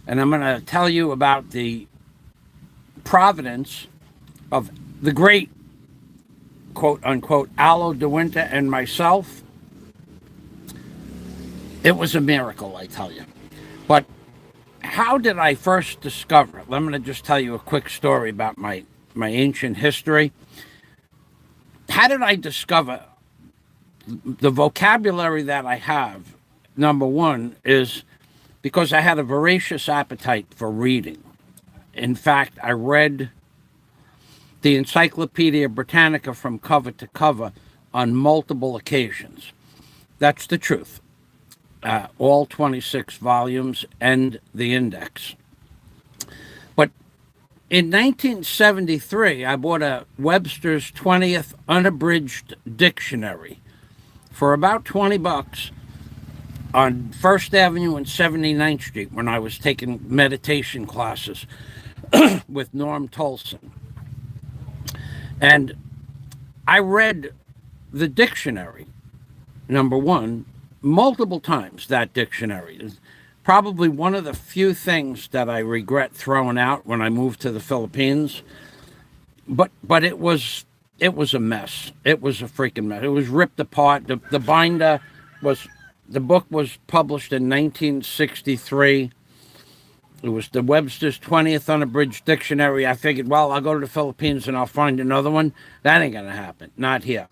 And I'm going to tell you about the providence of the great, quote unquote, Alo de Winter and myself. It was a miracle, I tell you. But how did I first discover it? I'm going to just tell you a quick story about my ancient history. How did I discover the vocabulary that I have? Number one is because I had a voracious appetite for reading. In fact, I read the Encyclopedia Britannica from cover to cover on multiple occasions. That's the truth. All 26 volumes and the index. But in 1973, I bought a Webster's 20th Unabridged Dictionary for about $20 on First Avenue and 79th Street when I was taking meditation classes with Norm Tolson. And I read the dictionary, number one, multiple times. That dictionary is probably one of the few things that I regret throwing out when I moved to the Philippines. But it was a mess. It was a freaking mess. It was ripped apart. The binder was, the book was published in 1963. It was the Webster's 20th Unabridged Dictionary. I figured, well, I'll go to the Philippines and I'll find another one. That ain't going to happen. Not here.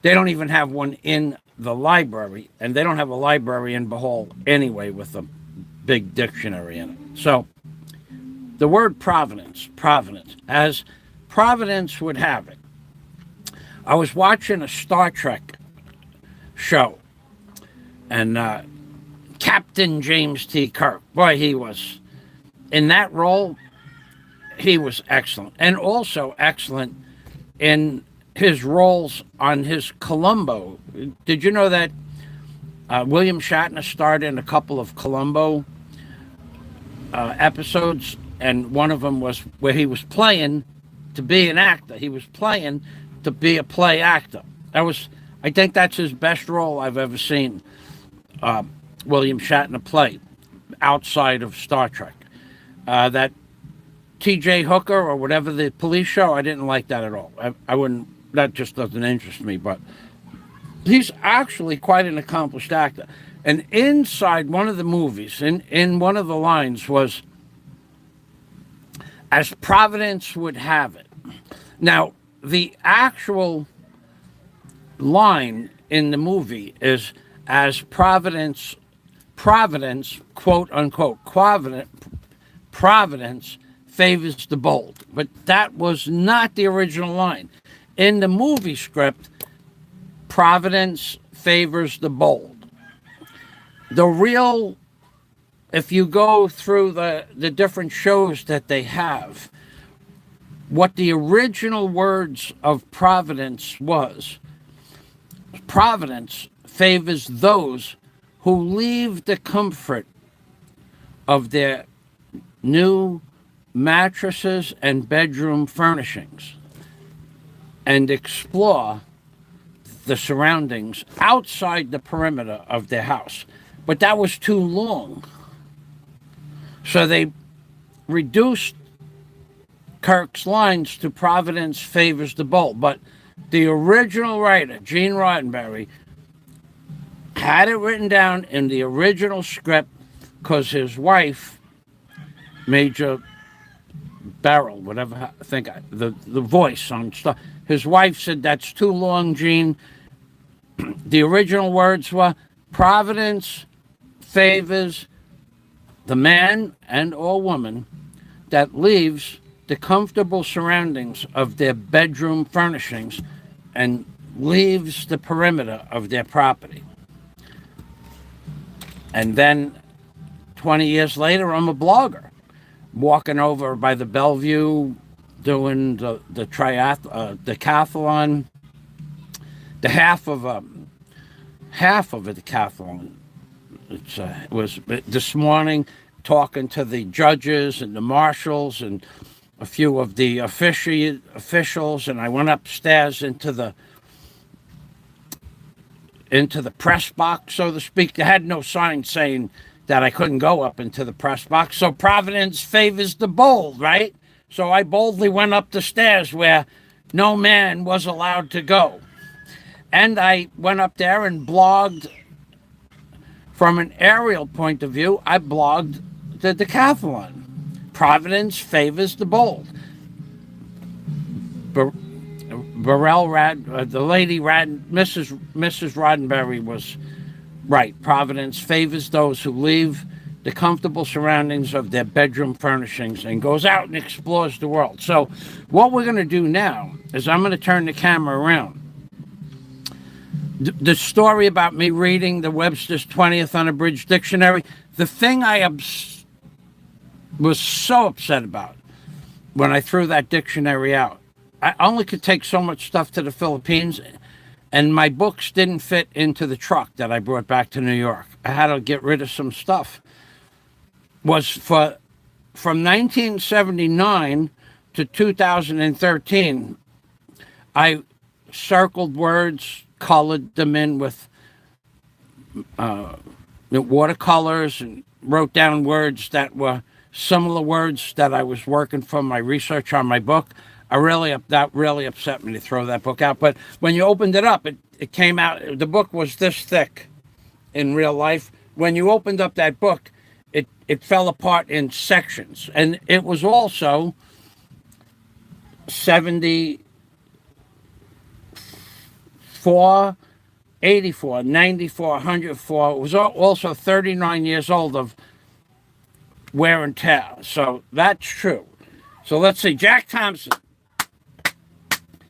They don't even have one in the library, and they don't have a library in Bohol anyway with a big dictionary in it. So the word providence, as Providence would have it, I was watching a Star Trek show, and Captain James T. Kirk, boy, he was, in that role, he was excellent. And also excellent in his roles on his Columbo. Did you know that William Shatner starred in a couple of Columbo episodes? And one of them was where he was playing to be an actor. He was playing to be a play actor. I think that's his best role I've ever seen William Shatner play outside of Star Trek. That T.J. Hooker or whatever, the police show, I didn't like that at all. I wouldn't, that just doesn't interest me, but he's actually quite an accomplished actor. And inside one of the movies, in one of the lines was, as Providence would have it. Now, the actual line in the movie is, as Providence, quote unquote, Providence favors the bold. But that was not the original line. In the movie script, Providence favors the bold. The real, if you go through the different shows that they have, what the original words of Providence was, Providence favors those who leave the comfort of their new mattresses and bedroom furnishings and explore the surroundings outside the perimeter of their house. But that was too long. So they reduced Kirk's lines to Providence favors the bold. But the original writer, Gene Roddenberry, had it written down in the original script because his wife, Major Beryl, whatever, I think the voice on stuff, his wife said, that's too long, Gene. The original words were, Providence favors the man and or woman that leaves the comfortable surroundings of their bedroom furnishings and leaves the perimeter of their property. And then 20 years later, I'm a blogger, walking over by the Bellevue, doing the decathlon, the half of a decathlon. It was this morning, talking to the judges and the marshals and a few of the officials, and I went upstairs into the press box, so to speak. They had no sign saying that I couldn't go up into the press box. So providence favors the bold, right? So I boldly went up the stairs where no man was allowed to go. And I went up there and blogged from an aerial point of view. I blogged the decathlon. Providence favors the bold. The lady Mrs. Roddenberry was right. Providence favors those who leave the comfortable surroundings of their bedroom furnishings and goes out and explores the world. So what we're going to do now is I'm going to turn the camera around. The story about me reading the Webster's 20th Unabridged Dictionary, the thing I was so upset about when I threw that dictionary out, I only could take so much stuff to the Philippines, and my books didn't fit into the truck that I brought back to New York. I had to get rid of some stuff. Was from 1979 to 2013, I circled words, colored them in with watercolors, and wrote down words that were similar words that I was working from my research on my book. That really upset me to throw that book out. But when you opened it up, it came out. The book was this thick in real life. When you opened up that book, it fell apart in sections. And it was also 74, 84, 94, 104. It was also 39 years old of wear and tear. So that's true. So let's see. Jack Thompson.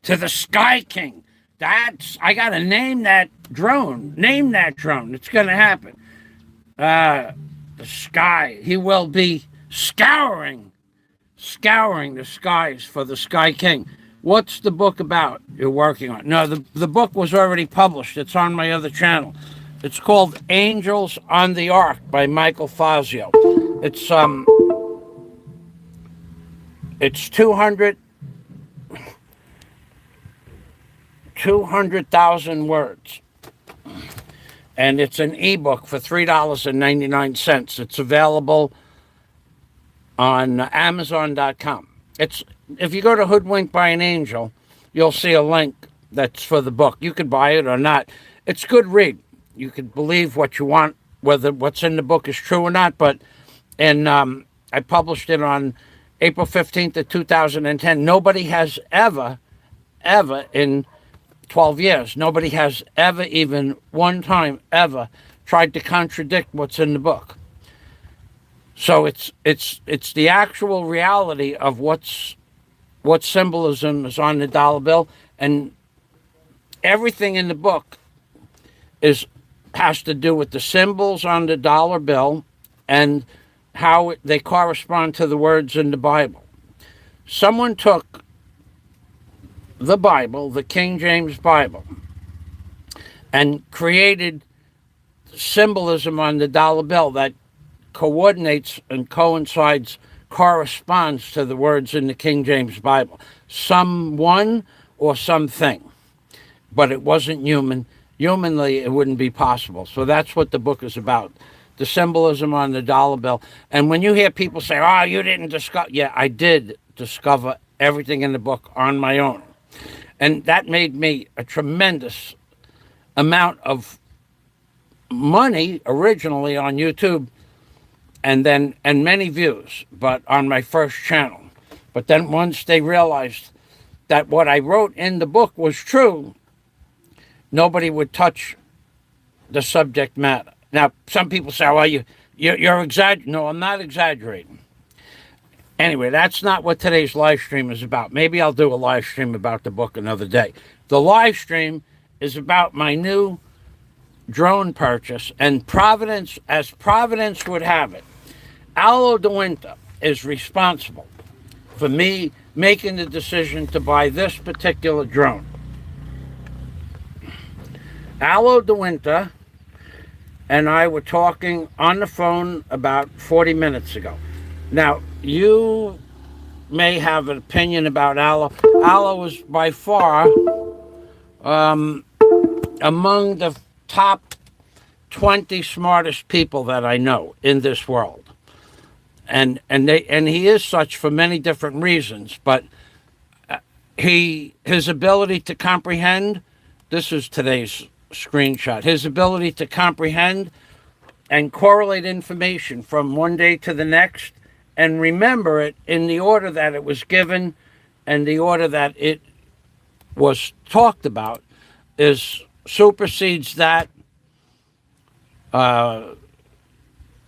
To the Sky King. I got to name that drone. Name that drone. It's going to happen. The sky. He will be scouring the skies for the Sky King. What's the book about you're working on? No, the book was already published. It's on my other channel. It's called Angels on the Ark by Michael FAZIO. It's 200,000 words. And it's an ebook for $3.99. It's available on Amazon.com. If you go to Hoodwinked by an Angel, you'll see a link that's for the book. You could buy it or not. It's a good read. You could believe what you want, whether what's in the book is true or not. I published it on April 15th of 2010. Nobody has ever in 12 years, nobody has ever, even one time ever, tried to contradict what's in the book. So it's the actual reality of what symbolism is on the dollar bill, and everything in the book has to do with the symbols on the dollar bill and how they correspond to the words in the Bible. Someone took the Bible, the King James Bible, and created symbolism on the dollar bill that coordinates and coincides, corresponds to the words in the King James Bible. Someone or something. But it wasn't human. Humanly, it wouldn't be possible. So that's what the book is about. The symbolism on the dollar bill. And when you hear people say, oh, you didn't discover... Yeah, I did discover everything in the book on my own. And that made me a tremendous amount of money originally on YouTube, and many views, but on my first channel. But then once they realized that what I wrote in the book was true, nobody would touch the subject matter. Now, some people say, well, you're exaggerating. No, I'm not exaggerating. Anyway, that's not what today's live stream is about. Maybe I'll do a live stream about the book another day. The live stream is about my new drone purchase, and Providence, as Providence would have it, Alo de Winter is responsible for me making the decision to buy this particular drone. Alo de Winter and I were talking on the phone about 40 minutes ago. Now, you may have an opinion about Alo. Alo is by far among the top 20 smartest people that I know in this world. And he is such for many different reasons, but his ability to comprehend, this is today's screenshot, his ability to comprehend and correlate information from one day to the next and remember it in the order that it was given and the order that it was talked about supersedes that.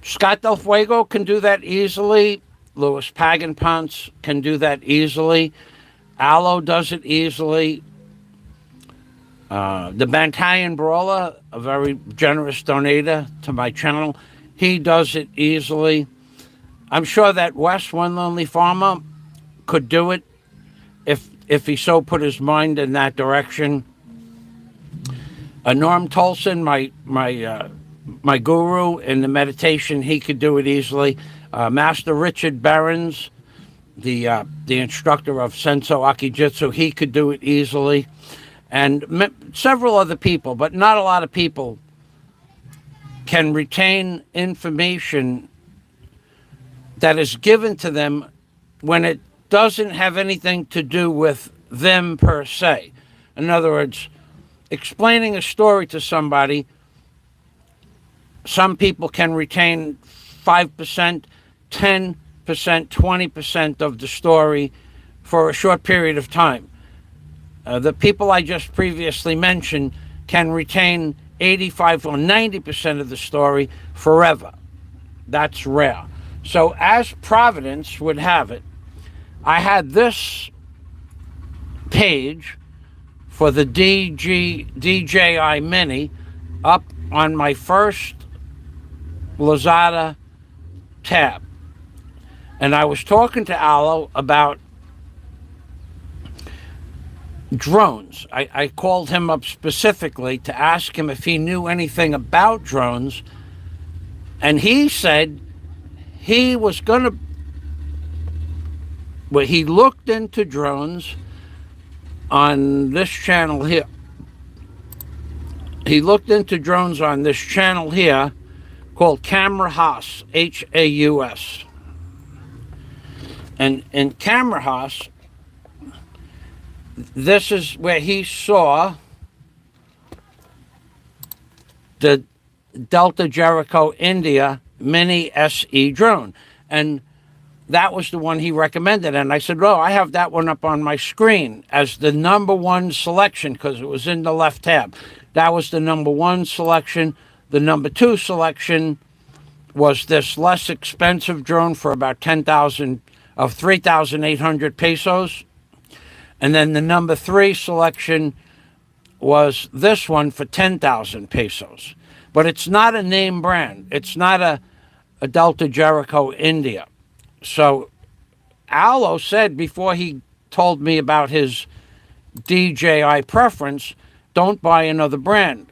Scott Del Fuego can do that easily. Louis Pagan-Ponce can do that easily. Allo does it easily. The Bantayan Brawler, a very generous donator to my channel, he does it easily. I'm sure that Wes, One Lonely Farmer, could do it if he so put his mind in that direction. Norm Tolson, my guru in the meditation, he could do it easily. Master Richard Behrens, the instructor of Senso Akijitsu, he could do it easily. And several other people, but not a lot of people can retain information that is given to them when it doesn't have anything to do with them per se. In other words, explaining a story to somebody, some people can retain 5%, 10%, 20% of the story for a short period of time. The people I just previously mentioned can retain 85 or 90% of the story forever. That's rare. So as Providence would have it, I had this page for the DJI Mini up on my first Lazada tab. And I was talking to Allo about drones. I called him up specifically to ask him if he knew anything about drones. And he said he was going to, well, he looked into drones on this channel here. He looked into drones on this channel here called Camera Haus, Haus. And in Camera Haus, this is where he saw the Delta Jericho India Mini SE drone. And that was the one he recommended. And I said, well, I have that one up on my screen as the number one selection because it was in the left tab. That was the number one selection. The number two selection was this less expensive drone for about 3,800 pesos. And then the number three selection was this one for 10,000 pesos. But it's not a name brand. It's not a Delta Jericho India. So Allo said before he told me about his DJI preference, don't buy another brand.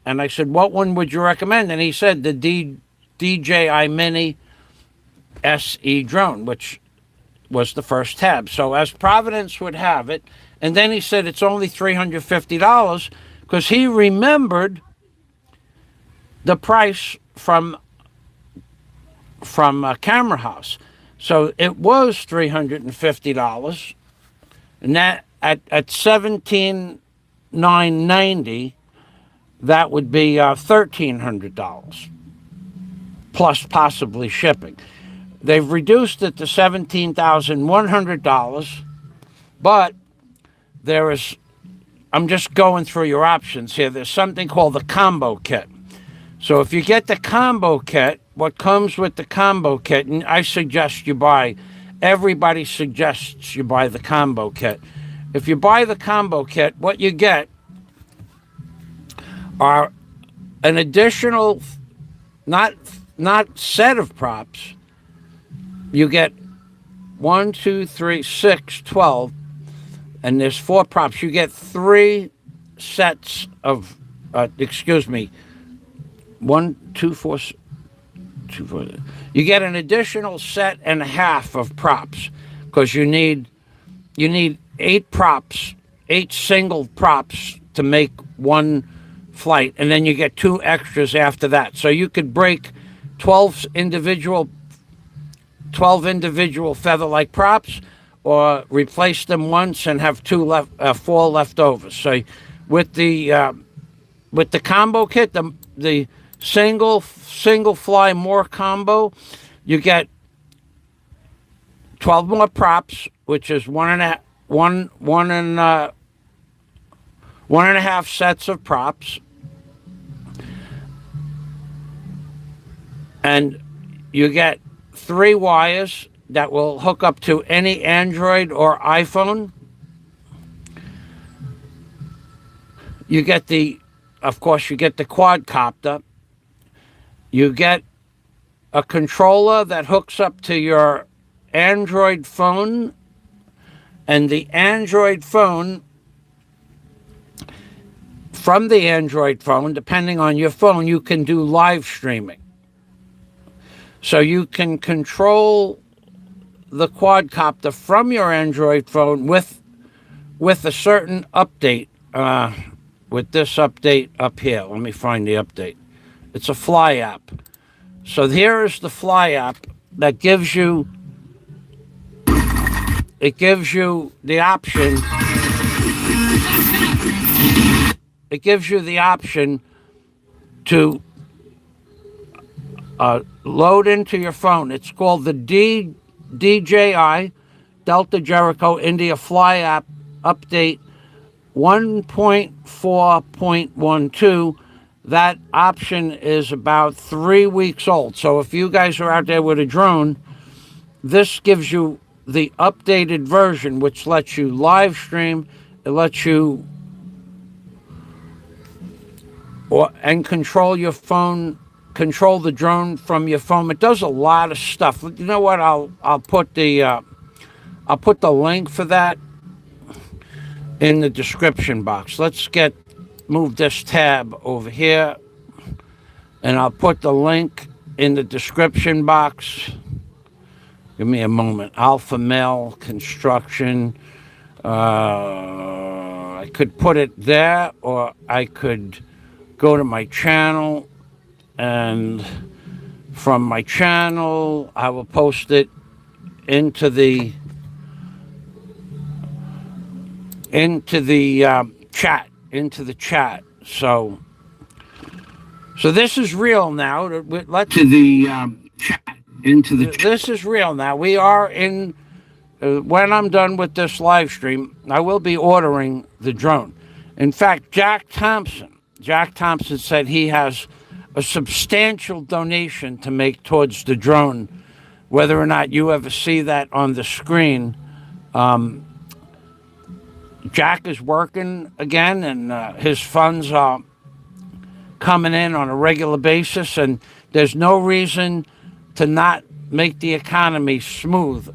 And I said, what one would you recommend? And he said the DJI Mini SE drone, which was the first tab. So as Providence would have it, and then he said it's only $350 because he remembered the price from Camera Haus. So it was $350, and that at $17,990, that would be $1,300 plus possibly shipping. They've reduced it to $17,100, but there is, I'm just going through your options here. There's something called the combo kit. So if you get the combo kit, what comes with the combo kit, and I suggest you buy, everybody suggests you buy the combo kit. If you buy the combo kit, what you get are an additional, not set of props. You get 1, 2, 3, 6, 12, and there's 4 props. You get 3 sets of, 1, 2, 4, 2, 4. You get an additional set and a half of props because you need 8 props, 8 single props to make one flight, and then you get 2 extras after that. So you could break 12 individual feather-like props, or replace them once and have 4 left over. So with the combo kit, the single fly more combo, you get 12 more props, which is one and a half sets of props, and you get 3 wires that will hook up to any Android or iPhone. You get of course, you get the quadcopter. You get a controller that hooks up to your Android phone, and the Android phone, from the Android phone, depending on your phone, you can do live streaming. So you can control the quadcopter from your Android phone with a certain update. With this update up here, let me find the update. It's a Fly app. So here is the Fly app that gives you the option. It gives you the option to load into your phone. It's called the DJI Delta Jericho India Fly app update 1.4.12. That option is about 3 weeks old. So if you guys are out there with a drone, this gives you the updated version, which lets you live stream. It lets you and control your phone, control the drone from your phone. It does a lot of stuff. You know what? I'll put the link for that in the description box. Let's move this tab over here, and I'll put the link in the description box. Give me a moment. Alpha Male Construction. I could put it there, or I could go to my channel, and from my channel, I will post it into the chat. So this is real now. This is real now. We are in. When I'm done with this live stream, I will be ordering the drone. In fact, Jack Thompson said he has a substantial donation to make towards the drone. Whether or not you ever see that on the screen, Jack is working again, and his funds are coming in on a regular basis, and there's no reason to not make the economy smooth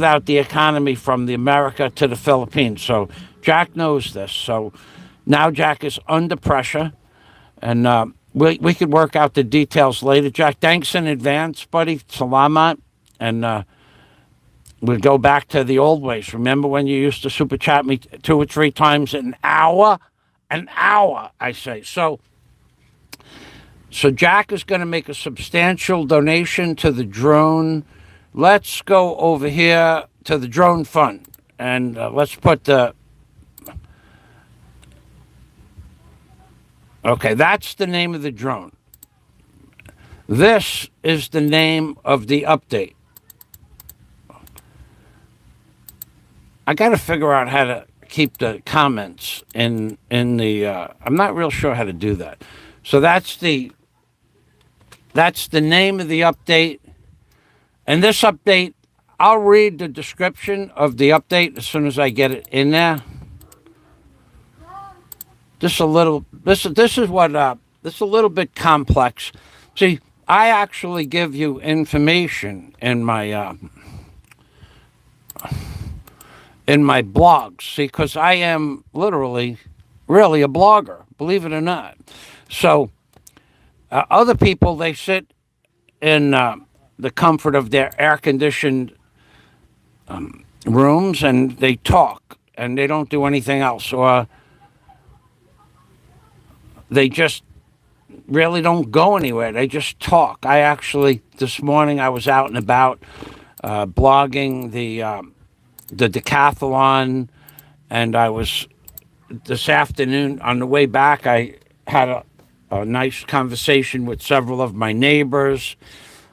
out the economy from the America to the Philippines. So Jack knows this. So now Jack is under pressure, and we could work out the details later. Jack, thanks in advance, buddy. Salamat. And we'll go back to the old ways. Remember when you used to super chat me 2 or 3 times an hour? An hour, I say. So Jack is going to make a substantial donation to the drone. Let's go over here to the drone fund, and let's put okay, that's the name of the drone. This is the name of the update. I got to figure out how to keep the comments in the. I'm not real sure how to do that. So that's the name of the update. And this update, I'll read the description of the update as soon as I get it in there. This is a little bit complex. See, I actually give you information in my blogs. See, because I am really a blogger, believe it or not. So other people, they sit in the comfort of their air-conditioned rooms, and they talk, and they don't do anything else. Or they just really don't go anywhere. They just talk. I actually, this morning, I was out and about blogging the decathlon, and I was, this afternoon, on the way back, I had a nice conversation with several of my neighbors.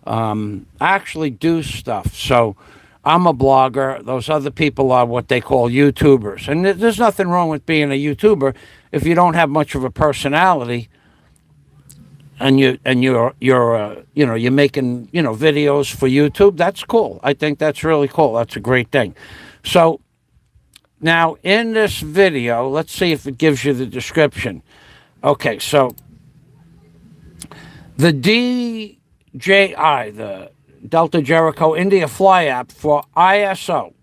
I actually do stuff. So I'm a blogger. Those other people are what they call YouTubers. And there's nothing wrong with being a YouTuber if you don't have much of a personality, and you're making videos for YouTube. That's cool. I think that's really cool. That's a great thing. So now in this video, let's see if it gives you the description. Okay, so the DJI, the Delta Jericho India Fly app for ISO,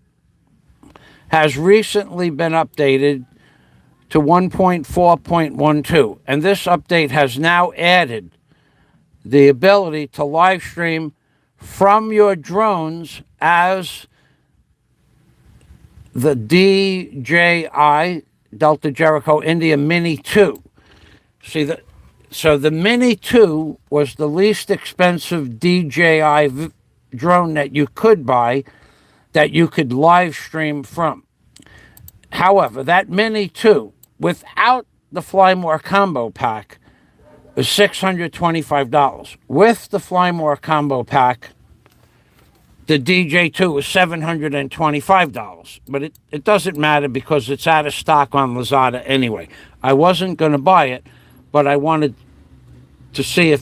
has recently been updated to 1.4.12, and this update has now added the ability to live stream from your drones as the DJI Delta Jericho India Mini 2. So the Mini 2 was the least expensive DJI drone that you could buy that you could live stream from. However, that Mini 2, without the Fly More combo pack, is $625. With the Fly More combo pack, the DJ2 is $725. But it doesn't matter because it's out of stock on Lazada anyway. I wasn't going to buy it, but I wanted to see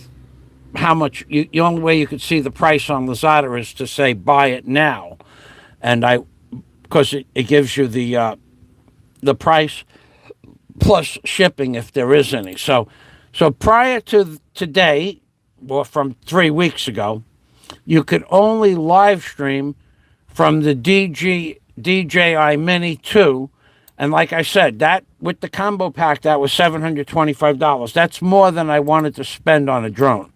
how much. The only way you could see the price on Lazada is to say buy it now, and because it gives you the price plus shipping if there is any. So prior to today, or from 3 weeks ago, you could only live stream from the DJI Mini 2. And like I said, that with the combo pack, that was $725. That's more than I wanted to spend on a drone.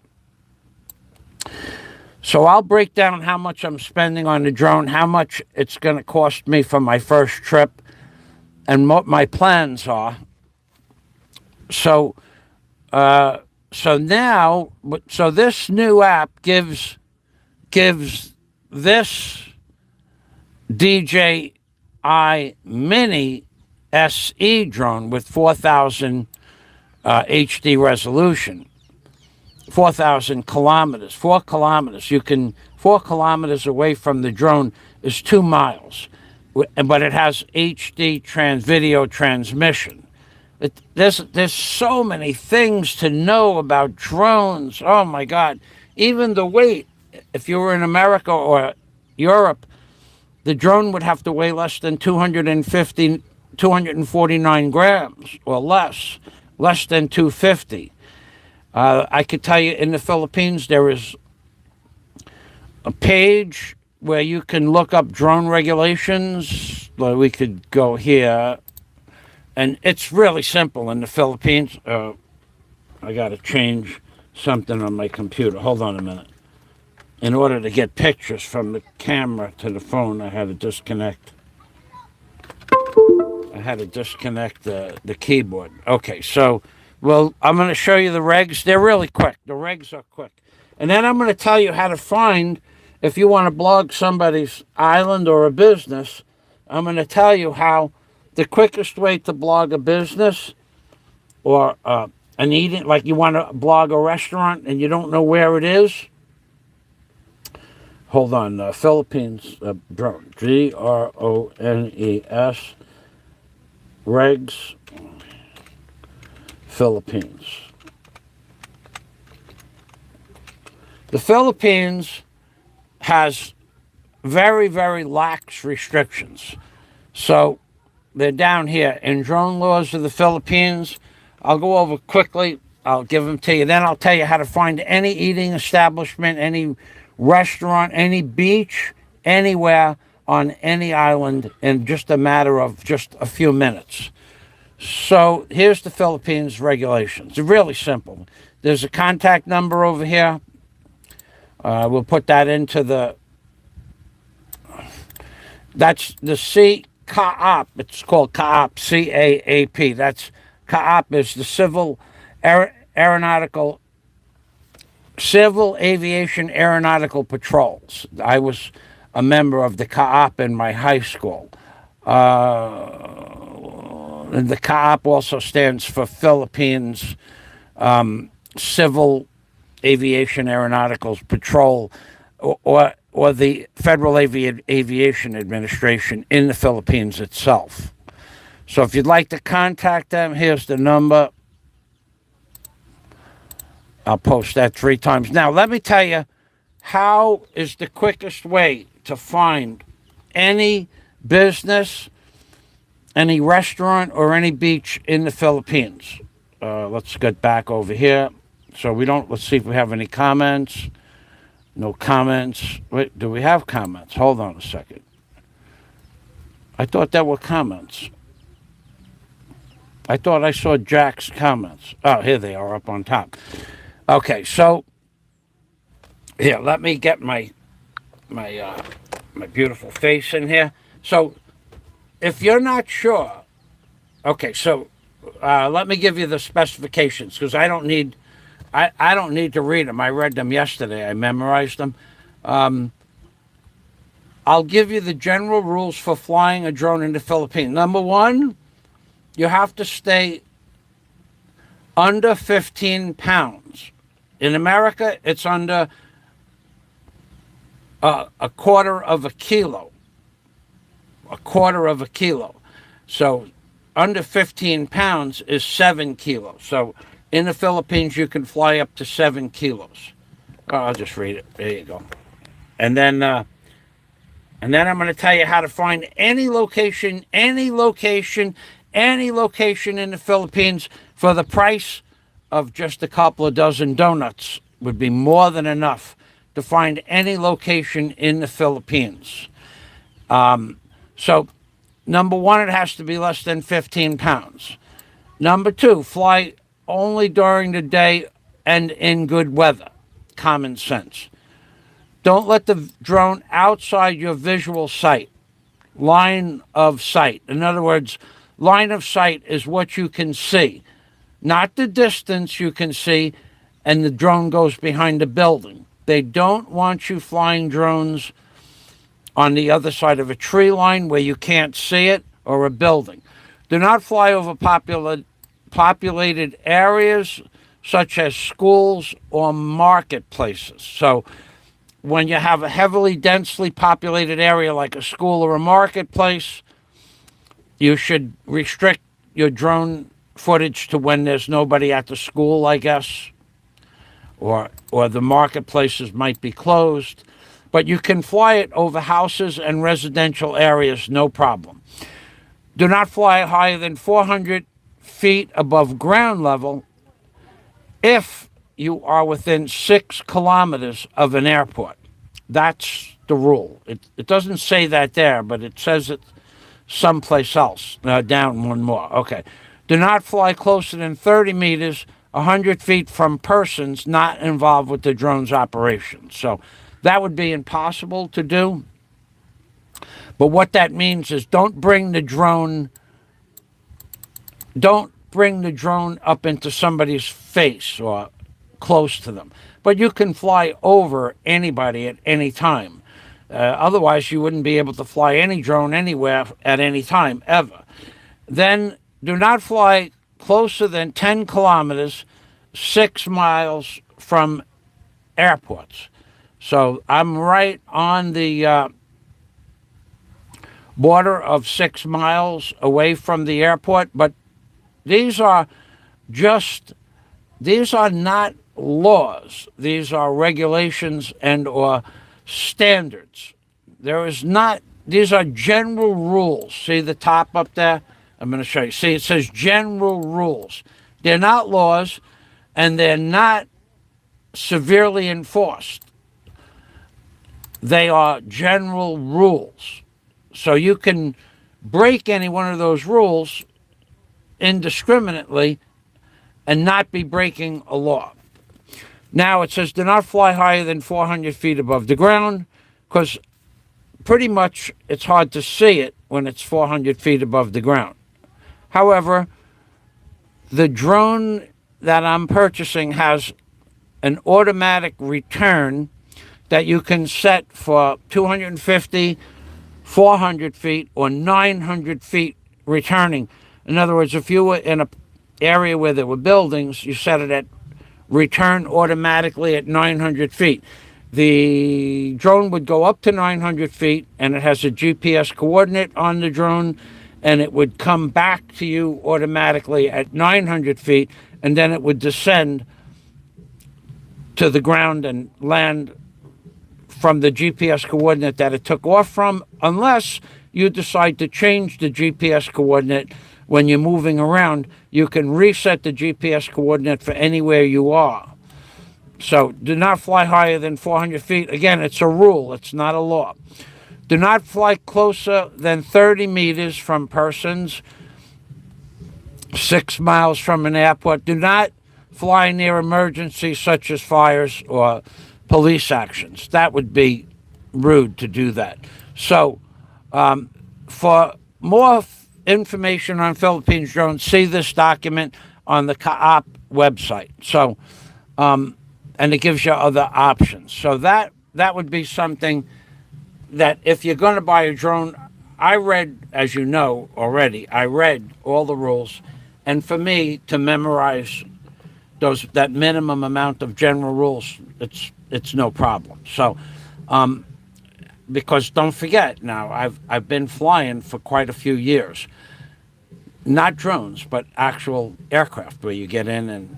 So I'll break down how much I'm spending on the drone, how much it's going to cost me for my first trip, and what my plans are. So this new app gives this DJI Mini SE drone with 4,000 HD resolution, 4,000 kilometers, 4 kilometers. 4 kilometers away from the drone is 2 miles, but it has HD video transmission. There's so many things to know about drones. Oh my God. Even the weight. If you were in America or Europe, the drone would have to weigh less than 249 grams or less than 250. I could tell you in the Philippines, there is a page where you can look up drone regulations. We could go here. And it's really simple in the Philippines. I got to change something on my computer. Hold on a minute. In order to get pictures from the camera to the phone, I had to disconnect. The keyboard. Okay, so, I'm going to show you the regs. They're really quick. The regs are quick. And then I'm going to tell you how to find, if you want to blog somebody's island or a business, I'm going to tell you how the quickest way to blog a business or an eating, like you want to blog a restaurant and you don't know where it is. Hold on, Philippines drone, GRONES, regs, Philippines. The Philippines has very, very lax restrictions. So they're down here in drone laws of the Philippines. I'll go over quickly. I'll give them to you. Then I'll tell you how to find any eating establishment, any restaurant, any beach, anywhere on any island in just a matter of just a few minutes. So here's the Philippines regulations. They're really simple. There's a contact number over here. We'll put that into that's the CAAP. It's called CAAP, CAAP. That's CAAP is the Civil aeronautical, civil aviation aeronautical patrols. I was a member of the co-op in my high school. And the co-op also stands for Philippines Civil Aviation Aeronautical Patrol, or the Federal Aviation Administration in the Philippines itself. So if you'd like to contact them, here's the number. I'll post that 3 times. Now, let me tell you how is the quickest way to find any business, any restaurant, or any beach in the Philippines. Let's get back over here. So let's see if we have any comments. No comments. Wait, do we have comments? Hold on a second. I thought there were comments. I thought I saw Jack's comments. Oh, here they are up on top. Okay, so here, let me get my beautiful face in here. So if you're not sure, okay, so let me give you the specifications, because I don't need to read them. I read them yesterday. I memorized them. I'll give you the general rules for flying a drone in the Philippines. Number 1, you have to stay under 15 pounds. In America, it's under a quarter of a kilo. A quarter of a kilo. So under 15 pounds is 7 kilos. So in the Philippines, you can fly up to 7 kilos. Oh, I'll just read it. There you go. And then I'm going to tell you how to find any location in the Philippines for the price of just a couple of dozen donuts. Would be more than enough to find any location in the Philippines. So, number 1, it has to be less than 15 pounds. Number 2, fly only during the day and in good weather. Common sense. Don't let the drone outside your visual sight. Line of sight. In other words, line of sight is what you can see, not the distance you can see, and the drone goes behind a building. They don't want you flying drones on the other side of a tree line where you can't see it, or a building. Do not fly over populated areas such as schools or marketplaces. So when you have a heavily, densely populated area like a school or a marketplace, you should restrict your drone footage to when there's nobody at the school, I guess, or the marketplaces might be closed. But you can fly it over houses and residential areas, no problem. Do not fly higher than 400 feet above ground level if you are within 6 kilometers of an airport. That's the rule. It doesn't say that there, but it says it someplace else. Down one more. Okay. Do not fly closer than 30 meters, 100 feet from persons not involved with the drone's operation. So that would be impossible to do. But what that means is don't bring the drone up into somebody's face or close to them. But you can fly over anybody at any time. Otherwise, you wouldn't be able to fly any drone anywhere at any time, ever. Then do not fly closer than 10 kilometers, 6 miles from airports. So I'm right on the border of 6 miles away from the airport, but these are not laws. These are regulations and or standards. These are general rules. See the top up there? I'm going to show you. See, it says general rules. They're not laws, and they're not severely enforced. They are general rules. So you can break any one of those rules indiscriminately and not be breaking a law. Now it says do not fly higher than 400 feet above the ground, because pretty much it's hard to see it when it's 400 feet above the ground. However, the drone that I'm purchasing has an automatic return that you can set for 250, 400 feet, or 900 feet returning. In other words, if you were in an area where there were buildings, you set it at return automatically at 900 feet. The drone would go up to 900 feet, and it has a GPS coordinate on the drone, and it would come back to you automatically at 900 feet, and then it would descend to the ground and land from the GPS coordinate that it took off from, unless you decide to change the GPS coordinate when you're moving around. You can reset the GPS coordinate for anywhere you are. So do not fly higher than 400 feet. Again, it's a rule, it's not a law. Do not fly closer than 30 meters from persons, 6 miles from an airport. Do not fly near emergencies such as fires or police actions. That would be rude to do that. So, for more information on Philippines drones, see this document on the CAOP website. So, and it gives you other options. So that would be something that if you're going to buy a drone, I read, as you know already, I read all the rules, and for me to memorize that minimum amount of general rules, it's no problem. So, because don't forget now, I've been flying for quite a few years, not drones, but actual aircraft where you get in and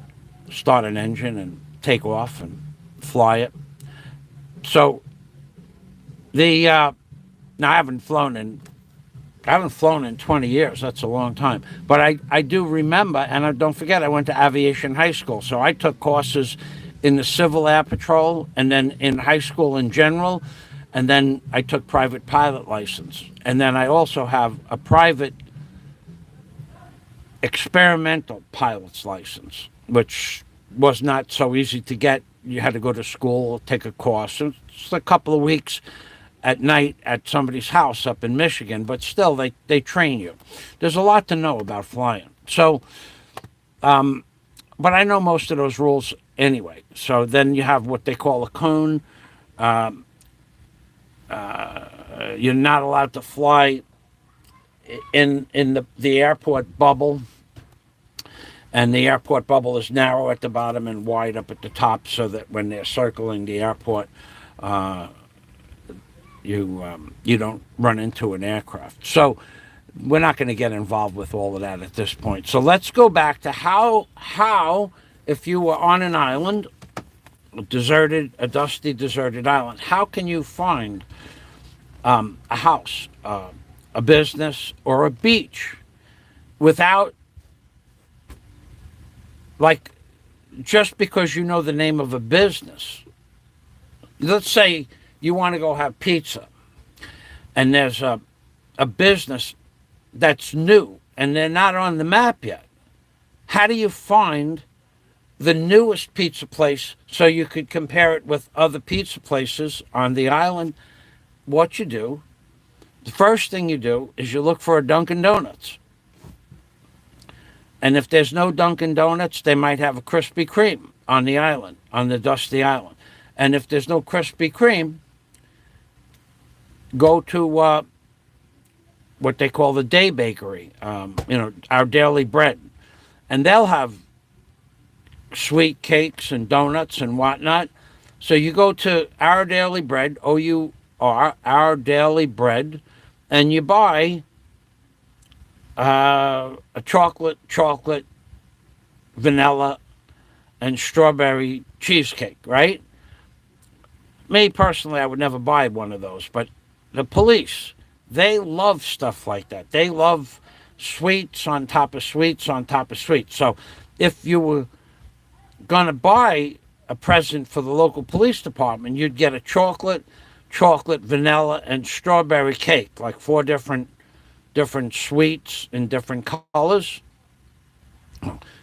start an engine and take off and fly it. So now I haven't flown in 20 years. That's a long time. But I do remember, and don't forget, I went to aviation high school. So I took courses in the Civil Air Patrol, and then in high school in general, and then I took private pilot license. And then I also have a private experimental pilot's license, which was not so easy to get. You had to go to school, take a course. It's a couple of weeks at night at somebody's house up in Michigan, but still they train you. There's a lot to know about flying. So, but I know most of those rules anyway. So then you have what they call a cone. You're not allowed to fly in the airport bubble. And the airport bubble is narrow at the bottom and wide up at the top, so that when they're circling the airport, you don't run into an aircraft. So we're not going to get involved with all of that at this point. So let's go back to how if you were on an island, a dusty, deserted island, how can you find a house, a business, or a beach without, like, just because you know the name of a business. Let's say you want to go have pizza, and there's a business that's new, and they're not on the map yet. How do you find the newest pizza place so you could compare it with other pizza places on the island? What you do, the first thing you do is you look for a Dunkin' Donuts. And if there's no Dunkin' Donuts, they might have a Krispy Kreme on the island, on the dusty island. And if there's no Krispy Kreme, go to what they call the day bakery, Our Daily Bread. And they'll have sweet cakes and donuts and whatnot. So you go to Our Daily Bread, OUR, Our Daily Bread, and you buy a chocolate, vanilla, and strawberry cheesecake, right? Me personally, I would never buy one of those, but the police, they love stuff like that. They love sweets on top of sweets on top of sweets. So if you were going to buy a present for the local police department, you'd get a chocolate, vanilla, and strawberry cake, like 4 different sweets in different colors.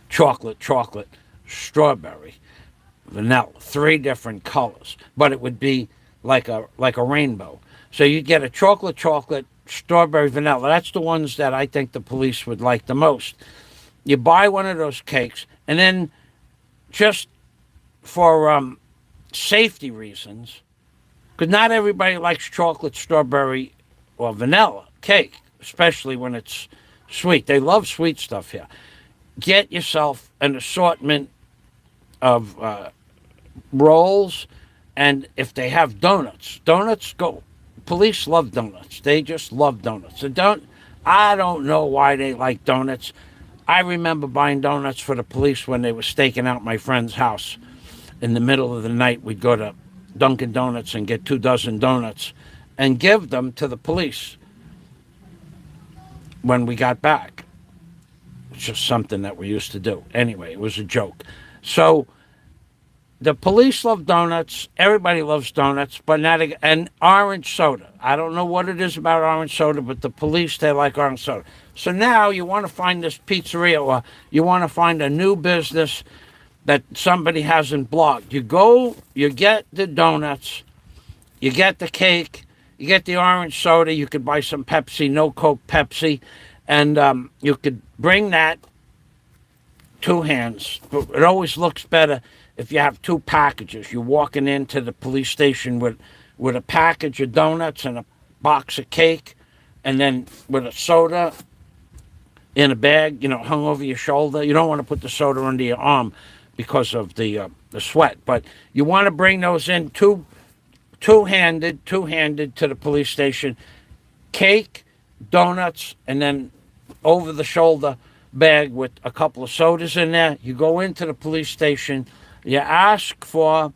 Chocolate, strawberry, vanilla, 3 different colors, but it would be like a rainbow. So you get a chocolate, strawberry, vanilla. That's the ones that I think the police would like the most. You buy one of those cakes, and then just for safety reasons, because not everybody likes chocolate, strawberry, or vanilla cake, especially when it's sweet. They love sweet stuff here. Get yourself an assortment of rolls, and if they have donuts go. Police love donuts. They just love donuts. I don't know why they like donuts. I remember buying donuts for the police when they were staking out my friend's house. In the middle of the night, we'd go to Dunkin' Donuts and get 24 donuts and give them to the police when we got back. It's just something that we used to do. Anyway, it was a joke. So the police love donuts. Everybody loves donuts, but not and orange soda. I don't know what it is about orange soda, but the police, they like orange soda. So now you want to find this pizzeria, or you want to find a new business that somebody hasn't blocked. You go, you get the donuts, you get the cake, you get the orange soda. You could buy some Pepsi, no Coke Pepsi, and you could bring that two hands. It always looks better if you have two packages. You're walking into the police station with a package of donuts and a box of cake, and then with a soda in a bag, hung over your shoulder. You don't want to put the soda under your arm because of the sweat, but you want to bring those in two-handed to the police station. Cake, donuts, and then over the shoulder bag with a couple of sodas in there. You go into the police station. You ask for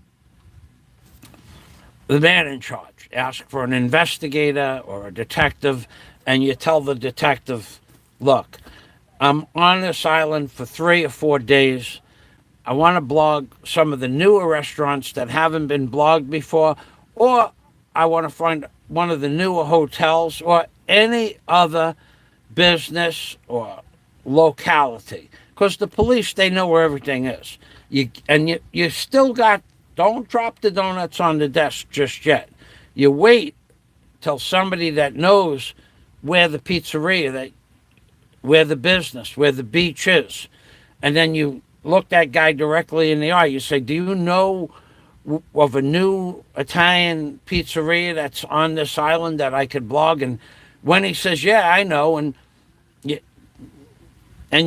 the man in charge. Ask for an investigator or a detective, and you tell the detective, look, I'm on this island for 3 or 4 days. I want to blog some of the newer restaurants that haven't been blogged before, or I want to find one of the newer hotels or any other business or locality. Because the police, they know where everything is. You still got, don't drop the donuts on the desk just yet. You wait till somebody that knows where the pizzeria, where the business, where the beach is, and then you look that guy directly in the eye. You say, do you know of a new Italian pizzeria that's on this island that I could blog? And when he says, yeah, I know, and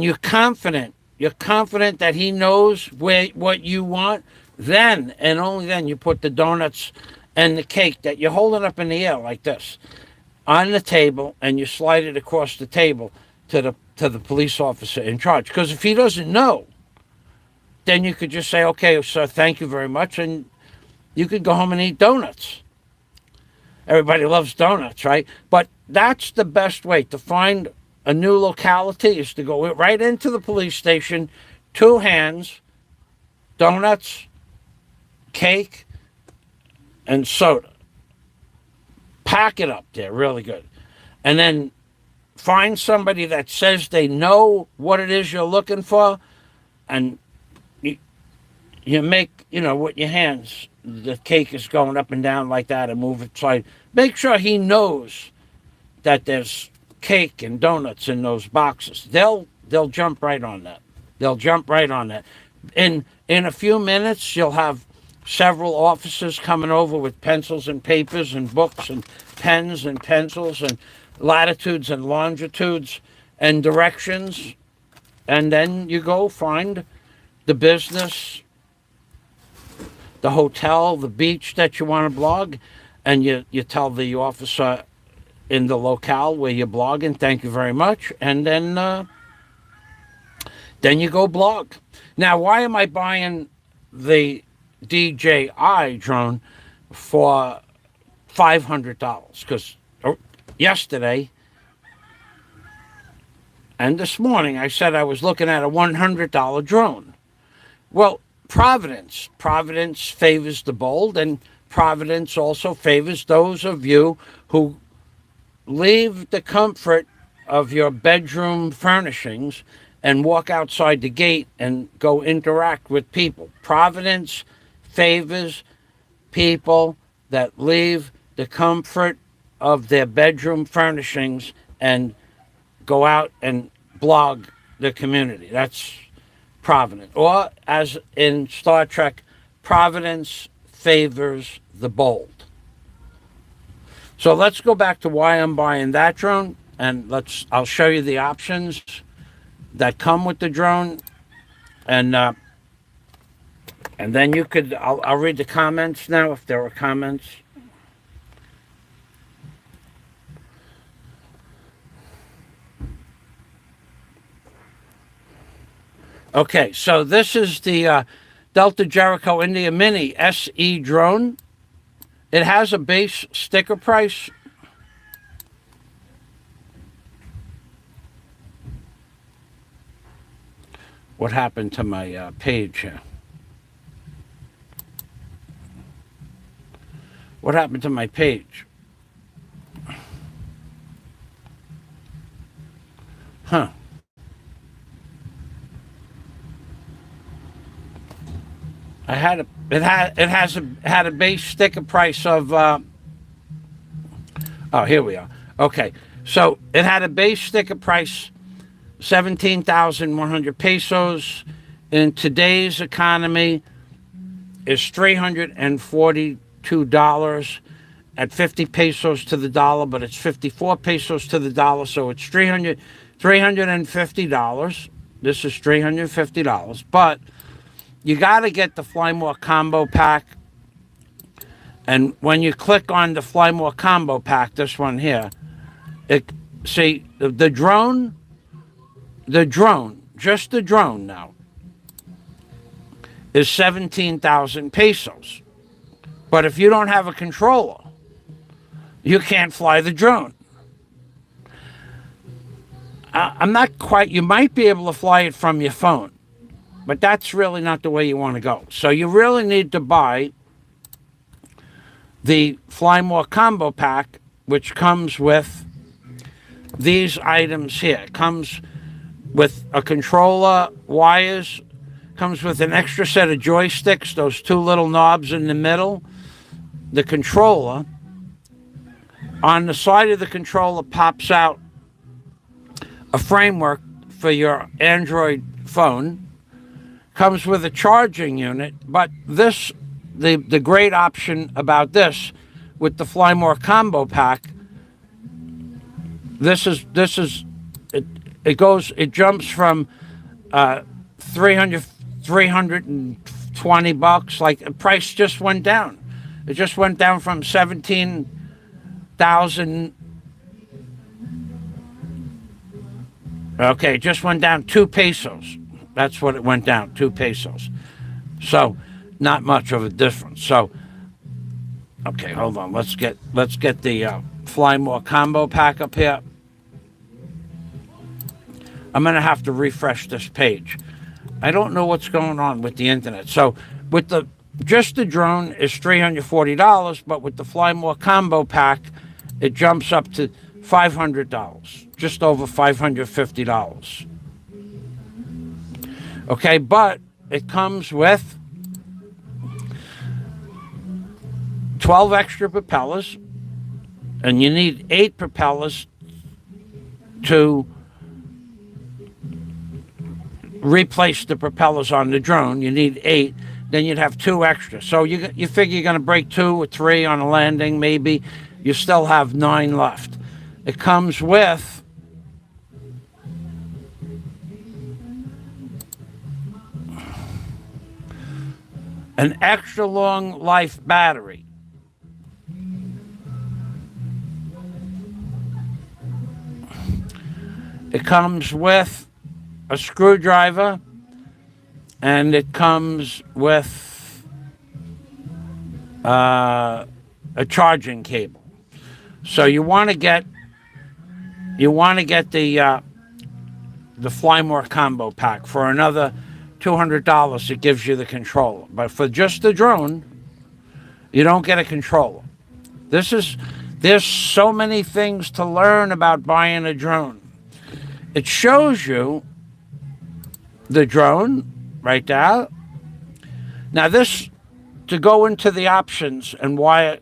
you're confident that he knows what you want, then and only then you put the donuts and the cake that you're holding up in the air like this on the table, and you slide it across the table to the police officer in charge. Because if he doesn't know, then you could just say, okay, sir, thank you very much, and you could go home and eat donuts. Everybody loves donuts, right? But that's the best way to find a new locality, is to go right into the police station, two hands, donuts, cake, and soda. Pack it up there really good. And then find somebody that says they know what it is you're looking for, and you make, with your hands, the cake is going up and down like that, and move it side. Make sure he knows that there's cake and donuts in those boxes. They'll jump right on that. They'll jump right on that. In a few minutes, you'll have several officers coming over with pencils and papers and books and pens and pencils and latitudes and longitudes and directions. And then you go find the business, the hotel, the beach that you want to blog, and you tell the officer in the locale where you're blogging, thank you very much, and then you go blog. Now, why am I buying the DJI drone for $500? Because yesterday and this morning I said I was looking at a $100 drone. Well, Providence favors the bold, and Providence also favors those of you who leave the comfort of your bedroom furnishings and walk outside the gate and go interact with people. Providence favors people that leave the comfort of their bedroom furnishings and go out and blog the community. providence. Or, as in Star Trek, providence favors the bold. So let's go back to why I'm buying that drone, and I'll show you the options that come with the drone, and then you could, I'll read the comments now if there are comments. Okay, so this is the Delta Jericho India Mini SE drone. It has a base sticker price. What happened to my page here? What happened to my page? Huh. It had a base sticker price of oh, here we are. Okay, so it had a base sticker price 17,100 pesos. In today's economy is $342 at 50 pesos to the dollar, but it's 54 pesos to the dollar, so it's $350. This is $350, but you got to get the Fly More combo pack. And when you click on the Fly More combo pack, this one here, see the drone, just the drone now, is 17,000 pesos. But if you don't have a controller, you can't fly the drone. I'm not quite, you might be able to fly it from your phone, but that's really not the way you want to go. So you really need to buy the Fly More combo pack, which comes with these items here. It comes with a controller, wires, comes with an extra set of joysticks, those two little knobs in the middle, the controller. On the side of the controller pops out a framework for your Android phone. Comes with a charging unit, but this, the great option about this with the Fly More combo pack, it jumps from 320 bucks, like the price just went down. It just went down from 17,000. Okay, it just went down 2 pesos. That's what it went down, 2 pesos. So, not much of a difference. So, okay, hold on. Let's get the Fly More combo pack up here. I'm going to have to refresh this page. I don't know what's going on with the internet. So, with just the drone is $340, but with the Fly More combo pack, it jumps up to $500, just over $550. Okay, but it comes with 12 extra propellers, and you need 8 propellers to replace the propellers on the drone. You need 8, then you'd have 2 extra. So you figure you're going to break 2 or 3 on a landing, maybe. You still have 9 left. It comes with an extra long life battery. It comes with a screwdriver, and it comes with a charging cable. So you want to get the Fly More combo pack for another $200. It gives you the controller, but for just the drone, you don't get a controller. There's so many things to learn about buying a drone. It shows you the drone right there. Now this, to go into the options and why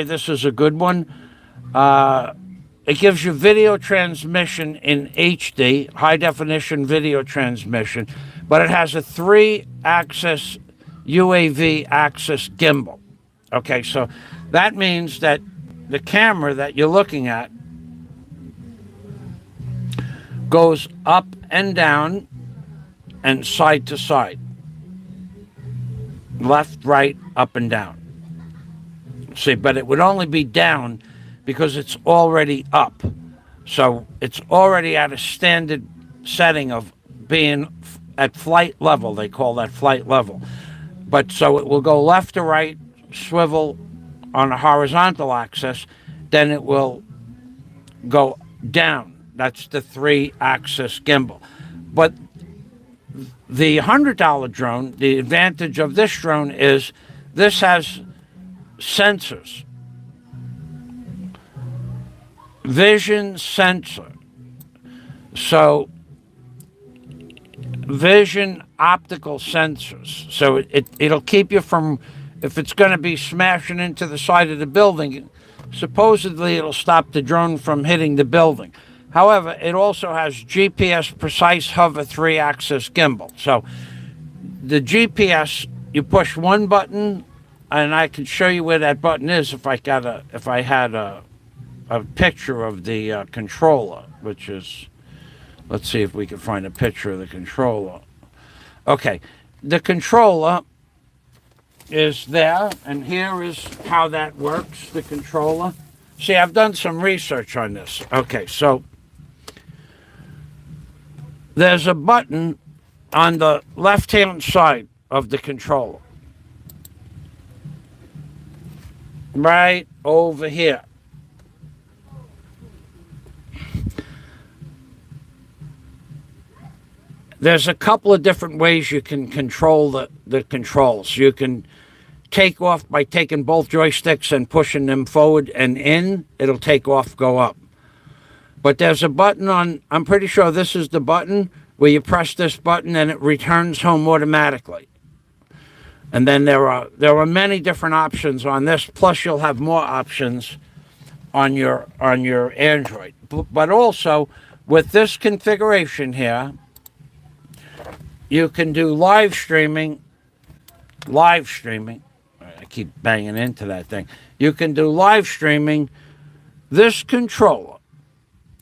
this is a good one, it gives you video transmission in HD, high definition video transmission, but it has a 3-axis UAV axis gimbal. Okay, so that means that the camera that you're looking at goes up and down and side to side, left, right, up and down. See, but it would only be down because it's already up. So it's already at a standard setting of being at flight level. They call that flight level. But so it will go left to right, swivel on a horizontal axis, then it will go down. That's the 3-axis gimbal. But the $100 drone, the advantage of this drone is this has sensors. Vision sensor. So vision optical sensors. So it'll keep you from, if it's going to be smashing into the side of the building, supposedly it'll stop the drone from hitting the building. However, it also has GPS precise hover 3-axis gimbal. So the GPS, you push one button, and I can show you where that button is if I had a picture of the controller, which is, let's see if we can find a picture of the controller. Okay, the controller is there, and here is how that works, the controller. See, I've done some research on this. Okay, so there's a button on the left-hand side of the controller. Right over here. There's a couple of different ways you can control the controls. You can take off by taking both joysticks and pushing them forward and in. It'll take off, go up. But there's a button on, I'm pretty sure this is the button where you press this button and it returns home automatically. And then there are many different options on this, plus you'll have more options on your Android. But also with this configuration here, you can do live streaming. I keep banging into that thing. You can do live streaming. This controller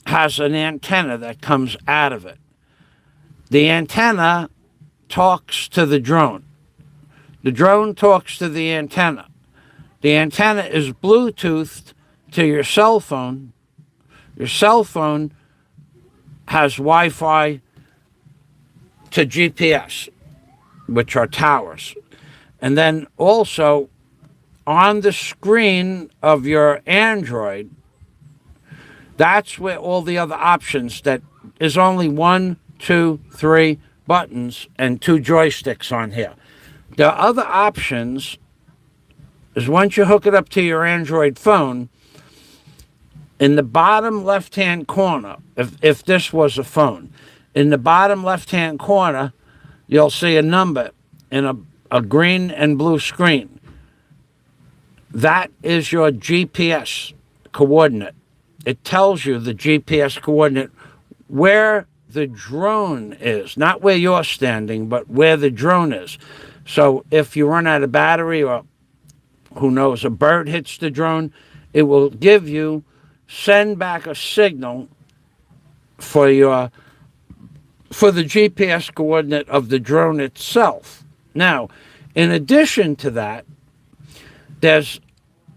has an antenna that comes out of it. The antenna talks to the drone. The drone talks to the antenna. The antenna is Bluetoothed to your cell phone. Your cell phone has Wi-Fi to GPS, which are towers. And then also on the screen of your Android, that's where all the other options, that is only 1, 2, 3 buttons and 2 joysticks on here. The other options is once you hook it up to your Android phone, in the bottom left-hand corner, if this was a phone, in the bottom left-hand corner, you'll see a number in a green and blue screen. That is your GPS coordinate. It tells you the GPS coordinate where the drone is, not where you're standing, but where the drone is. So if you run out of battery, or who knows, a bird hits the drone, it will give you, send back a signal for the GPS coordinate of the drone itself. Now, in addition to that, there's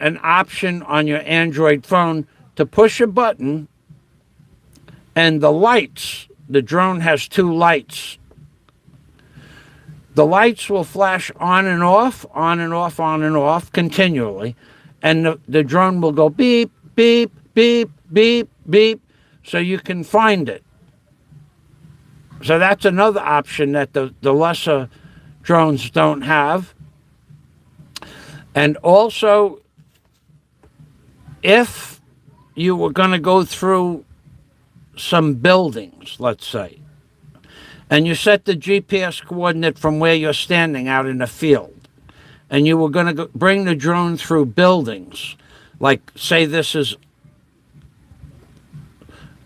an option on your Android phone to push a button, and the lights, the drone has 2 lights. The lights will flash on and off, on and off, on and off continually, and the drone will go beep, beep, beep, beep, beep, so you can find it. So that's another option that the lesser drones don't have. And also, if you were going to go through some buildings, let's say, and you set the GPS coordinate from where you're standing out in a field, and you were going to bring the drone through buildings, like say this is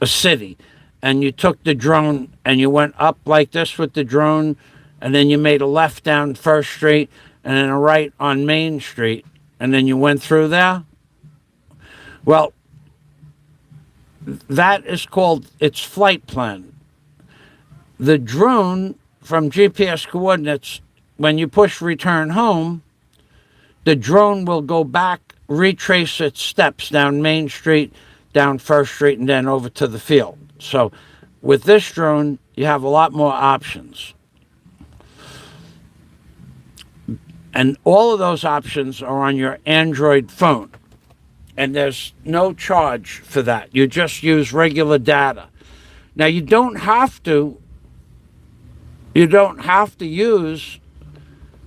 a city, and you took the drone and you went up like this with the drone, and then you made a left down First Street and then a right on Main Street, and then you went through there? Well, that is called its flight plan. The drone from GPS coordinates, when you push return home, the drone will go back, retrace its steps down Main Street, down First Street, and then over to the field. So with this drone, you have a lot more options. And all of those options are on your Android phone. And there's no charge for that. You just use regular data. Now, you don't have to use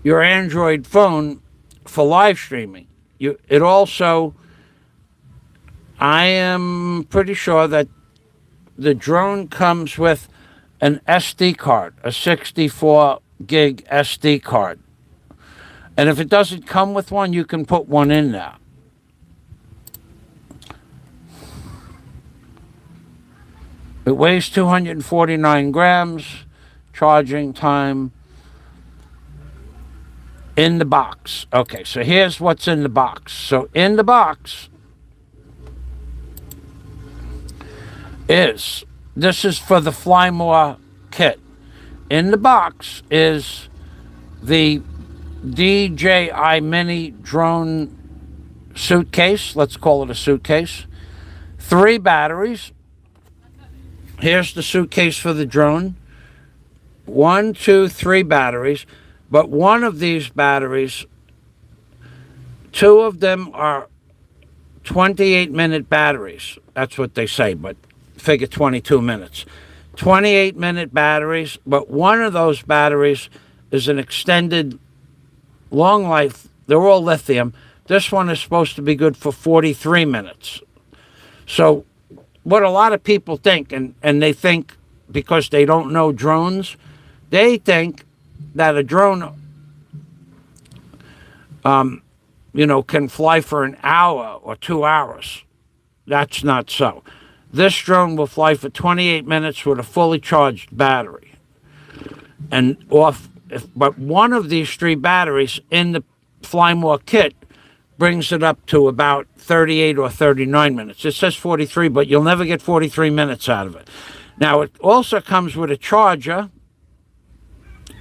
your Android phone for live streaming. It also, I am pretty sure that the drone comes with an SD card, a 64 gig SD card. And if it doesn't come with one, you can put one in there. It weighs 249 grams, charging time in the box. Okay, so here's what's in the box. So in the box this is for the Fly More kit. In the box is the DJI Mini drone suitcase. Let's call it a suitcase. 3 batteries. Here's the suitcase for the drone. 1, 2, 3 batteries. But one of these batteries, 2 of them are 28-minute batteries. That's what they say, but figure 22 minutes. 28-minute batteries, but one of those batteries is an extended long life. They're all lithium. This one is supposed to be good for 43 minutes. So what a lot of people think, and they think because they don't know drones, they think that a drone, can fly for an hour or 2 hours. That's not so. This drone will fly for 28 minutes with a fully charged battery. But one of these 3 batteries in the Fly More kit brings it up to about 38 or 39 minutes. It says 43, but you'll never get 43 minutes out of it. Now, it also comes with a charger,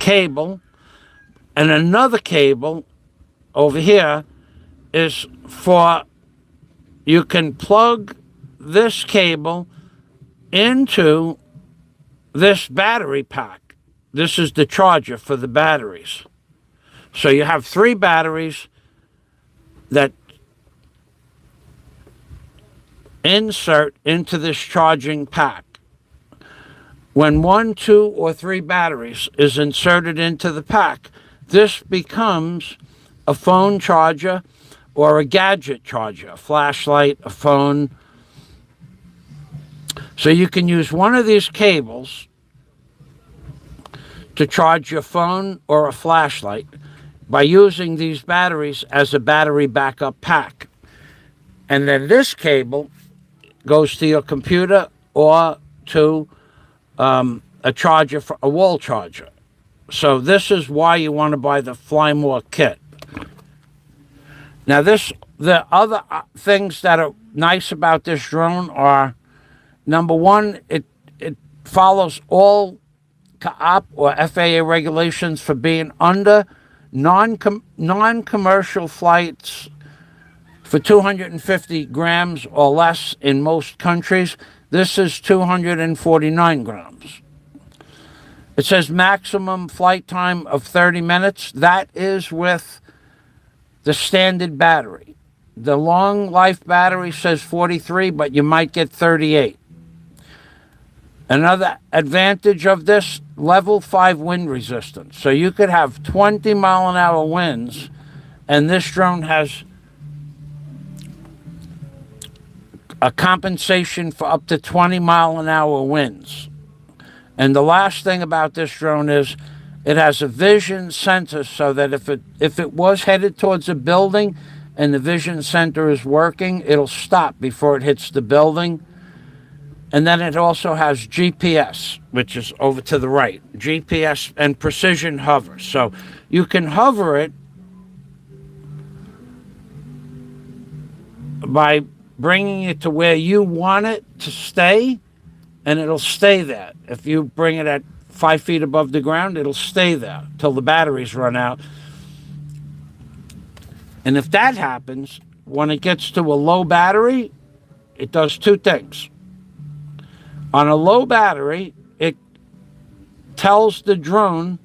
cable, and another cable over here is for, you can plug this cable into this battery pack. This is the charger for the batteries. So you have 3 batteries that insert into this charging pack. When 1, 2, or 3 batteries is inserted into the pack, this becomes a phone charger or a gadget charger, a flashlight, a phone. So you can use one of these cables to charge your phone or a flashlight by using these batteries as a battery backup pack. And then this cable goes to your computer or to a charger, for a wall charger. So this is why you want to buy the Fly More kit. Now the other things that are nice about this drone are, number one, it follows all CAAP or FAA regulations for being under non-commercial flights for 250 grams or less in most countries. This is 249 grams. It says maximum flight time of 30 minutes. That is with the standard battery. The long life battery says 43, but you might get 38. Another advantage of this, level 5 wind resistance. So you could have 20 mile an hour winds, and this drone has a compensation for up to 20 mile an hour winds. And the last thing about this drone is it has a vision sensor, so that if it was headed towards a building and the vision sensor is working, it'll stop before it hits the building. And then it also has GPS, which is over to the right. GPS and precision hover. So you can hover it by bringing it to where you want it to stay, and it'll stay there. If you bring it at 5 feet above the ground, it'll stay there till the batteries run out. And if that happens, when it gets to a low battery, it does two things. On a low battery, it tells the drone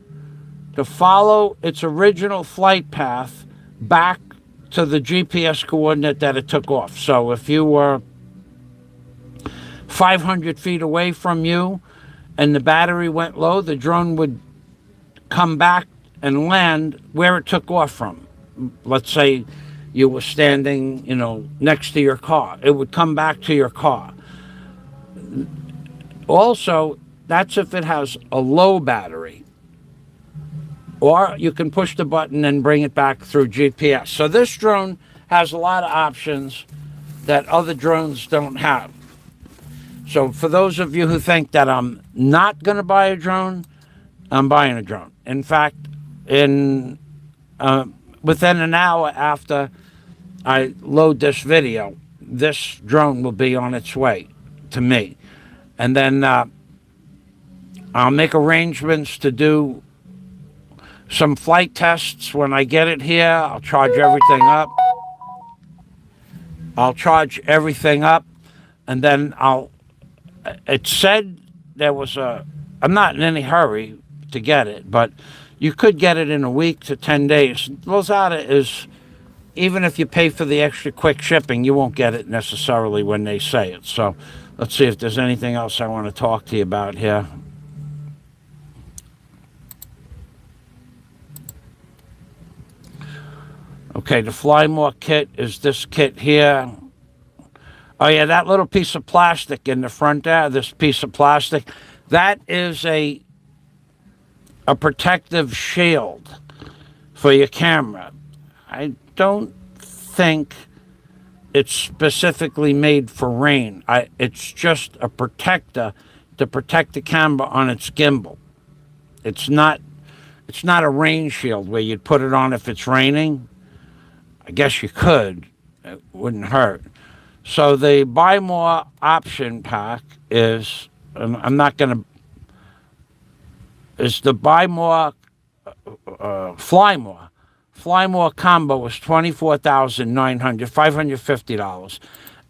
to follow its original flight path back to the GPS coordinate that it took off. So if you were 500 feet away from you and the battery went low, the drone would come back and land where it took off from. Let's say you were standing, next to your car. It would come back to your car. Also, that's if it has a low battery. Or you can push the button and bring it back through GPS. So this drone has a lot of options that other drones don't have. So for those of you who think that I'm not going to buy a drone, I'm buying a drone. In fact, within an hour after I load this video, this drone will be on its way to me. And then I'll make arrangements to do some flight tests when I get it here. I'll charge everything up. And then it said I'm not in any hurry to get it, but you could get it in a week to 10 days. Lozada is, even if you pay for the extra quick shipping, you won't get it necessarily when they say it. So let's see if there's anything else I want to talk to you about here. Okay, the Fly More kit is this kit here. Oh yeah, that little piece of plastic in the front there, this piece of plastic, that is a protective shield for your camera. I don't think it's specifically made for rain. It's just a protector to protect the camera on its gimbal. It's not a rain shield where you'd put it on if it's raining. I guess you could. It wouldn't hurt. So the Buy More option pack is the Buy More, Fly More. Fly More combo was $24,900, $550.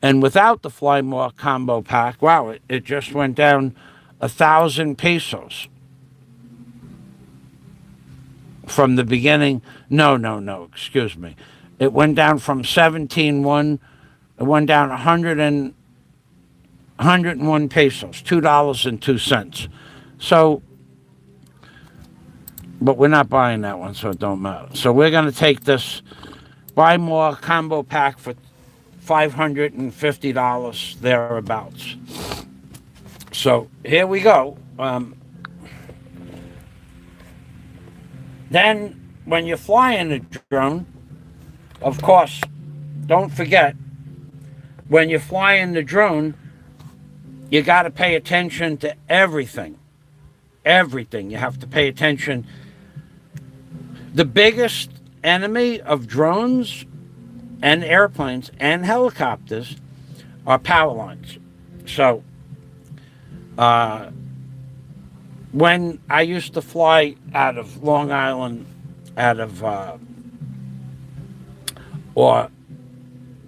And without the Fly More combo pack, wow, it just went down 1,000 pesos. From the beginning, no, excuse me. It went down from 17.1, it went down 101 pesos, $2.02. So, but we're not buying that one, so it don't matter. So we're going to take this Buy More combo pack for $550, thereabouts. So here we go. Then, when you're flying a drone, of course, don't forget, when you're flying the drone, you got to pay attention to everything. Everything. You have to pay attention. The biggest enemy of drones and airplanes and helicopters are power lines. So, when I used to fly out of Long Island, or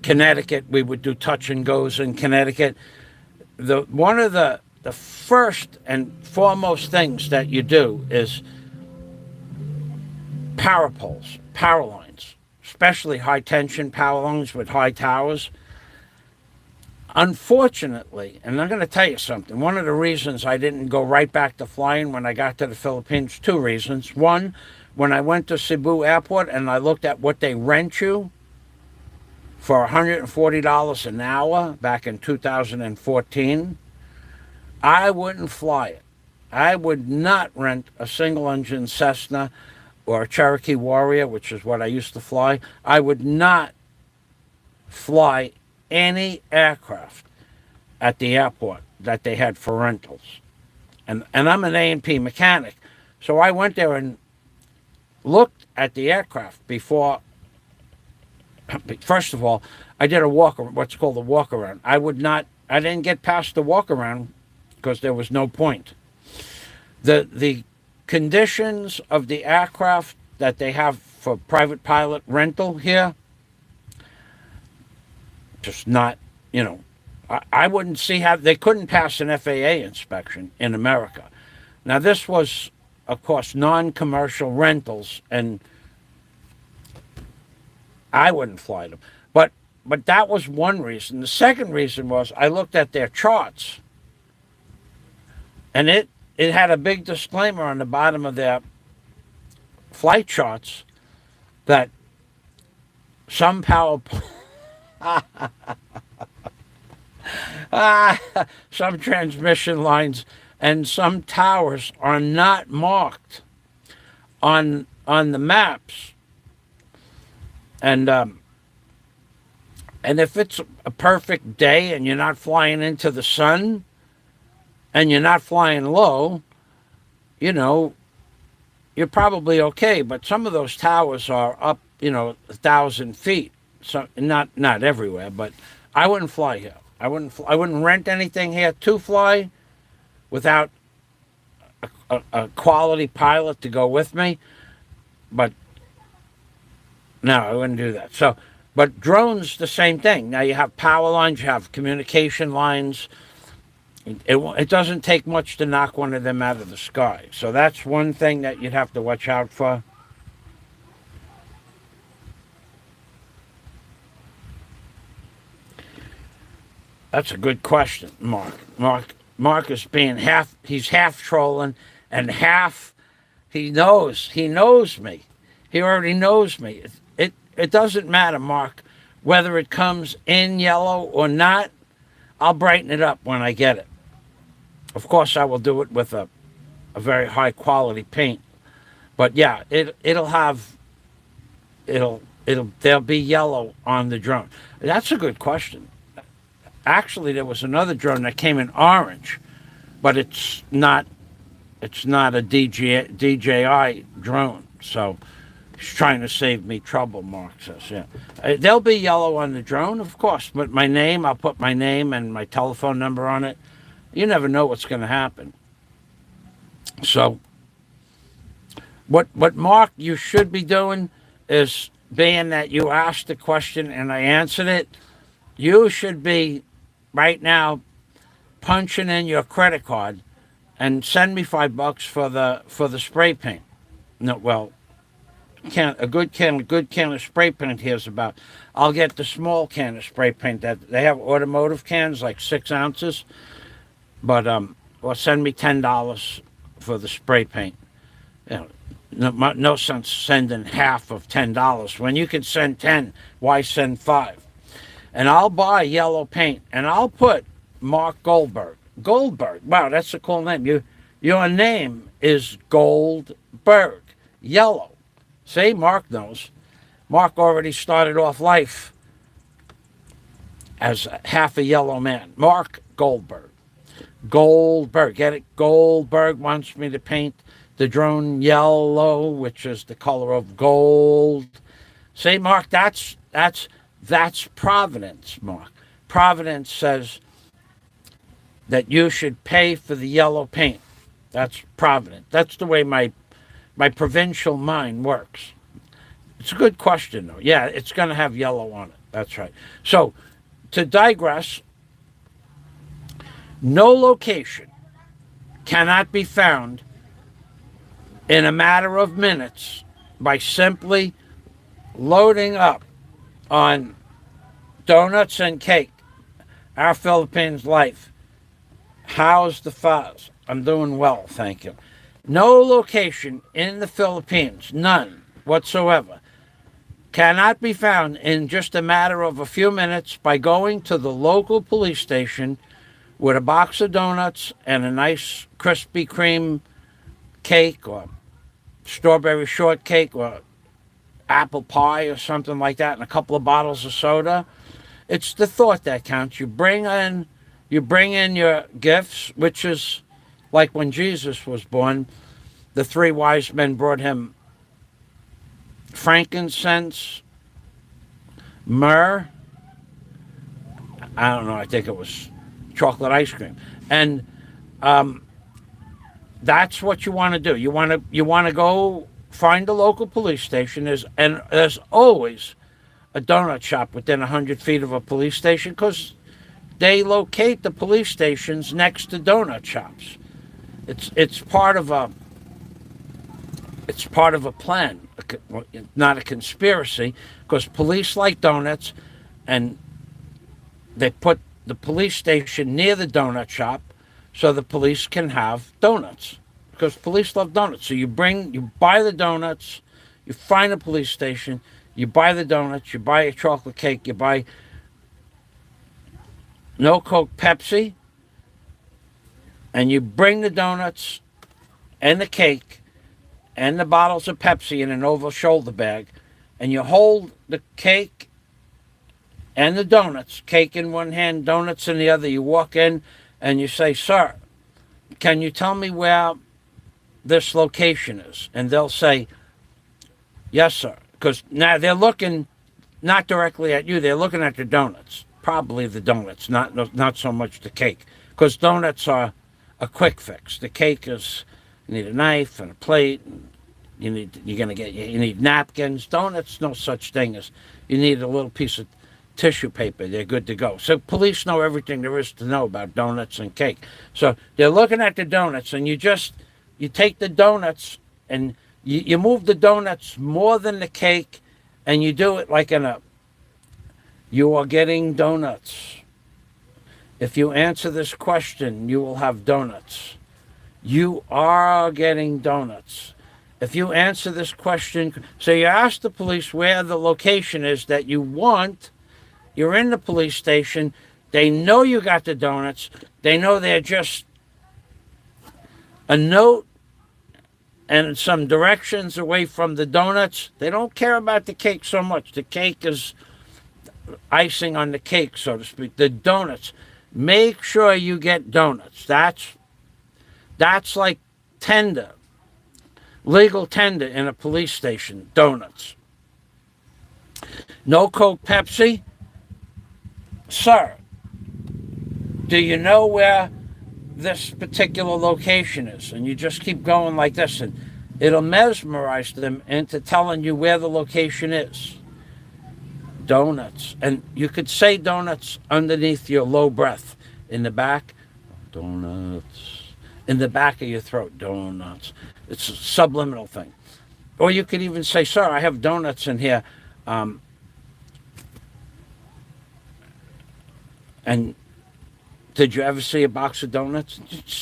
Connecticut, we would do touch and goes in Connecticut. One of the first and foremost things that you do is power poles, power lines, especially high tension power lines with high towers. Unfortunately, and I'm going to tell you something, one of the reasons I didn't go right back to flying when I got to the Philippines, two reasons. One, when I went to Cebu Airport and I looked at what they rent you for $140 an hour back in 2014, I wouldn't fly it. I would not rent a single-engine Cessna or a Cherokee Warrior, which is what I used to fly. I would not fly any aircraft at the airport that they had for rentals. And I'm an A&P mechanic. So I went there and looked at the aircraft before. First of all, I did what's called a walk around. I didn't get past the walk around because there was no point. The conditions of the aircraft that they have for private pilot rental here, just not, I wouldn't see how they couldn't pass an FAA inspection in America. Now, this was, of course, non-commercial rentals, and I wouldn't fly them. But that was one reason. The second reason was I looked at their charts, and it had a big disclaimer on the bottom of their flight charts that some some transmission lines and some towers are not marked on the maps, and if it's a perfect day and you're not flying into the sun and you're not flying low, you're probably okay. But some of those towers are up, 1,000 feet. So not everywhere, but I wouldn't fly here. I wouldn't rent anything here to fly without a quality pilot to go with me. But no, I wouldn't do that. So, but drones, the same thing. Now you have power lines, you have communication lines. It doesn't take much to knock one of them out of the sky. So that's one thing that you'd have to watch out for. That's a good question, Mark. Mark is being he's half trolling and half he knows me. He already knows me. It doesn't matter, Mark, whether it comes in yellow or not. I'll brighten it up when I get it. Of course, I will do it with a very high quality paint. But yeah, there'll be yellow on the drone. That's a good question. Actually, there was another drone that came in orange, but it's not a DJI drone. So he's trying to save me trouble, Mark says. Yeah, there'll be yellow on the drone, of course. But I'll put my name and my telephone number on it. You never know what's going to happen. So, what Mark, you should be doing is, being that you asked the question and I answered it, you should be right now punching in your credit card and send me $5 for the spray paint. No, well, a good can of spray paint here's about. I'll get the small can of spray paint that they have, automotive cans like 6 ounces. But or send me $10 for the spray paint. No sense sending half of $10 when you can send 10. Why send 5? And I'll buy yellow paint and I'll put Mark Goldberg. Goldberg. Wow, that's a cool name. Your name is Goldberg. Yellow. See, Mark knows. Mark already started off life as half a yellow man. Mark Goldberg. Goldberg, get it? Goldberg wants me to paint the drone yellow, which is the color of gold. See, Mark, that's Providence, Mark. Providence says that you should pay for the yellow paint. That's Providence. That's the way my provincial mind works. It's a good question, though. Yeah, it's going to have yellow on it. That's right. So, to digress, no location cannot be found in a matter of minutes by simply loading up on donuts and cake. Our Philippines life. How's the fuzz? I'm doing well, thank you. No location in the Philippines, none whatsoever, cannot be found in just a matter of a few minutes by going to the local police station with a box of donuts and a nice Krispy Kreme cake or strawberry shortcake or apple pie or something like that and a couple of bottles of soda. It's the thought that counts. You bring in You bring in your gifts, which is like when Jesus was born, the three wise men brought him frankincense, myrrh, I don't know, I think it was chocolate ice cream. And that's what you want to do. You want to go find a local police station. There's always a donut shop within 100 feet of a police station because they locate the police stations next to donut shops. It's part of a plan, not a conspiracy, because police like donuts, and they put the police station near the donut shop so the police can have donuts because police love donuts. So you buy the donuts, you find a police station, you buy the donuts, you buy a chocolate cake, you buy no Coke, Pepsi, and you bring the donuts and the cake and the bottles of Pepsi in an oval shoulder bag, and you hold the cake and the donuts, cake in one hand, donuts in the other. You walk in and you say, "Sir, can you tell me where this location is?" And they'll say, "Yes, sir." Because now they're looking not directly at you, they're looking at the donuts. Probably the donuts, not so much the cake. Because donuts are a quick fix. The cake is, you need a knife and a plate, and you need napkins. Donuts, no such thing as, you need a little piece of tissue paper. They're good to go. So police know everything there is to know about donuts and cake. So they're looking at the donuts, and you take the donuts and you move the donuts more than the cake, and you do it like you are getting donuts. If you answer this question, you will have donuts. You are getting donuts. If you answer this question, so you ask the police where the location is that you want. You're in the police station. They know you got the donuts. They know they're just a note and some directions away from the donuts. They don't care about the cake so much. The cake is icing on the cake, so to speak. The donuts. Make sure you get donuts. That's like tender, legal tender in a police station. Donuts. No Coke, Pepsi. Sir, do you know where this particular location is? And you just keep going like this, and it'll mesmerize them into telling you where the location is. Donuts. And you could say donuts underneath your low breath. In the back, donuts. In the back of your throat, donuts. It's a subliminal thing. Or you could even say, "Sir, I have donuts in here. And did you ever see a box of donuts?"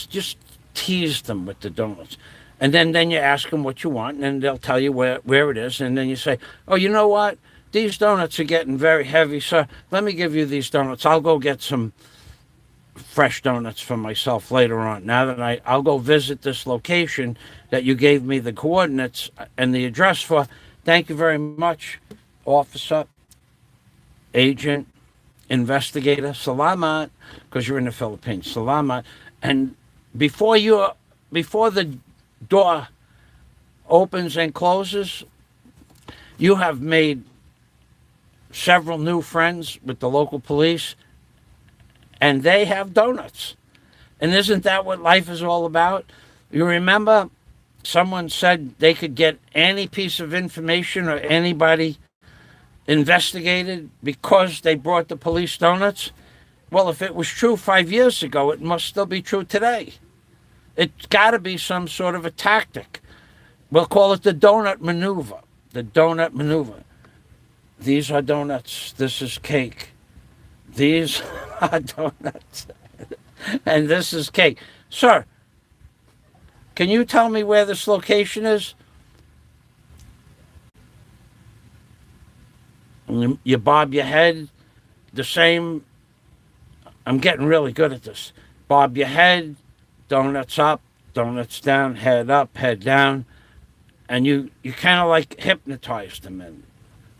Just tease them with the donuts. And then you ask them what you want, and then they'll tell you where it is. And then you say, "Oh, you know what? These donuts are getting very heavy, sir. Let me give you these donuts. I'll go get some fresh donuts for myself later on. Now that I'll go visit this location that you gave me the coordinates and the address for. Thank you very much, officer, agent, investigator. Salamat," because you're in the Philippines. Salamat. And before the door opens and closes, you have made several new friends with the local police, and they have donuts. And isn't that what life is all about? You remember someone said they could get any piece of information or anybody investigated because they brought the police donuts? Well, if it was true 5 years ago, it must still be true today. It's got to be some sort of a tactic. We'll call it the donut maneuver. The donut maneuver. These are donuts. This is cake. These are donuts. And this is cake. Sir, can you tell me where this location is? You bob your head the same. I'm getting really good at this. Bob your head, donuts up, donuts down, head up, head down. And you kind of like hypnotize them in.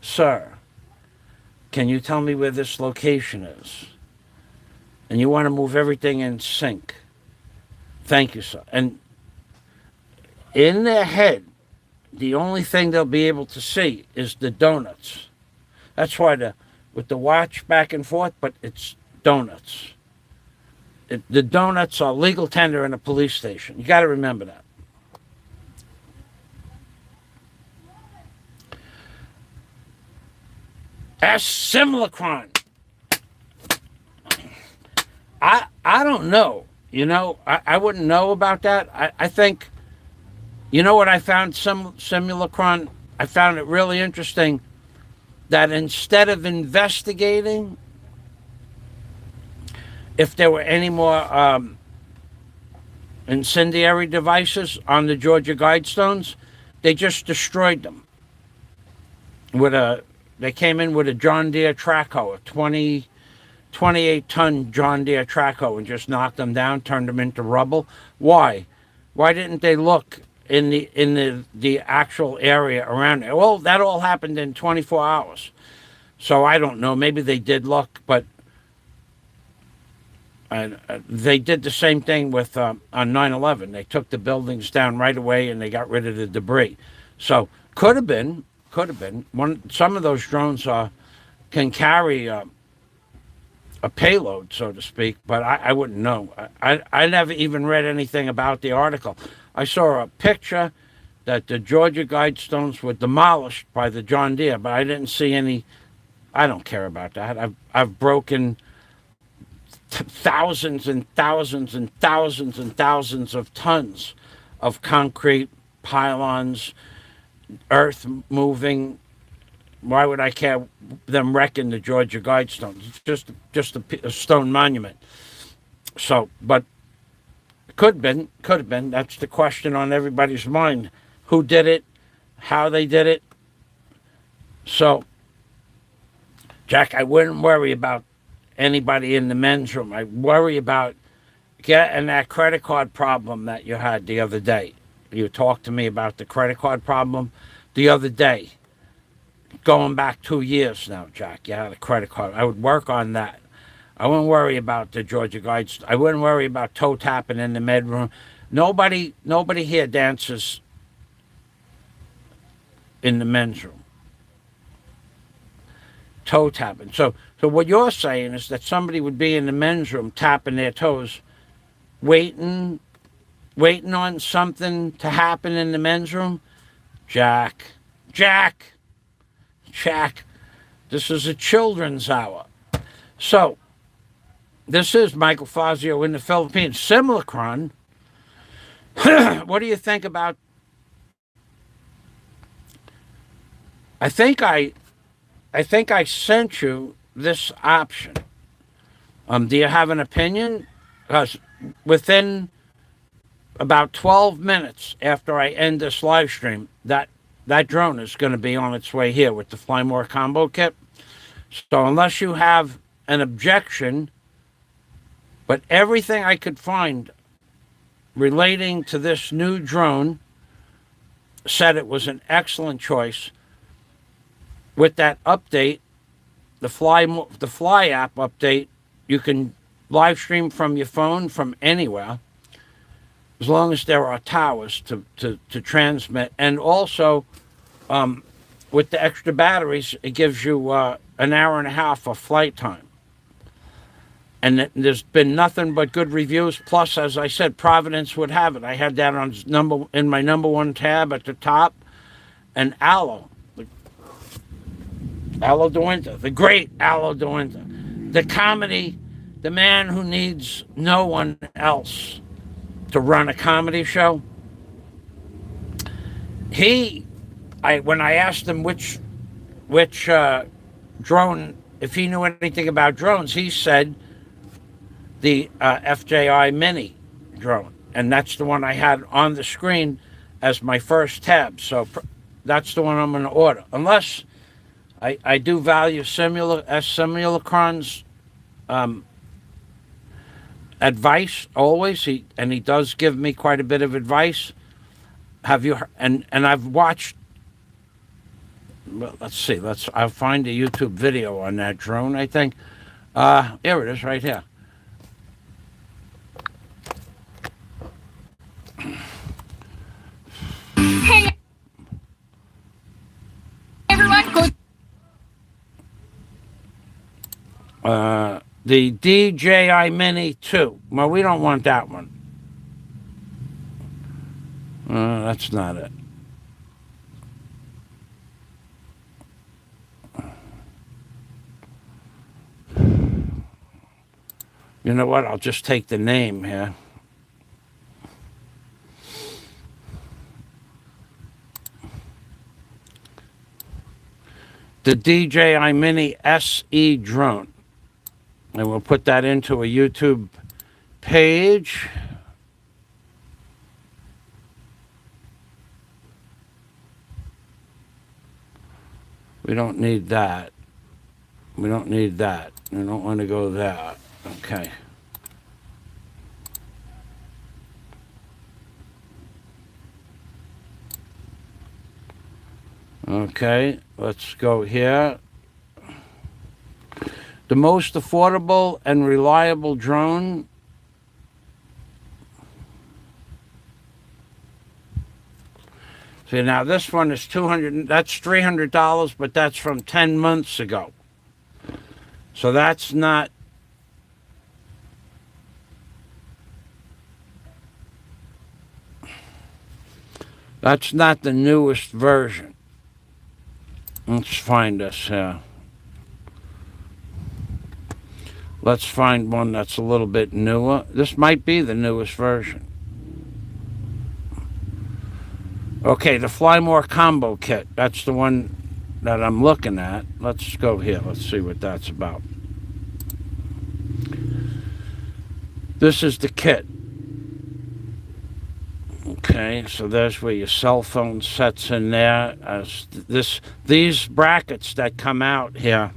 "Sir, can you tell me where this location is?" and you want to move everything in sync. Thank you, sir. And in their head, the only thing they'll be able to see is the donuts. That's why with the watch back and forth, but it's donuts. The donuts are legal tender in a police station. You got to remember that. As Simulacron. I don't know. You know, I wouldn't know about that. I think, you know what I found Simulacron? I found it really interesting that instead of investigating if there were any more incendiary devices on the Georgia Guidestones, they just destroyed them. They came in with a John Deere track hoe, a 28-ton John Deere track hoe, and just knocked them down, turned them into rubble. Why? Why didn't they look in the actual area around it? Well, that all happened in 24 hours. So I don't know. Maybe they did look, but they did the same thing with on 9/11. They took the buildings down right away and they got rid of the debris. So could have been. Some of those drones can carry a payload, so to speak, but I wouldn't know. I never even read anything about the article. I saw a picture that the Georgia Guidestones were demolished by the John Deere, but I didn't see any. I don't care about that. I've broken thousands and thousands and thousands and thousands of tons of concrete pylons, earth moving. Why would I care them wrecking the Georgia Guidestones? It's just a stone monument. So, but could have been. That's the question on everybody's mind. Who did it? How they did it? So, Jack, I wouldn't worry about anybody in the men's room. I worry about getting that credit card problem that you had the other day. You talked to me about the credit card problem the other day. Going back 2 years now, Jack, you had a credit card. I would work on that. I wouldn't worry about the Georgia Guides. I wouldn't worry about toe tapping in the med room. Nobody here dances in the men's room. Toe tapping. So what you're saying is that somebody would be in the men's room tapping their toes, waiting on something to happen in the men's room. Jack, this is a children's hour. So, this is Michael Fazio in the Philippines. Simulacron, what do you think about? I think I sent you this option. Do you have an opinion? Because within about 12 minutes after I end this live stream, that drone is going to be on its way here with the Fly More combo kit. So unless you have an objection, but everything I could find relating to this new drone said it was an excellent choice. With that update, the Fly app update, you can live stream from your phone from anywhere, as long as there are towers to transmit. And also, with the extra batteries, it gives you an hour and a half of flight time. And there's been nothing but good reviews. Plus, as I said, Providence would have it. I had that in my number one tab at the top. And Aloe de Winter, the great Aloe de Winter, the comedy, the man who needs no one else to run a comedy show. When I asked him which drone, if he knew anything about drones, he said the FJI Mini drone, and that's the one I had on the screen as my first tab. So that's the one I'm going to order, unless I do value Simulacron's advice always. He does give me quite a bit of advice. Have you? And I've watched. Well, let's see. I'll find a YouTube video on that drone. I think. Here it is, right here. The DJI Mini 2. Well, we don't want that one. That's not it. You know what? I'll just take the name here. The DJI Mini SE drone. And we'll put that into a YouTube page. We don't need that. We don't need that. We don't want to go there. Okay. Okay, let's go here. The most affordable and reliable drone. See, now this one is $200. That's $300, but that's from 10 months ago. So that's not. That's not the newest version. Let's find this here. Let's find one that's a little bit newer. This might be the newest version. Okay, the Fly More Combo Kit. That's the one that I'm looking at. Let's go here. Let's see what that's about. This is the kit. Okay, so there's where your cell phone sets in there. These brackets that come out here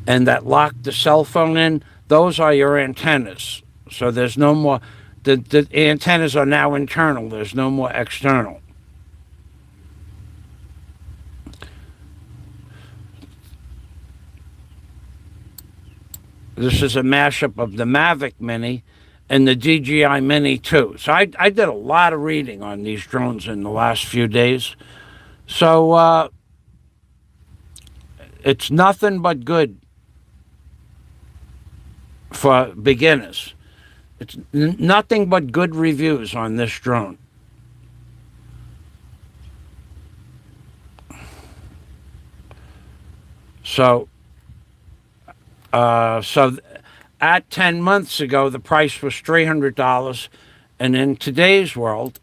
and that lock the cell phone in, those are your antennas. So there's no more, the antennas are now internal. There's no more external. This is a mashup of the Mavic Mini and the DJI Mini 2. So I did a lot of reading on these drones in the last few days. So it's nothing but good for beginners. It's nothing but good reviews on this drone. So at 10 months ago, the price was $300. And in today's world,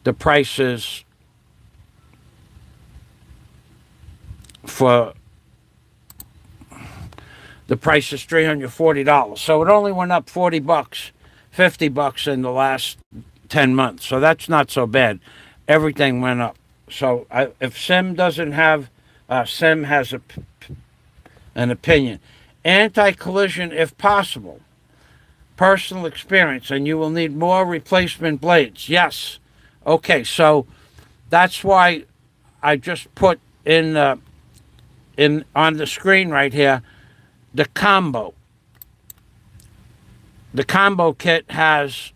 the price is $340. So it only went up $40, $50 in the last 10 months. So that's not so bad. Everything went up. So if Sim doesn't have, Sim has an opinion. Anti-collision if possible. Personal experience, and you will need more replacement blades. Yes. Okay, so that's why I just put in on the screen right here the combo. The combo kit has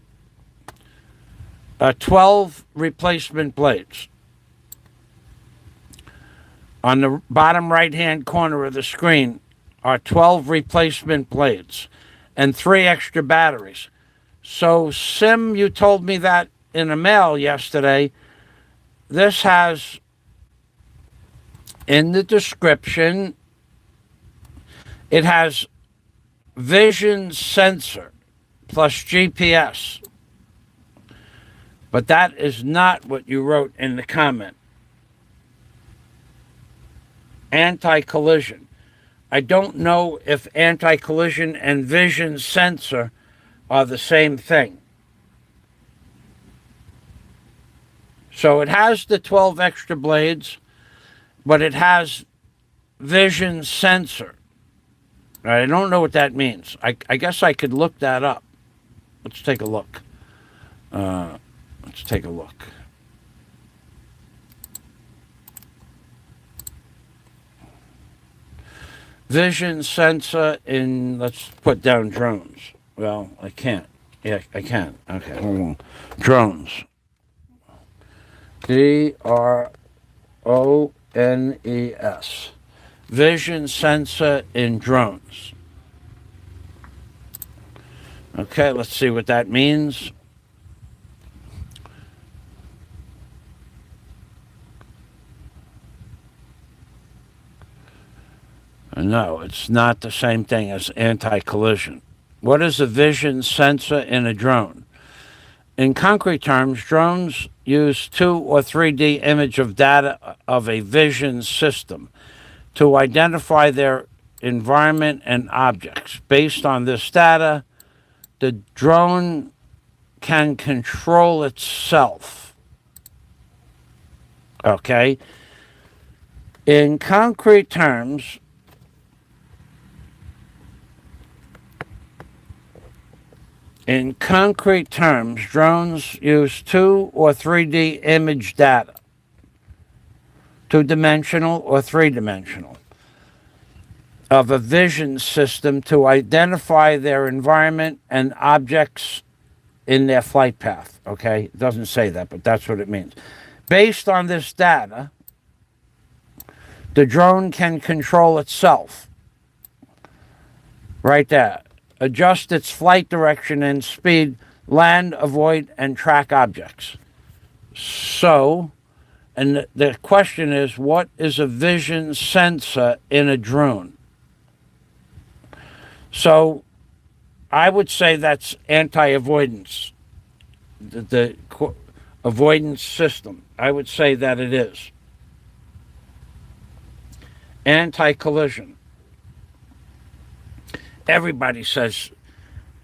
12 replacement blades. On the bottom right-hand corner of the screen are 12 replacement blades and 3 extra batteries. So, Sim, you told me that in a mail yesterday. This has, in the description, it has vision sensor plus GPS. But that is not what you wrote in the comment. Anti-collision. I don't know if anti-collision and vision sensor are the same thing. So it has the 12 extra blades, but it has vision sensor. I don't know what that means. I guess I could look that up. Let's take a look. Let's take a look. Vision sensor in, let's put down drones. Well, I can't. Yeah, I can. Okay, hold on. Drones. DRONES. vision sensor in drones. Okay, let's see what that means. No, it's not the same thing as anti-collision. What is a vision sensor in a drone? In concrete terms, drones use 2 or 3D image of data of a vision system to identify their environment and objects. Based on this data, the drone can control itself. Okay? In concrete terms, drones use 2 or 3D image data, 2-dimensional or 3-dimensional, of a vision system to identify their environment and objects in their flight path. Okay? It doesn't say that, but that's what it means. Based on this data, the drone can control itself. Right there. Adjust its flight direction and speed, land, avoid, and track objects. So, and the question is, what is a vision sensor in a drone? So, I would say that's anti-avoidance, the avoidance system. I would say that it is. Anti-collision. Everybody says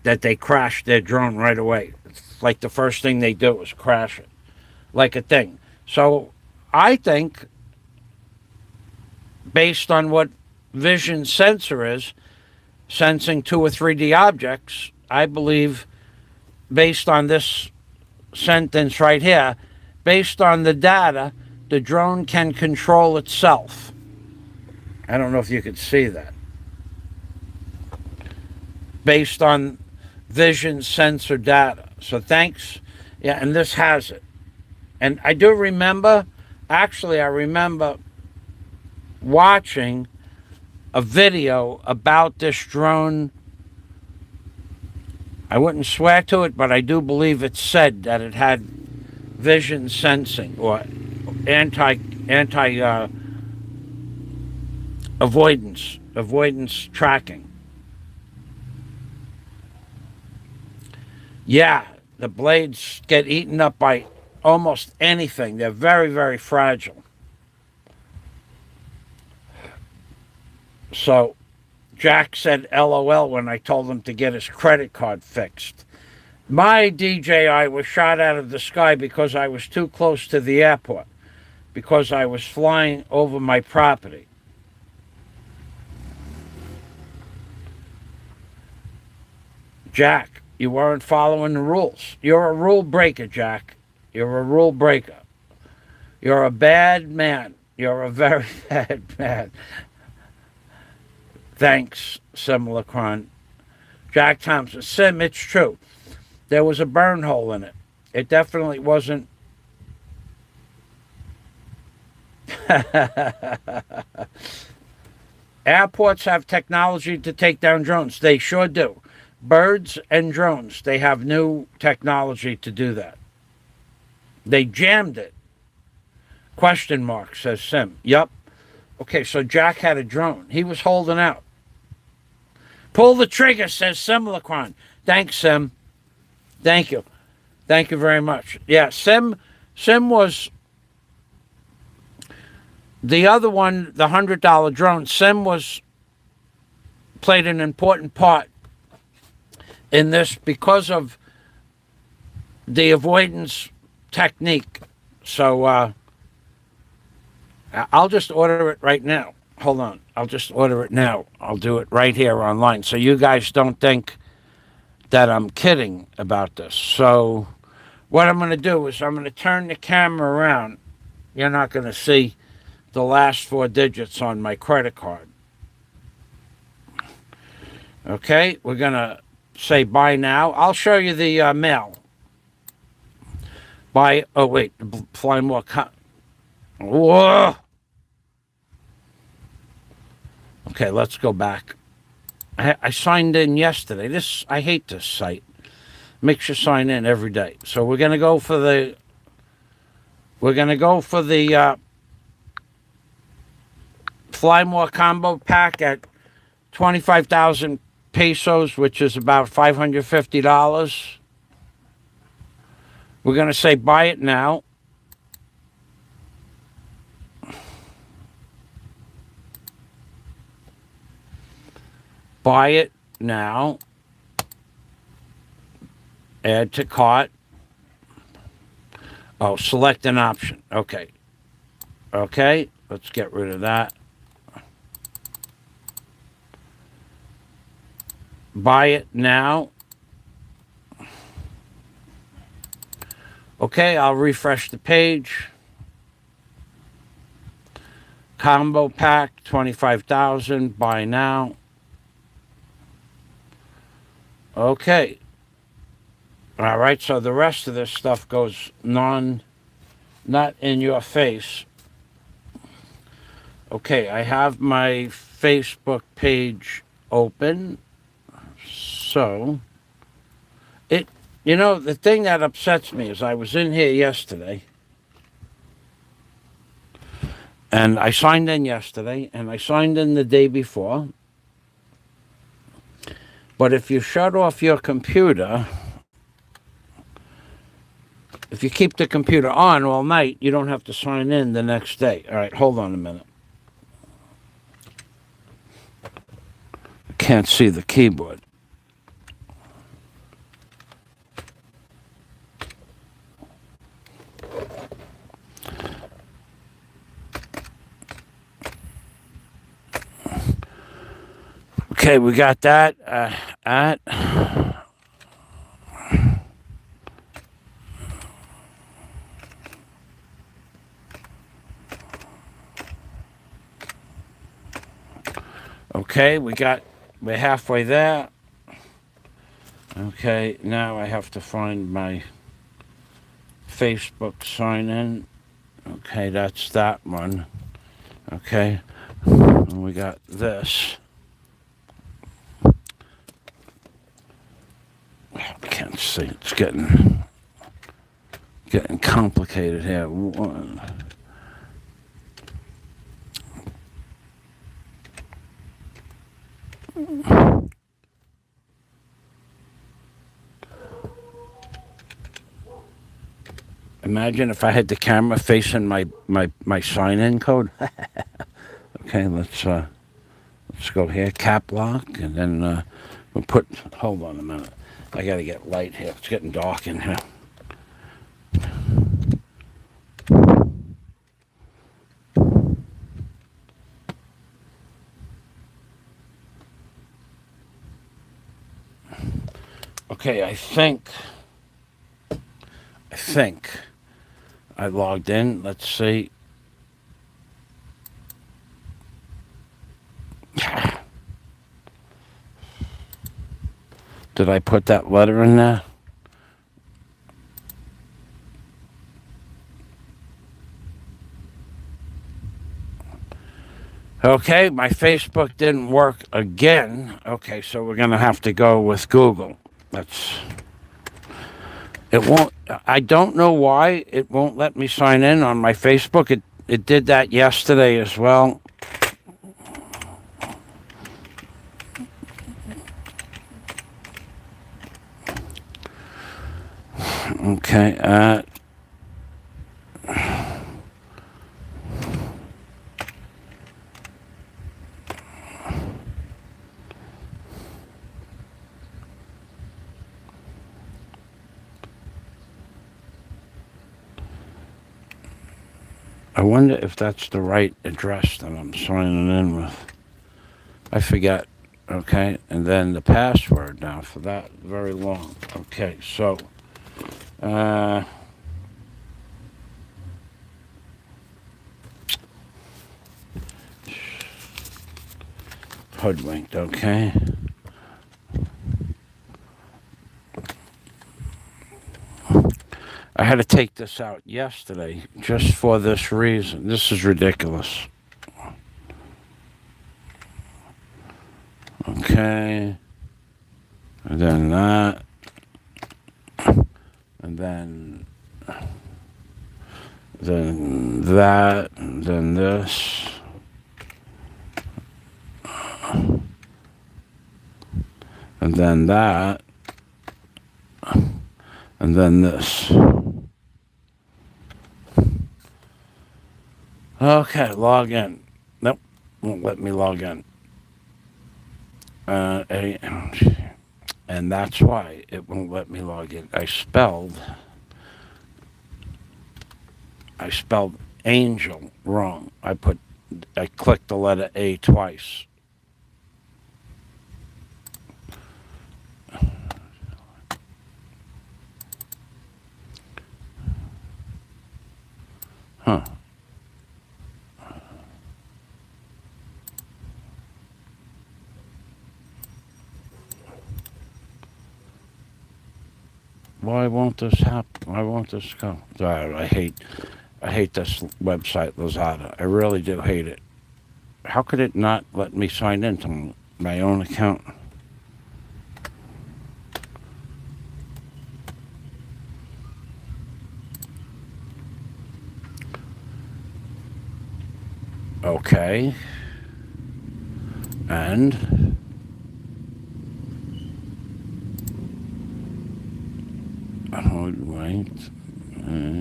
that they crash their drone right away. It's like the first thing they do is crash it, like a thing. So I think, based on what vision sensor is, sensing 2 or 3D objects, I believe, based on this sentence right here, based on the data, the drone can control itself. I don't know if you could see that. Based on vision sensor data. So thanks. Yeah, and this has it. And I do remember, actually, I remember watching a video about this drone. I wouldn't swear to it, but I do believe it said that it had vision sensing or avoidance tracking. Yeah, the blades get eaten up by almost anything. They're very, very fragile. So Jack said LOL when I told him to get his credit card fixed. My DJI was shot out of the sky because I was too close to the airport, because I was flying over my property. Jack, you weren't following the rules. You're a rule breaker, Jack. You're a rule breaker. You're a bad man. You're a very bad man. Thanks, Simulacron. Jack Thompson. Sim, it's true. There was a burn hole in it. It definitely wasn't. Airports have technology to take down drones. They sure do. Birds and drones, they have new technology to do that. They jammed it. Question mark, says Sim. Yup. Okay, so Jack had a drone. He was holding out. Pull the trigger, says Simulacron. Thanks, Sim. Thank you. Thank you very much. Yeah, Sim was the other one, the $100 drone. Sim played an important part in this because of the avoidance technique. So I'll just order it right now. Hold on. I'll just order it now. I'll do it right here online. So you guys don't think that I'm kidding about this. So what I'm going to do is I'm going to turn the camera around. You're not going to see the last 4 digits on my credit card. Okay, we're going to say buy now. I'll show you the mail. Buy, oh wait, fly more, whoa! Okay, let's go back. I signed in yesterday. I hate this site. Makes you sign in every day. So we're gonna go for the Fly More combo pack at 25,000 pesos, which is about $550. We're gonna say buy it now. Buy it now. Add to cart. Oh, select an option. Okay. Okay, let's get rid of that. Buy it now. Okay, I'll refresh the page. Combo pack, 25,000. Buy now. Okay. All right, so the rest of this stuff goes not in your face. Okay, I have my Facebook page open. So, the thing that upsets me is I was in here yesterday, and I signed in yesterday, and I signed in the day before. But if you shut off your computer, if you keep the computer on all night, you don't have to sign in the next day. All right, hold on a minute. I can't see the keyboard. Okay, we got that at okay, we're halfway there. Okay, now I have to find my Facebook sign in. Okay, that's that one. Okay, and we got this. I can't see. It's getting complicated here. Imagine if I had the camera facing my sign-in code. Okay, let's go here, cap lock, and then we'll put. Hold on a minute. I gotta get light here. It's getting dark in here. Okay, I think I logged in. Let's see. Did I put that letter in there? Okay, my Facebook didn't work again. Okay, so we're gonna have to go with Google. It won't. I don't know why it won't let me sign in on my Facebook. It did that yesterday as well. Okay. I wonder if that's the right address that I'm signing in with. I forget. Okay, and then the password now for that, very long. Okay, so hoodwinked. Okay. I had to take this out yesterday just for this reason. This is ridiculous. Okay. And then that. And then that. And then this. And then that. And then this. Okay, log in. Nope, won't let me log in. And that's why it won't let me log in. I spelled angel wrong. I clicked the letter A twice. Huh. Why won't this happen? Why won't this go? I hate this website, Lazada. I really do hate it. How could it not let me sign into my own account? Okay. And right,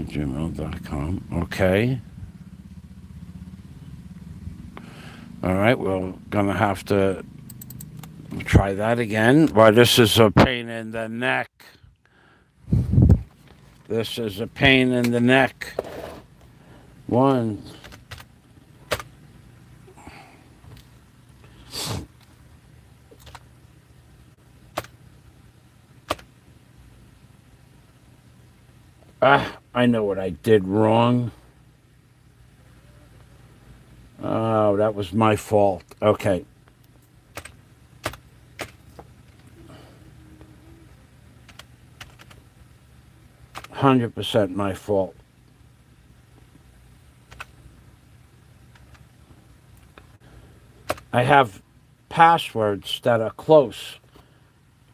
gmail.com. Okay. All right, we're gonna have to try that again. Why, this is a pain in the neck. This is a pain in the neck. One. I know what I did wrong. Oh, that was my fault. Okay. %100% my fault. I have passwords that are close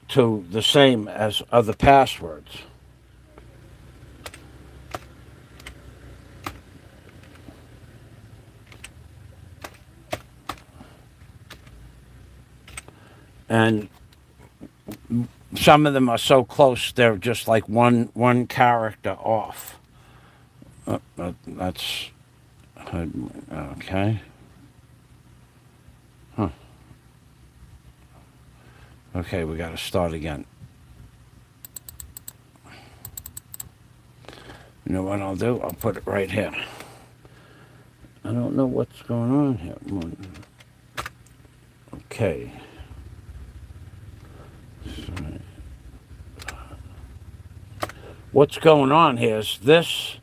to the same as other passwords. And some of them are so close they're just like one character off. That's okay. Huh. Okay, we got to start again. You know what I'll do? I'll put it right here. I don't know what's going on here. Okay. What's going on here is this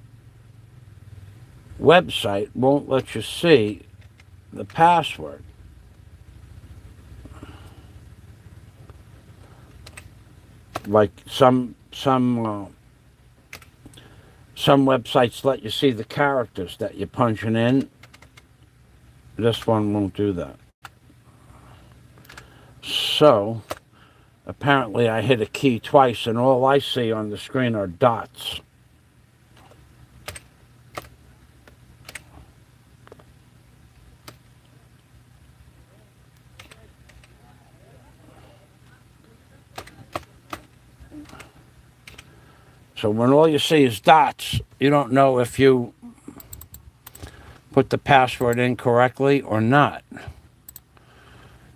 website won't let you see the password. Like some websites let you see the characters that you're punching in. This one won't do that. So apparently I hit a key twice and all I see on the screen are dots. So when all you see is dots, you don't know if you put the password in correctly or not.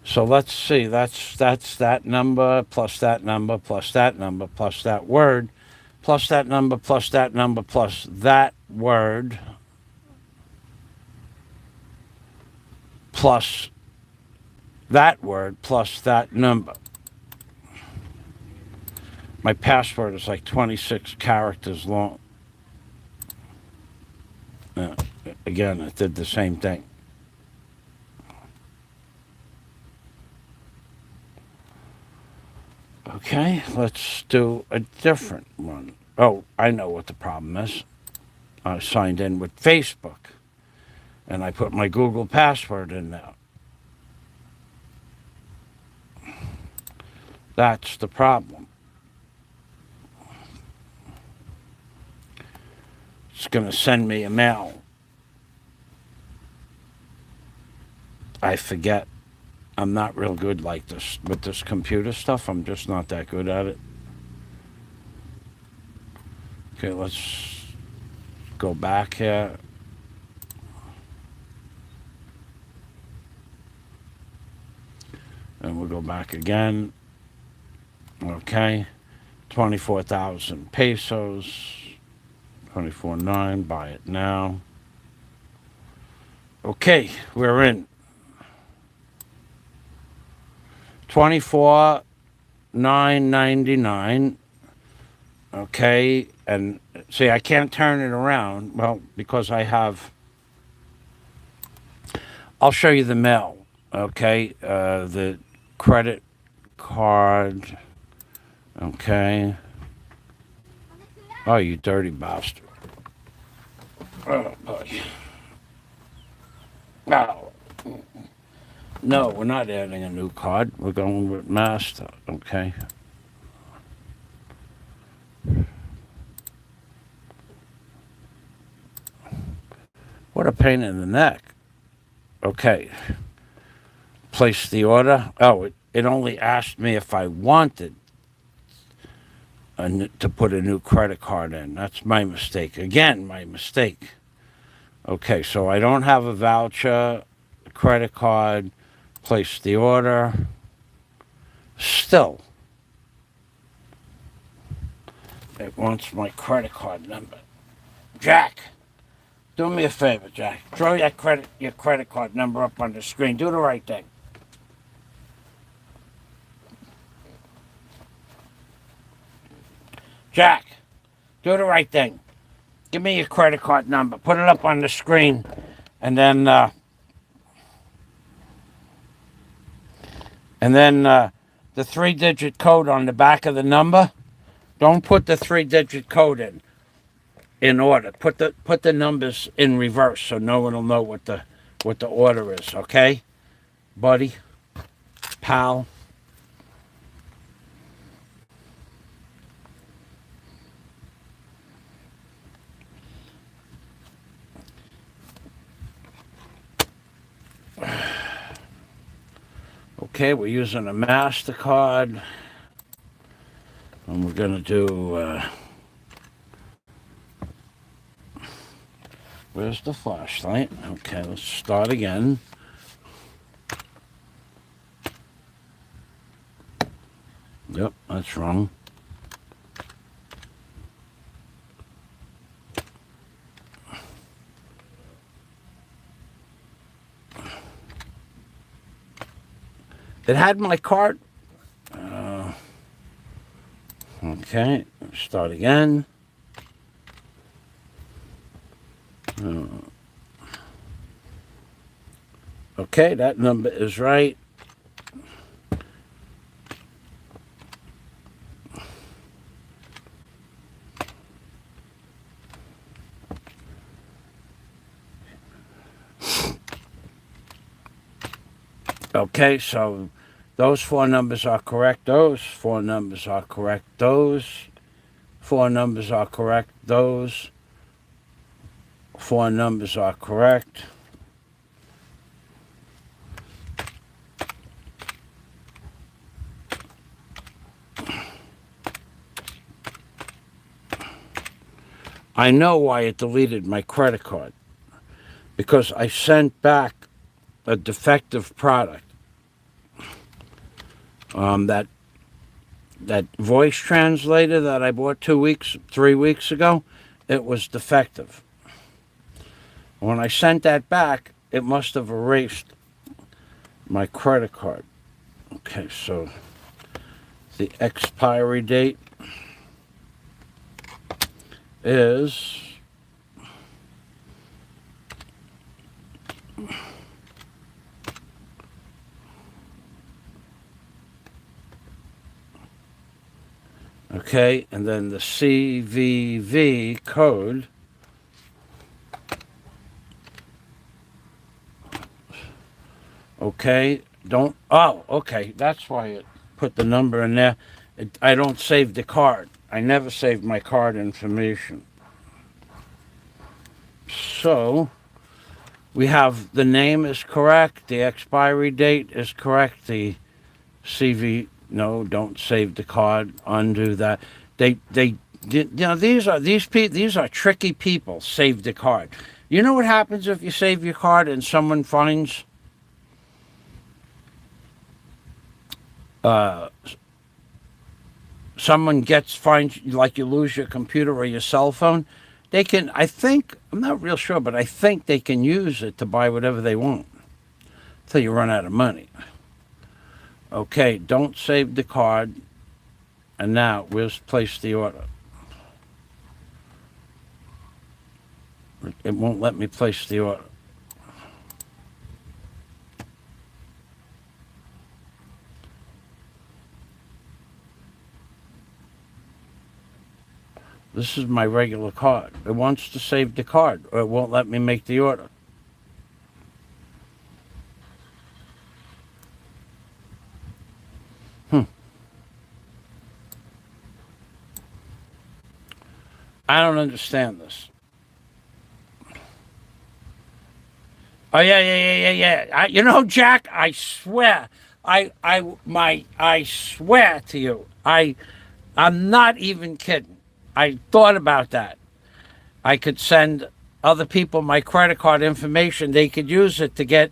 So let's see, that's that number, plus that number, plus that number, plus that word, plus that number, plus that number, plus that word, plus that word, plus that number. My password is like 26 characters long. Again, it did the same thing. Okay, let's do a different one. Oh, I know what the problem is. I signed in with Facebook, and I put my Google password in now. That's the problem. It's going to send me a mail. I forget. I'm not real good like this with this computer stuff. I'm just not that good at it. Okay, let's go back here. And we'll go back again. Okay. 24,000 pesos. 24.9. Buy it now. Okay, we're in. 24,999. Okay, and see, I can't turn it around. Well, because I have. I'll show you the mail. Okay, the credit card. Okay. Oh, you dirty bastard. Oh, boy. No. No, we're not adding a new card. We're going with master. Okay. What a pain in the neck. Okay. Place the order. Oh, it only asked me if I wanted to put a new credit card in. That's my mistake. Again, my mistake. Okay, so I don't have a voucher, a credit card. Place the order. Still, it wants my credit card number. Jack, do me a favor, Jack. Throw your credit card number up on the screen. Do the right thing. Jack, do the right thing. Give me your credit card number. Put it up on the screen, and then the 3-digit code on the back of the number. Don't put the 3-digit code in order. Put the numbers in reverse so no one will know what the order is. Okay, buddy, pal. Okay, we're using a MasterCard. And we're going to do... where's the flashlight? Okay, let's start again. Yep, that's wrong. It had my card. Okay, start again. Okay, that number is right. Okay, so those 4 numbers are correct. Those 4 numbers are correct. Those 4 numbers are correct. Those 4 numbers are correct. I know why it deleted my credit card. Because I sent back a defective product. That voice translator that I bought 3 weeks ago, it was defective. When I sent that back, it must have erased my credit card. Okay, so the expiry date is okay, and then the CVV code okay, okay, that's why put the number in there. I don't save the card. I never save my card information. So we have the name is correct, the expiry date is correct, the CV, no, don't save the card, undo that. These are tricky people. Save the card. You know what happens if you save your card and someone finds finds, like, you lose your computer or your cell phone? They can, I think, I'm not real sure, but I think they can use it to buy whatever they want until you run out of money. Okay, don't save the card. And now we'll place the order. It won't let me place the order. This is my regular card. It wants to save the card, or it won't let me make the order. I don't understand this. Oh yeah. You know, Jack, I swear, I swear to you, I'm not even kidding. I thought about that. I could send other people my credit card information. They could use it to get.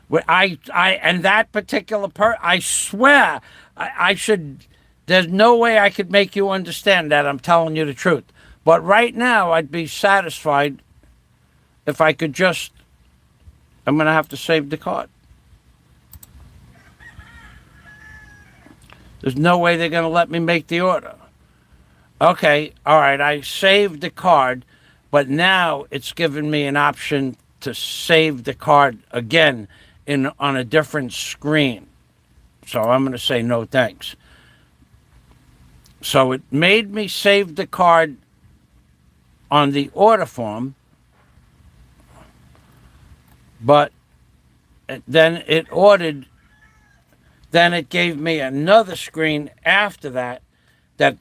And that particular I swear, I should. There's no way I could make you understand that. I'm telling you the truth. But right now, I'd be satisfied if I could just. I'm going to have to save the card. There's no way they're going to let me make the order. Okay, all right, I saved the card, but now it's given me an option to save the card again on a different screen. So I'm going to say no thanks. So it made me save the card on the order form, but then it gave me another screen after that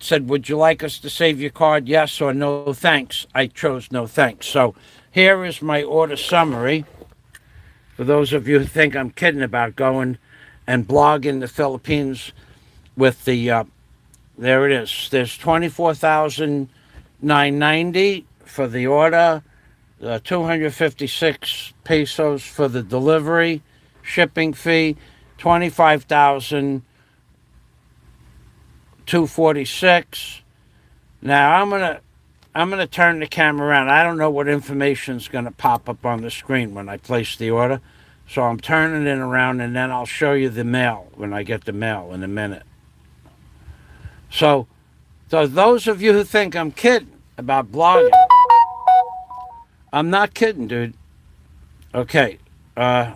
said, would you like us to save your card, yes or no thanks? I chose no thanks. So here is my order summary. For those of you who think I'm kidding about going and blog in the Philippines with the, there it is. There's $24,990 for the order, 256 pesos for the delivery, shipping fee, 25,246. Now I'm gonna turn the camera around. I don't know what information is gonna pop up on the screen when I place the order, so I'm turning it around, and then I'll show you the mail when I get the mail in a minute. So those of you who think I'm kidding about blogging, I'm not kidding, dude. Okay. Yeah,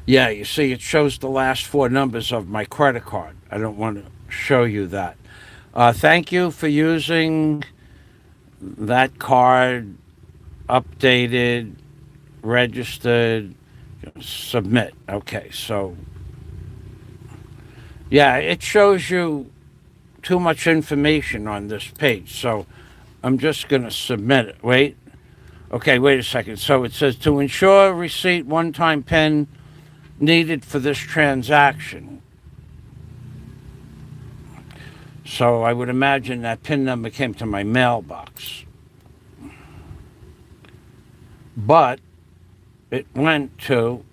you see, it shows the last four numbers of my credit card. I don't want to show you that. Thank you for using that card. Updated, registered, submit. Okay, so yeah, it shows you too much information on this page, so I'm just going to submit it. Wait. Okay, wait a second. So it says, to ensure receipt, one-time PIN needed for this transaction. So I would imagine that PIN number came to my mailbox. But it went to...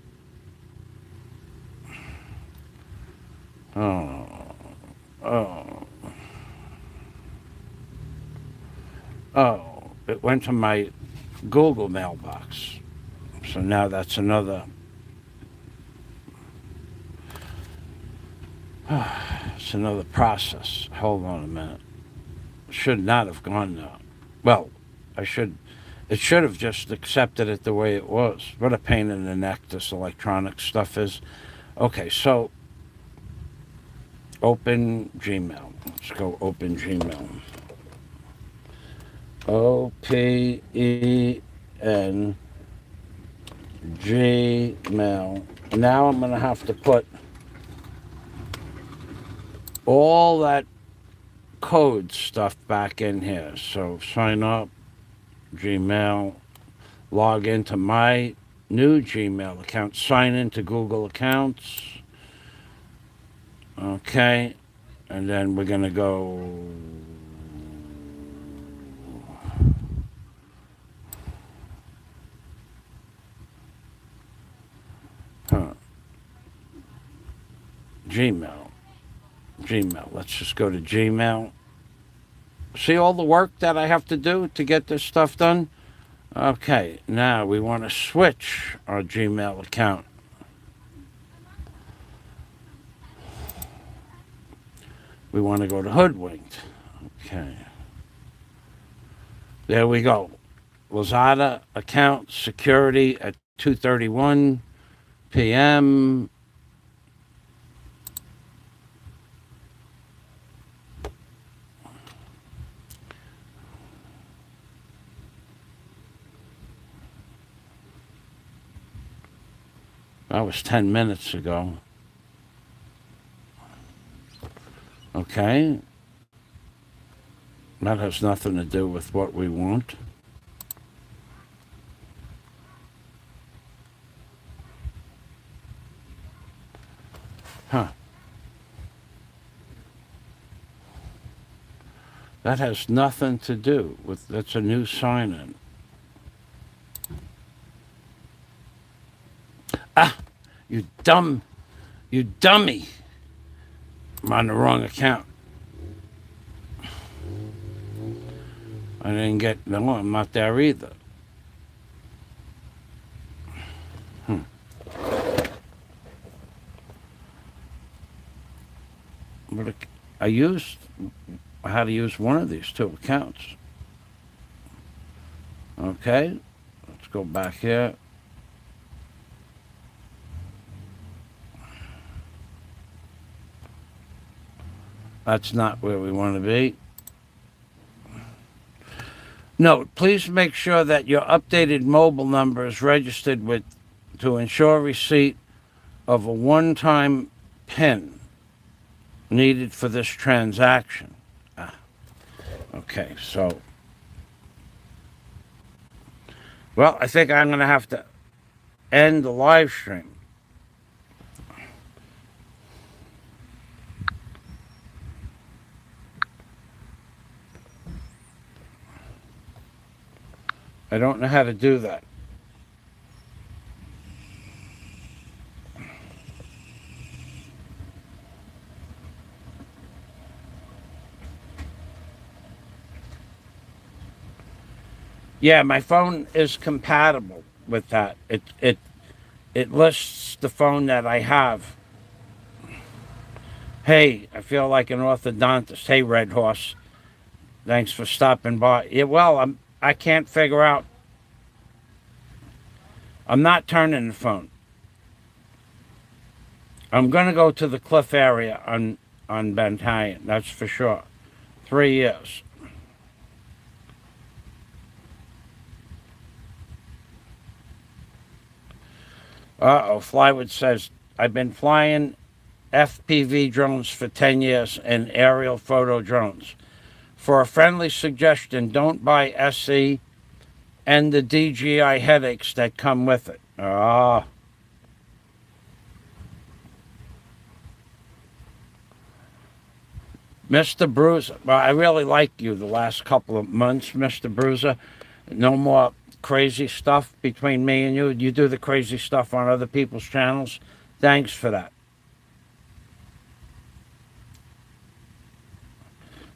it went to my Google mailbox. So now that's another... it's another process. Hold on a minute. Should not have gone there. Well, it should have just accepted it the way it was. What a pain in the neck this electronic stuff is. Okay, so open Gmail. Let's go open Gmail. OPEN Gmail. Now I'm going to have to put all that code stuff back in here. So sign up, Gmail, log into my new Gmail account, sign into Google accounts. Okay, and then we're going to go. Gmail. Let's just go to Gmail. See all the work that I have to do to get this stuff done? Okay, now we want to switch our Gmail account. We want to go to Hoodwinked. Okay. There we go. Lazada account security at 2:31 p.m. That was 10 minutes ago. Okay. That has nothing to do with what we want. That has nothing to do with, that's a new sign-in. You dummy. I'm on the wrong account. I didn't get, no, I'm not there either. But I had to use one of these two accounts. Okay, let's go back here. That's not where we want to be. Note, please make sure that your updated mobile number is registered with to ensure receipt of a one-time PIN needed for this transaction. Okay, so, well, I think I'm going to have to end the live stream. I don't know how to do that. Yeah, my phone is compatible with that. It lists the phone that I have. Hey, I feel like an orthodontist. Hey, Red Horse. Thanks for stopping by. Yeah, well, I can't figure out. I'm not turning the phone. I'm going to go to the Cliff area on Bentalion, that's for sure. 3 years. Flywood says, I've been flying FPV drones for 10 years and aerial photo drones. For a friendly suggestion, don't buy SE and the DJI headaches that come with it. Mr. Bruiser, well, I really like you the last couple of months, Mr. Bruiser. No more crazy stuff between me and you. You do the crazy stuff on other people's channels. Thanks for that.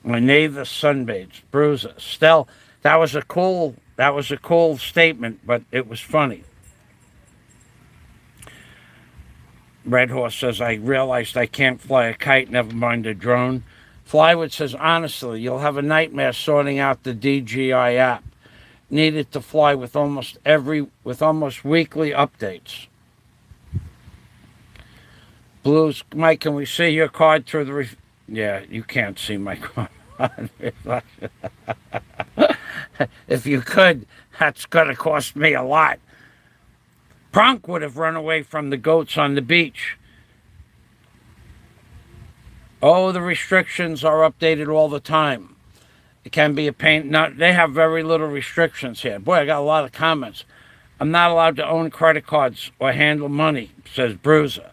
My neighbor sunbathes, Bruiser. Still, that was a cool statement, but it was funny. Red Horse says, I realized I can't fly a kite, never mind a drone. Flywood says, honestly, you'll have a nightmare sorting out the DJI app. Needed to fly with almost weekly updates. Blues, Mike, can we see your card through the... Yeah, you can't see my card. If you could, that's going to cost me a lot. Pronk would have run away from the goats on the beach. Oh, the restrictions are updated all the time. It can be a pain. Now, they have very little restrictions here. Boy, I got a lot of comments. I'm not allowed to own credit cards or handle money, says Bruiser.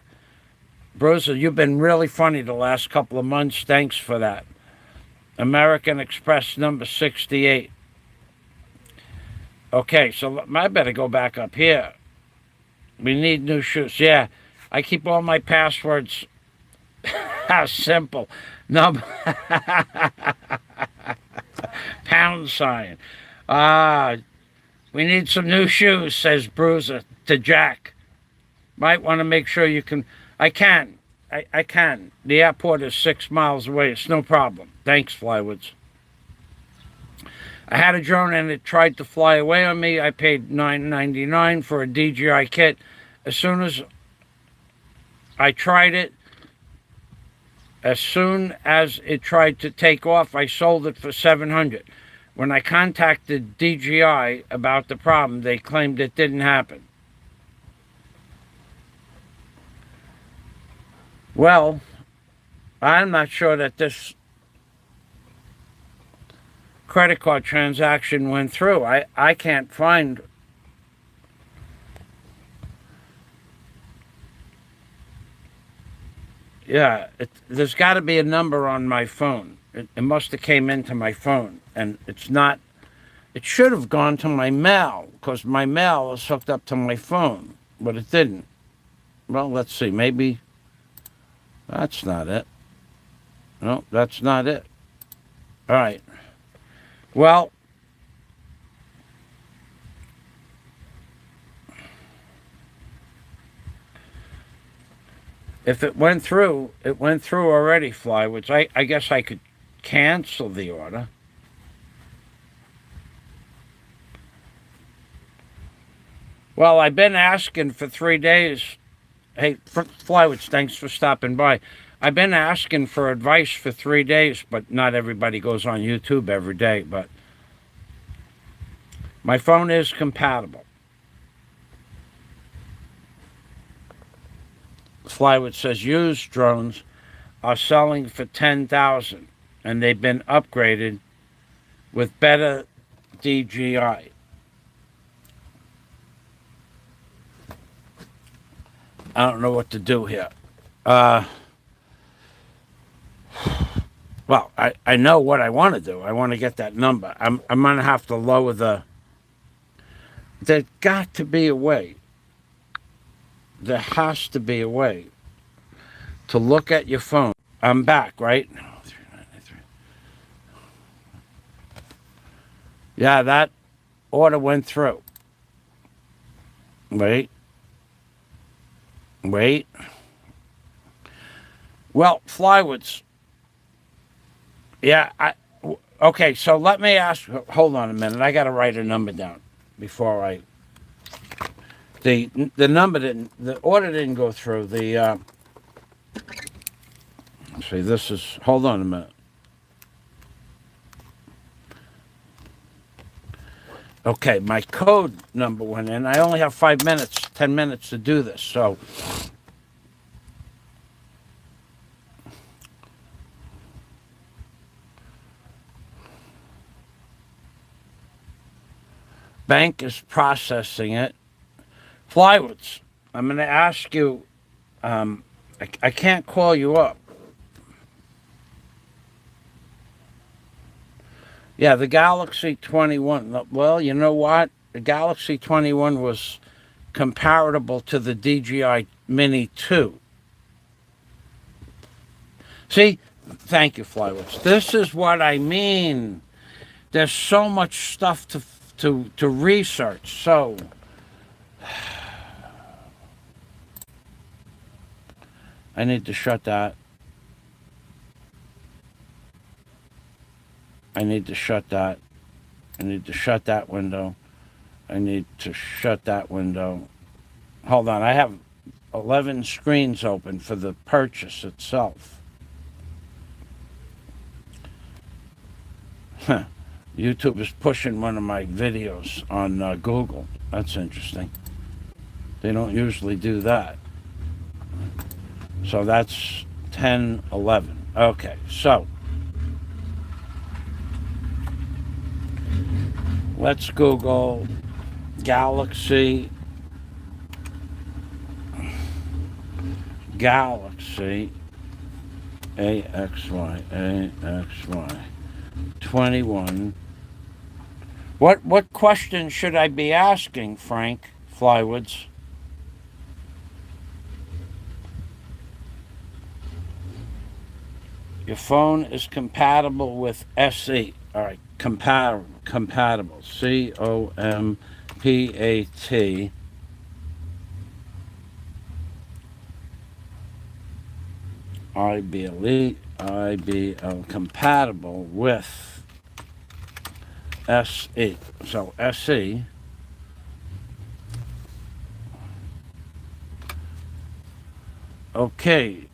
Bruiser, you've been really funny the last couple of months. Thanks for that. American Express number 68. Okay, so I better go back up here. We need new shoes. Yeah, I keep all my passwords. How simple. No. Pound sign. We need some new shoes, says Bruiser to Jack. Might want to make sure you can. I can. I can. The airport is 6 miles away. It's no problem. Thanks, Flywoods. I had a drone and it tried to fly away on me. I paid $9.99 for a DJI kit. As soon as I tried it, as soon as it tried to take off, I sold it for $700. When I contacted DJI about the problem, they claimed it didn't happen. Well, I'm not sure that this credit card transaction went through. I can't find. Yeah, there's got to be a number on my phone. It must have came into my phone, and it's not. It should have gone to my mail, because my mail is hooked up to my phone, but it didn't. Well, let's see. Maybe that's not it. No, that's not it. All right. Well, if it went through already, Flywoods. I guess I could cancel the order. Well, I've been asking for 3 days. Hey, Flywoods, thanks for stopping by. I've been asking for advice for 3 days, but not everybody goes on YouTube every day. But my phone is compatible. Flywoods says used drones are selling for $10,000, and they've been upgraded with better DJI. I don't know what to do here. Well, I know what I want to do. I want to get that number. I'm going to have to lower the. There's got to be a way. There has to be a way to look at your phone. I'm back, right? Yeah, that order went through. Wait. Well, Flywoods. Yeah, okay, so let me ask, hold on a minute. I got to write a number down before I. The number didn't, the order didn't go through. Let's see, this is, hold on a minute. Okay, my code number went in. I only have 5 minutes, 10 minutes to do this, so. Bank is processing it. Flywoods, I'm going to ask you, I can't call you up. Yeah, the Galaxy 21. Well, you know what? The Galaxy 21 was comparable to the DJI Mini 2. See? Thank you, Flywoods. This is what I mean. There's so much stuff to research. So I need to shut that. I need to shut that. I need to shut that window. I need to shut that window. Hold on, I have 11 screens open for the purchase itself. YouTube is pushing one of my videos on Google. That's interesting. They don't usually do that. So that's 10, 11. Okay, so let's Google galaxy AXY 21. What question should I be asking, Frank Flywoods? Your phone is compatible with SE. All right, compatible. COMPAT. IBL compatible with SE. So SE. Okay,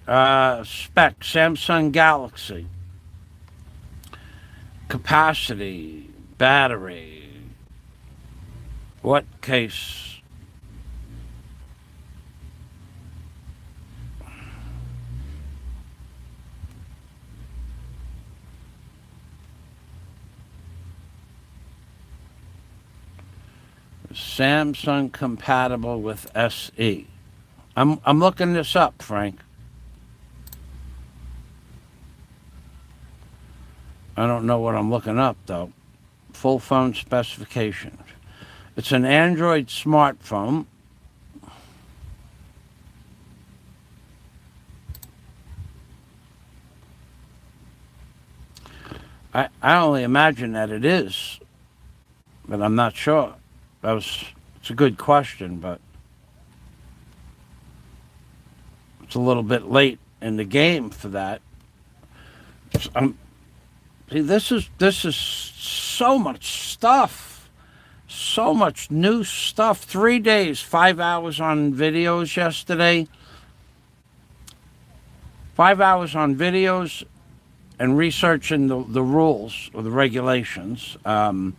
spec, Samsung Galaxy. Capacity, battery. What case? Samsung compatible with SE. I'm looking this up, Frank. I don't know what I'm looking up, though. Full phone specifications. It's an Android smartphone. I only imagine that it is, but I'm not sure. It's a good question, but it's a little bit late in the game for that. See, this is so much stuff, so much new stuff. 3 days, 5 hours on videos yesterday, 5 hours on videos, and researching the rules or the regulations. 1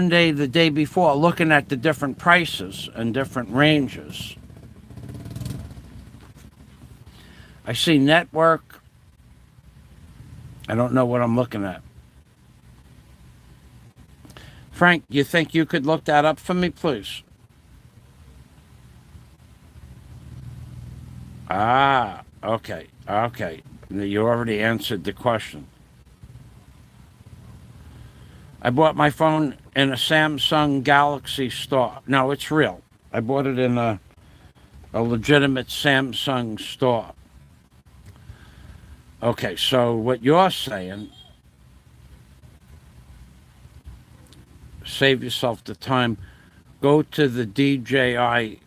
day, the day before, looking at the different prices and different ranges. I see network. I don't know what I'm looking at. Frank, you think you could look that up for me, please? Okay. You already answered the question. I bought my phone in a Samsung Galaxy store. No, it's real. I bought it in a legitimate Samsung store. Okay, so what you're saying, save yourself the time, go to the DJI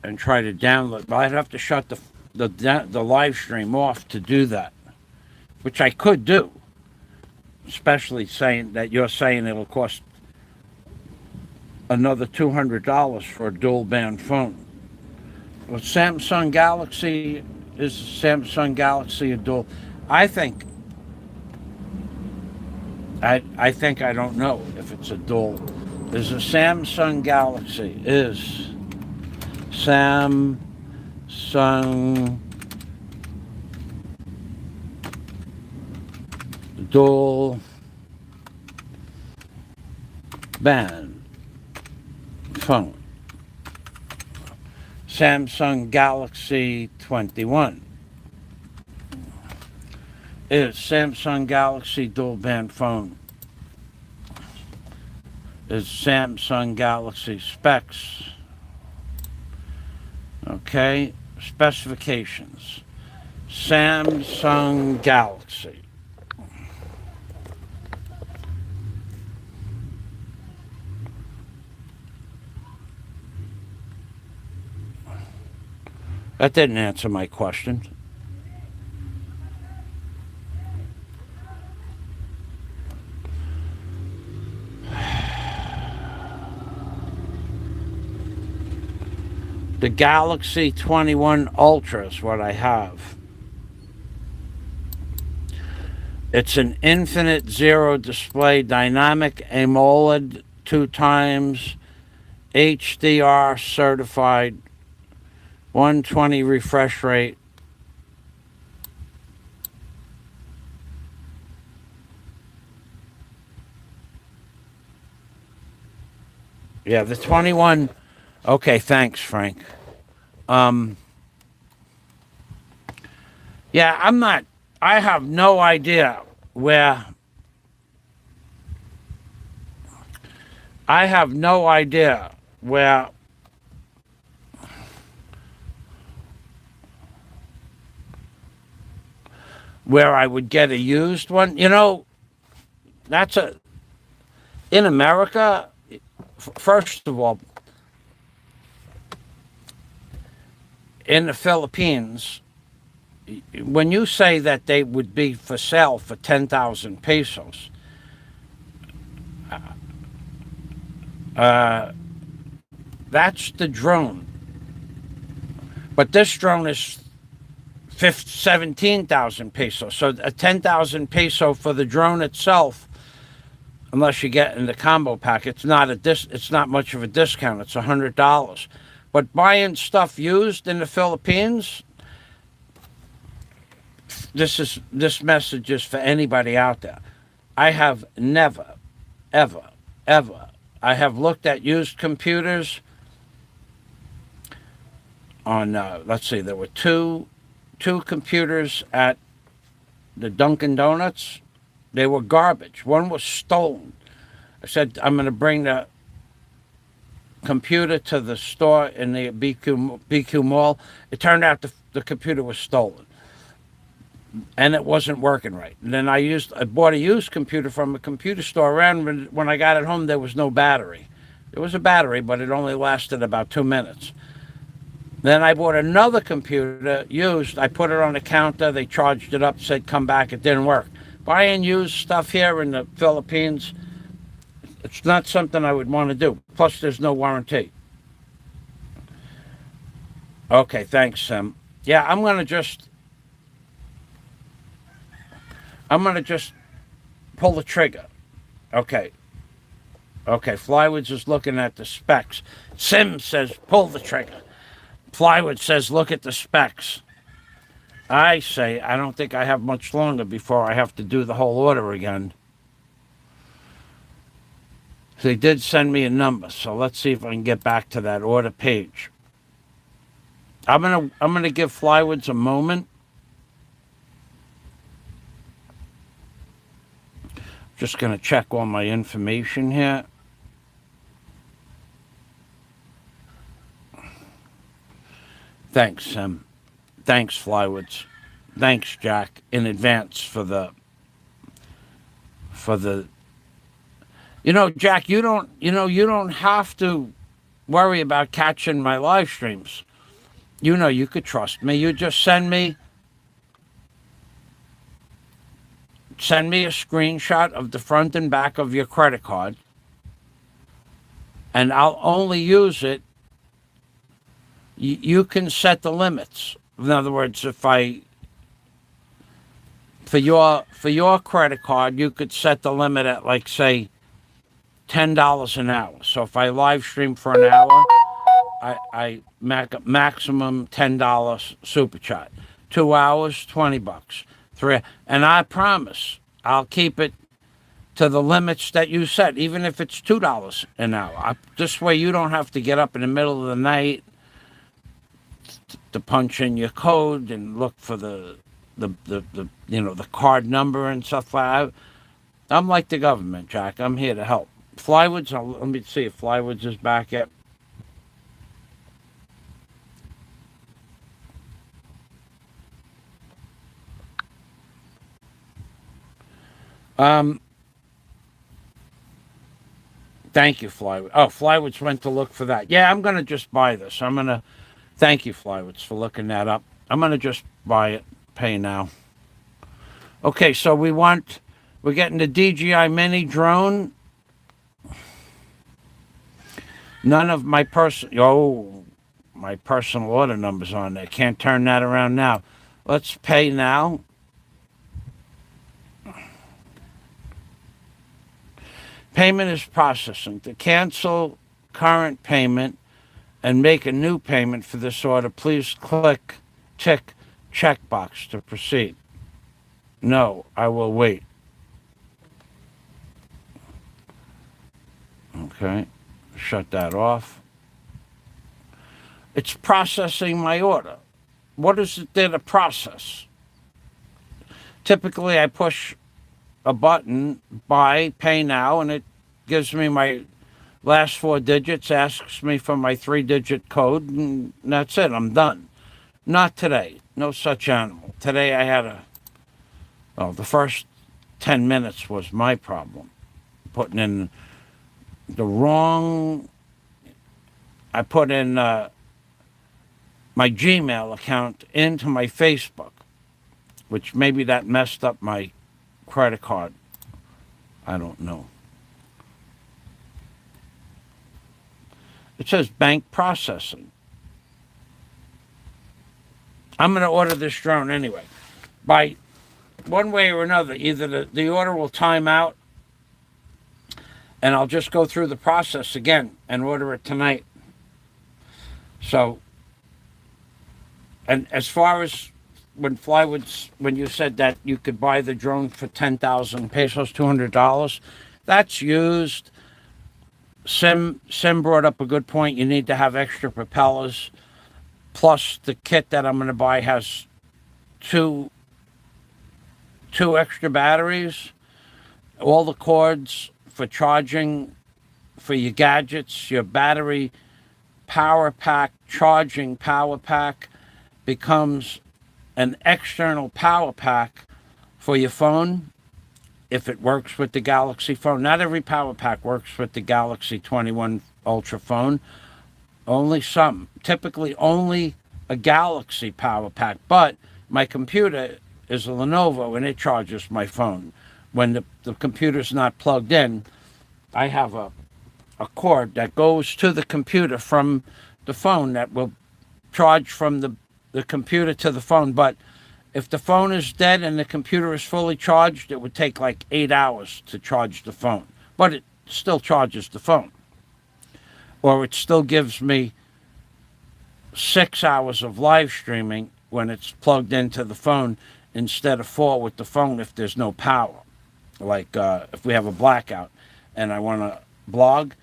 and try to download. But I'd have to shut the live stream off to do that, which I could do, especially saying that you're saying it'll cost another $200 for a dual band phone. Well, Samsung Galaxy is Samsung Galaxy a dual? I think I don't know if it's a dual. Is a Samsung Galaxy is Samsung dual band phone. Samsung Galaxy 21 is Samsung Galaxy dual band phone. Is Samsung Galaxy specs. Okay, specifications. Samsung Galaxy. That didn't answer my question. The Galaxy 21 Ultra is what I have. It's an infinite zero display dynamic AMOLED 2 times HDR certified, 120 refresh rate. Yeah, the 21. Okay, thanks, Frank. Um, yeah, I'm not. I have no idea where. I have no idea where I would get a used one. That's a in America. First of all, in the Philippines, when you say that they would be for sale for 10,000 pesos, uh, that's the drone. But this drone is 17,000 pesos. So a 10,000 peso for the drone itself, unless you get in the combo pack, it's not much of a discount. It's $100. But buying stuff used in the Philippines, this message is for anybody out there. I have never, ever, ever. I have looked at used computers on. Let's see, there were two computers at the Dunkin' Donuts. They were garbage. One was stolen. I said, I'm going to bring the computer to the store in the BQ Mall. It turned out the computer was stolen. And it wasn't working right. And then I bought a used computer from a computer store around. When I got it home, there was no battery. There was a battery, but it only lasted about 2 minutes. Then I bought another computer used. I put it on the counter. They charged it up, said come back. It didn't work. Buying used stuff here in the Philippines, it's not something I would want to do. Plus, there's no warranty. Okay, thanks, Sim. Yeah, I'm going to just pull the trigger. Okay. Flywoods is looking at the specs. Sim says pull the trigger. Flywoods says look at the specs. I say I don't think I have much longer before I have to do the whole order again. They did send me a number, so let's see if I can get back to that order page. I'm gonna give Flywoods a moment. Just gonna check all my information here. Thanks, Sam. Thanks, Flywoods. Thanks, Jack, in advance for the. Jack, you don't have to worry about catching my live streams. You could trust me. You just send me a screenshot of the front and back of your credit card, and I'll only use it. You can set the limits. In other words, for your credit card, you could set the limit at, like, say, $10 an hour. So if I live stream for an hour, I maximum $10 super chat. 2 hours, $20. 3, and I promise I'll keep it to the limits that you set, even if it's $2 an hour. This way, you don't have to get up in the middle of the night to punch in your code and look for the card number and stuff like that. I'm like the government, Jack. I'm here to help. Flywoods, let me see if Flywoods is back yet. Thank you, Flywoods. Oh, Flywoods went to look for that. Yeah, I'm going to just buy this. Thank you, Flywoods, for looking that up. I'm going to just buy it, pay now. Okay, so we're getting the DJI Mini drone. None of my personal order number's on there. Can't turn that around now. Let's pay now. Payment is processing. To cancel current payment and make a new payment for this order, please tick checkbox to proceed. No, I will wait. Okay, shut that off. It's processing my order. What is it there to process? Typically, I push a button, buy, pay now, and it gives me my last 4 digits, asks me for my 3-digit code, and that's it. I'm done. Not today. No such animal. Today I had the first 10 minutes was my problem. Putting in the wrong, I put in my Gmail account into my Facebook, which maybe that messed up my credit card. I don't know. It says bank processing. I'm going to order this drone anyway. By one way or another, either the order will time out and I'll just go through the process again and order it tonight. So, and as far as when you said that you could buy the drone for 10,000 pesos, $200, that's used. Sim brought up a good point. You need to have extra propellers. Plus, the kit that I'm going to buy has two extra batteries, all the cords for charging for your gadgets, your battery power pack, charging power pack becomes an external power pack for your phone if it works with the Galaxy phone. Not every power pack works with the Galaxy 21 Ultra phone. Only some. Typically only a Galaxy power pack. But my computer is a Lenovo and it charges my phone. When the computer's not plugged in, I have a cord that goes to the computer from the phone that will charge from the computer to the phone. But if the phone is dead and the computer is fully charged, it would take like 8 hours to charge the phone. But it still charges the phone. Or it still gives me 6 hours of live streaming when it's plugged into the phone instead of 4 with the phone if there's no power. Like if we have a blackout and I want to blog,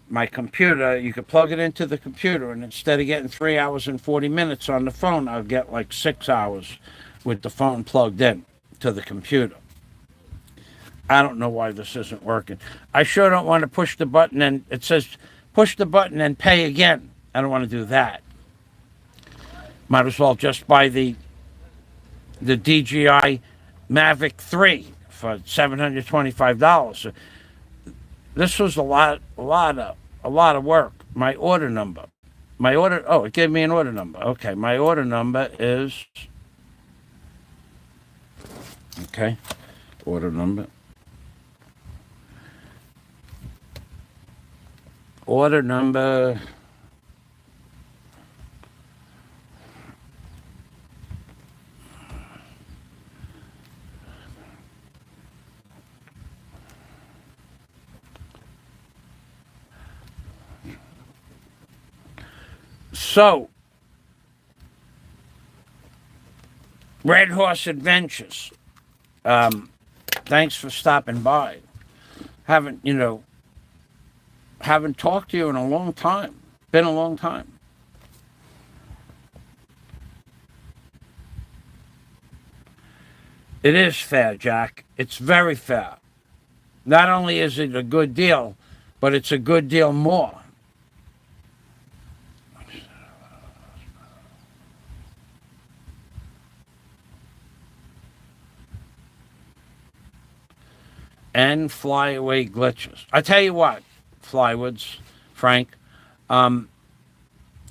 my computer, you could plug it into the computer, and instead of getting 3 hours and 40 minutes on the phone, I'll get like 6 hours with the phone plugged in to the computer. I don't know why this isn't working. I sure don't want to push the button and it says push the button and pay again. I don't want to do that. Might as well just buy the DJI Mavic 3 for $725. This was a lot of work. My order number. It gave me an order number. Okay, my order number is order number. Order number So, Red Horse Adventures. Thanks for stopping by. Haven't talked to you in a long time. Been a long time. It is fair, Jack. It's very fair. Not only is it a good deal, but it's a good deal more. And flyaway glitches. I tell you what, Flywoods, Frank,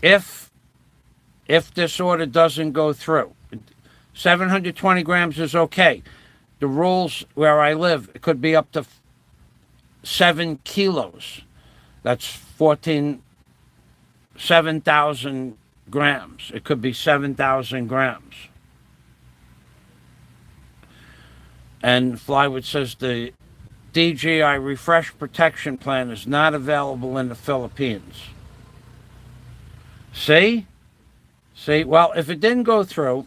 if this order doesn't go through, 720 grams is okay. The rules where I live, it could be up to 7 kilos. That's 7,000 grams. It could be 7,000 grams. And Flywood says the DJI Refresh Protection Plan is not available in the Philippines. See? See? Well, if it didn't go through,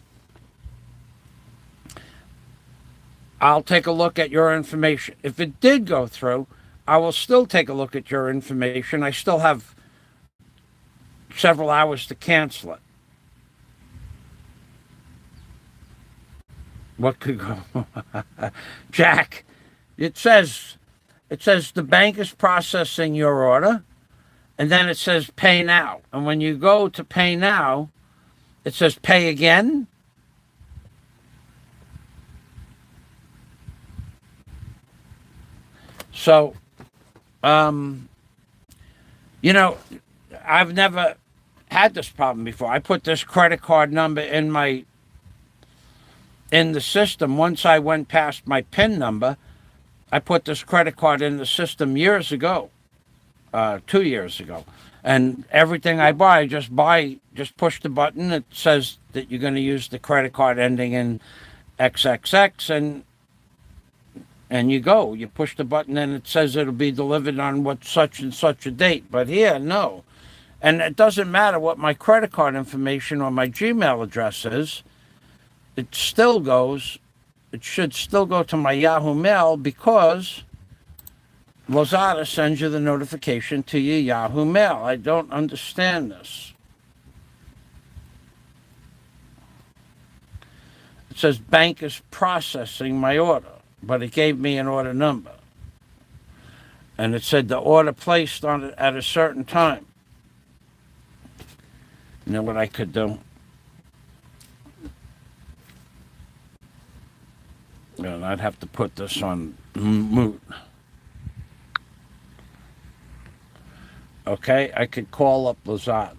I'll take a look at your information. If it did go through, I will still take a look at your information. I still have several hours to cancel it. What could go? Jack, it says the bank is processing your order, and then it says pay now. And when you go to pay now, it says pay again. So, you know, I've never had this problem before. I put this credit card number in the system. Once I went past my PIN number, I put this credit card in the system years ago, 2 years ago. And everything I buy, just push the button. It says that you're going to use the credit card ending in XXX, and you go. You push the button and it says it'll be delivered on what such and such a date. But here, no. And it doesn't matter what my credit card information or my Gmail address is. It still goes. It should still go to my Yahoo Mail because Lazada sends you the notification to your Yahoo Mail. I don't understand this. It says bank is processing my order, but it gave me an order number. And it said the order placed on it at a certain time. You know what I could do? And I'd have to put this on mute. Okay, I could call up Lazada.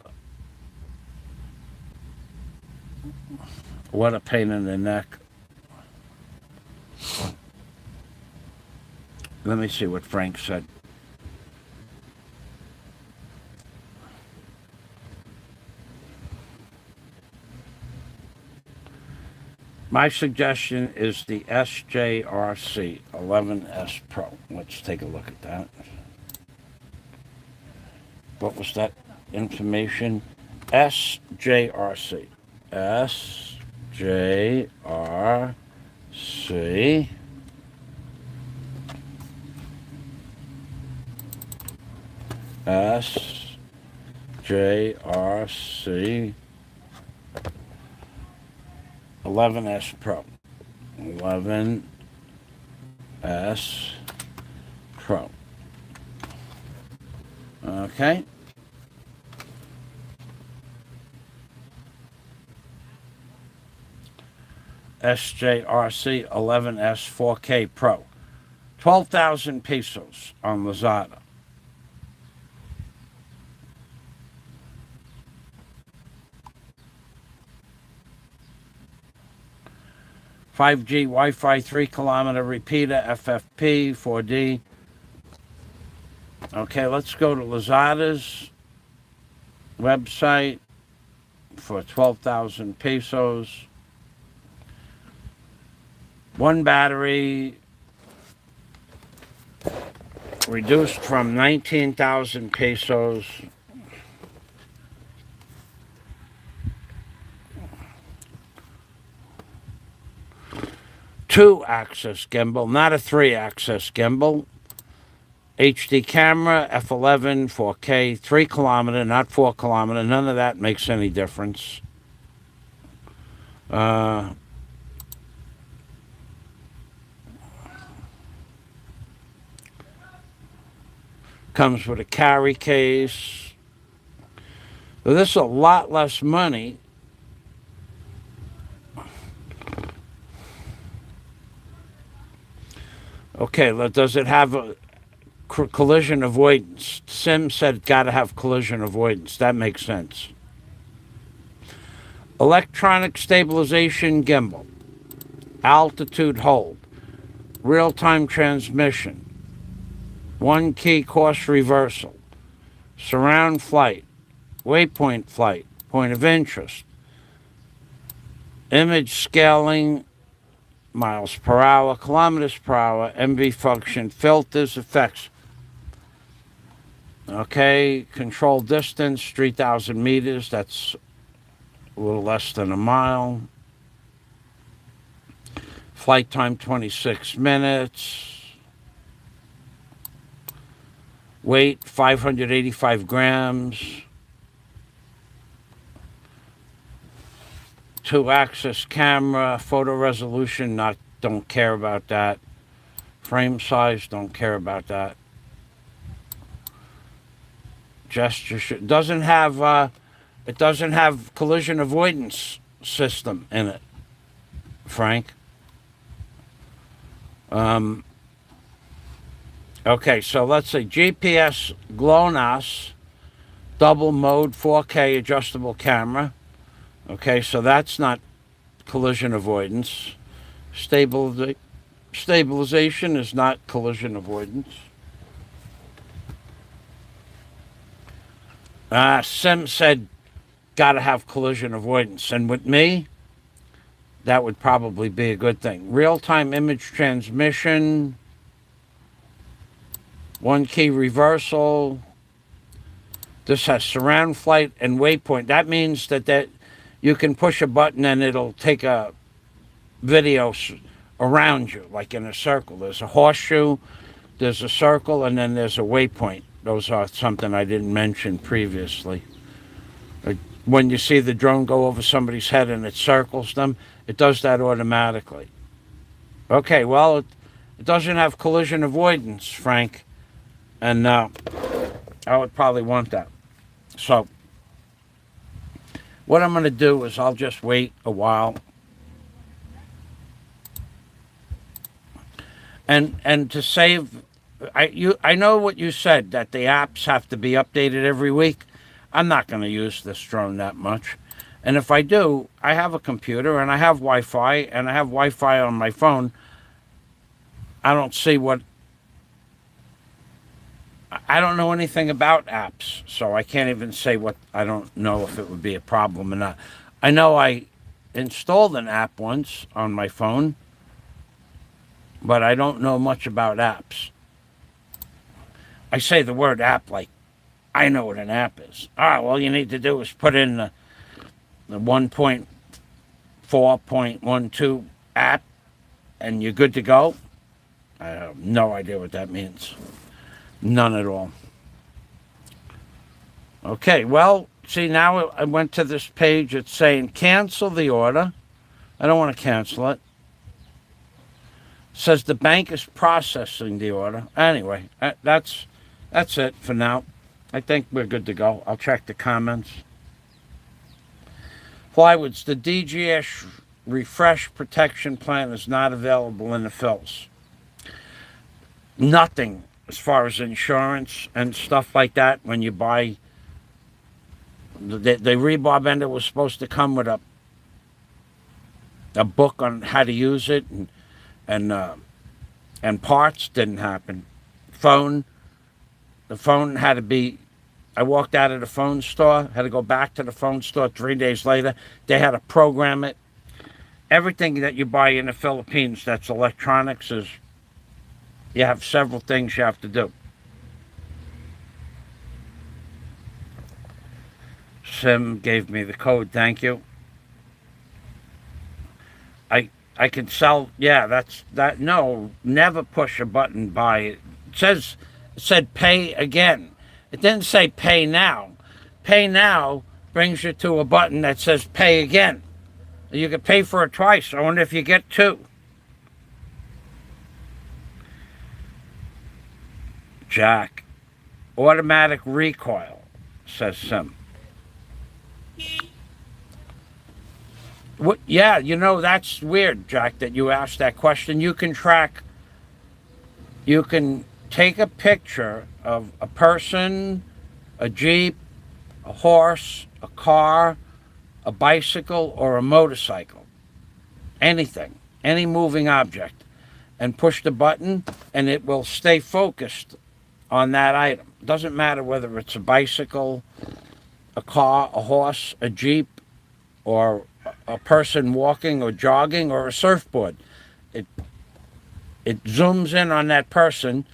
What a pain in the neck. Let me see what Frank said. My suggestion is the SJRC 11S Pro. Let's take a look at that. What was that information? SJRC. SJRC. SJRC 11S Pro. 11S Pro. Okay. SJRC 11S 4K Pro. 12,000 pesos on Lazada. .5G Wi-Fi 3-kilometer repeater, FFP, 4D. Okay, let's go to Lazada's website for 12,000 pesos. One battery reduced from 19,000 pesos. Two-axis gimbal, not a three-axis gimbal. HD camera, f11, 4K, 3-kilometer, not 4-kilometer. None of that makes any difference. Comes with a carry case. So this is a lot less money. Okay, does it have a collision avoidance? Sim said got to have collision avoidance. That makes sense. Electronic stabilization gimbal. Altitude hold. Real-time transmission. One key course reversal. Surround flight. Waypoint flight. Point of interest. Image scaling miles per hour, kilometers per hour, MV function, filters, effects. Okay, control distance, 3,000 meters. That's a little less than a mile. Flight time, 26 minutes. Weight, 585 grams. 2-axis camera, photo resolution, don't care about that. Frame size, don't care about that. Gesture doesn't have it doesn't have collision avoidance system in it, Frank. Okay, so let's say GPS GLONASS, double mode 4K adjustable camera. Okay, so that's not collision avoidance. Stabilization is not collision avoidance. Sim said, gotta have collision avoidance. And with me, that would probably be a good thing. Real-time image transmission, 1-key reversal. This has surround flight and waypoint. That means that you can push a button and it'll take a video around you, like in a circle. There's a horseshoe, there's a circle, and then there's a waypoint. Those are something I didn't mention previously. When you see the drone go over somebody's head and it circles them, it does that automatically. Okay, well, it doesn't have collision avoidance, Frank. And I would probably want that. So what I'm going to do is I'll just wait a while. And to save, I know what you said, that the apps have to be updated every week. I'm not going to use this drone that much. And if I do, I have a computer and I have Wi-Fi and I have Wi-Fi on my phone. I don't see I don't know anything about apps, so I can't even say I don't know if it would be a problem or not. I know I installed an app once on my phone, but I don't know much about apps. I say the word app like I know what an app is. All you need to do is put in the 1.4.12 app and you're good to go. I have no idea what that means. None at all. Okay, well, see, now I went to this page. It's saying cancel the order. I don't want to cancel it. It says the bank is processing the order. Anyway, that's it for now. I think we're good to go. I'll check the comments. Flywoods, the DGS refresh protection plan is not available in the Phils. Nothing as far as insurance and stuff like that. When you buy, the rebar bender was supposed to come with a book on how to use it and parts. Didn't happen. The phone had to be, I walked out of the phone store, had to go back to the phone store 3 days later. They had to program it. Everything that you buy in the Philippines that's electronics you have several things you have to do. Sim gave me the code, thank you. I can sell, no, never push a button by it. It said pay again. It didn't say pay now. Pay now brings you to a button that says pay again. You can pay for it twice. I wonder if you get two. Jack, automatic recoil, says Sim. What? Yeah, that's weird, Jack, that you asked that question. You can take a picture of a person, a Jeep, a horse, a car, a bicycle, or a motorcycle. Anything, any moving object, and push the button, and it will stay focused on that item. Doesn't matter whether it's a bicycle, a car, a horse, a Jeep, or a person walking or jogging, or a surfboard. it zooms in on that person,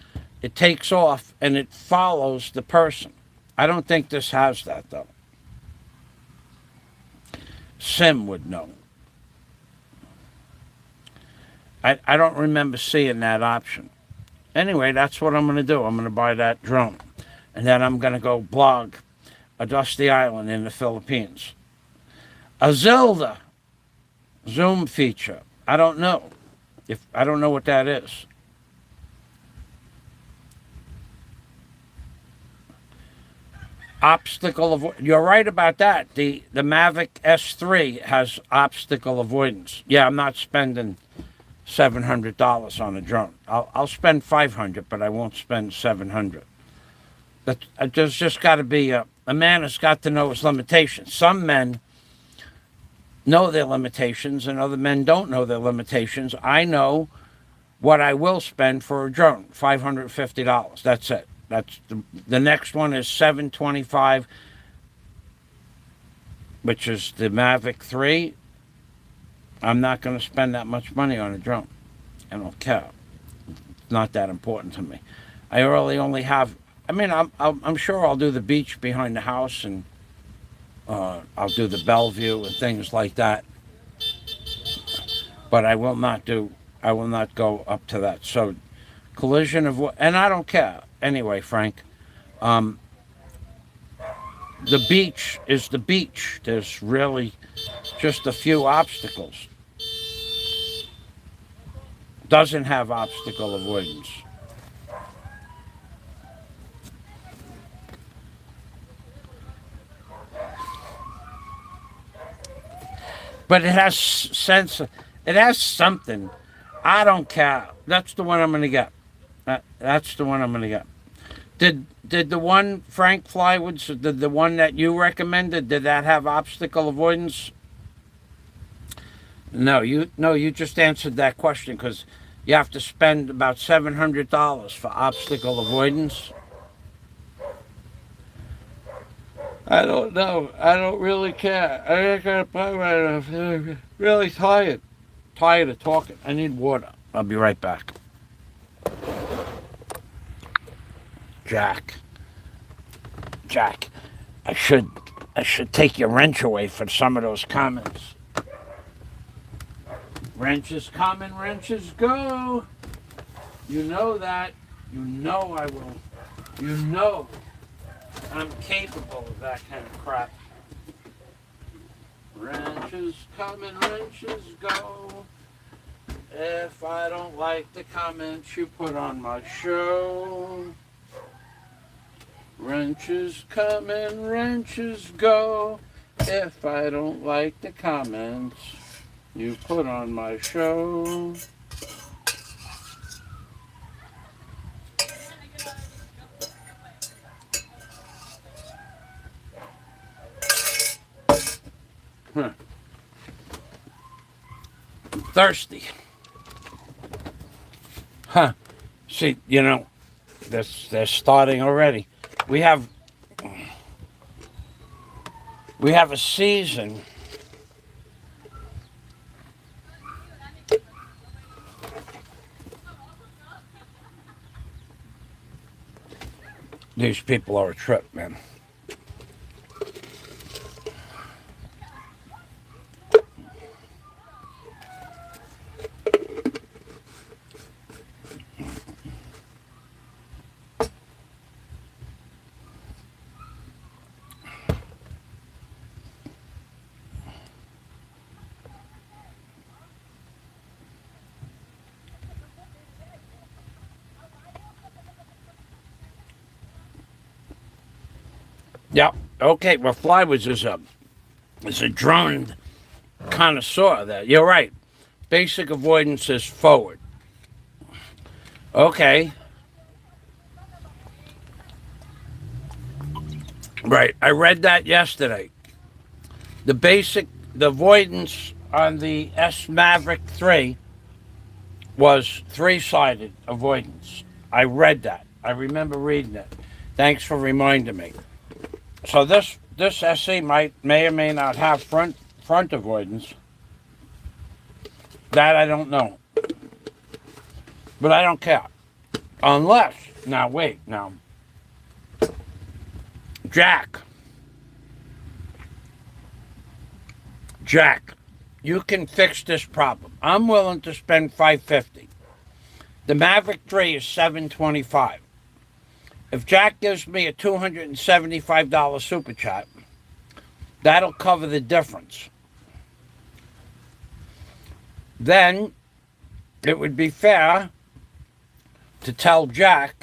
it takes off, and it follows the person. I don't think this has that, though. Sim would know. I don't remember seeing that option. Anyway, that's what I'm going to do. I'm going to buy that drone. And then I'm going to go blog a dusty island in the Philippines. A Zelda Zoom feature. I don't know. I don't know what that is. Obstacle avoidance. You're right about that. The Mavic S3 has obstacle avoidance. Yeah, I'm not spending $700 on a drone. I'll spend $500, but I won't spend $700. But there's just got to be a man has got to know his limitations. Some men know their limitations, and other men don't know their limitations. I know what I will spend for a drone: $550. That's it. That's the next one is $725, which is the Mavic 3. I'm not going to spend that much money on a drone. I don't care. It's not that important to me. I really only have. I mean, I'm sure I'll do the beach behind the house, and I'll do the Bellevue and things like that. But I will not do. I will not go up to that. So, collision and I don't care anyway, Frank. The beach is the beach. There's really just a few obstacles. Doesn't have obstacle avoidance. But it has sense. It has something. I don't care. That's the one I'm going to get. That's the one I'm going to get. Did the one Frank Flywood's, the one that you recommended, did that have obstacle avoidance? No, you just answered that question because you have to spend about $700 for obstacle avoidance. I don't know. I don't really care. I got to buy right now. I'm really tired. Tired of talking. I need water. I'll be right back. Jack, I should take your wrench away for some of those comments. Wrenches come and wrenches go. You know that. You know I will. You know I'm capable of that kind of crap. Wrenches come and wrenches go. If I don't like the comments you put on my show. Wrenches come and wrenches go. If I don't like the comments you put on my show. Huh. I'm thirsty. Huh. See, they're starting already. We have a season. These people are a trip, man. Yeah. Okay. Well, Flywoods is a drone connoisseur. There. You're right. Basic avoidance is forward. Okay. Right. I read that yesterday. The avoidance on the S Maverick 3 was 3-sided avoidance. I read that. I remember reading it. Thanks for reminding me. So this SE may or may not have front avoidance. That I don't know. But I don't care. Unless, now wait, now, Jack, you can fix this problem. I'm willing to spend $550. The Maverick 3 is $725. If Jack gives me a $275 super chat, that'll cover the difference. Then it would be fair to tell Jack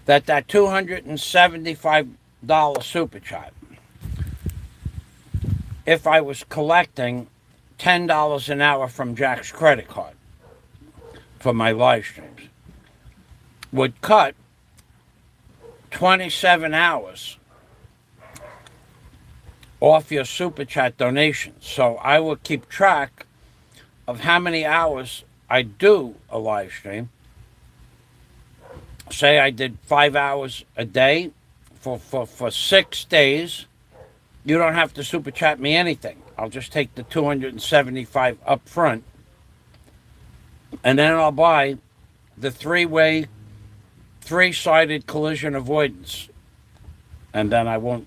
that $275 super chat, if I was collecting $10 an hour from Jack's credit card for my live streams, would cut 27 hours off your super chat donations. So I will keep track of how many hours I do a live stream. Say I did 5 hours a day for 6 days. You don't have to super chat me anything. I'll just take the $275 up front, and then I'll buy the three-sided collision avoidance, and then I won't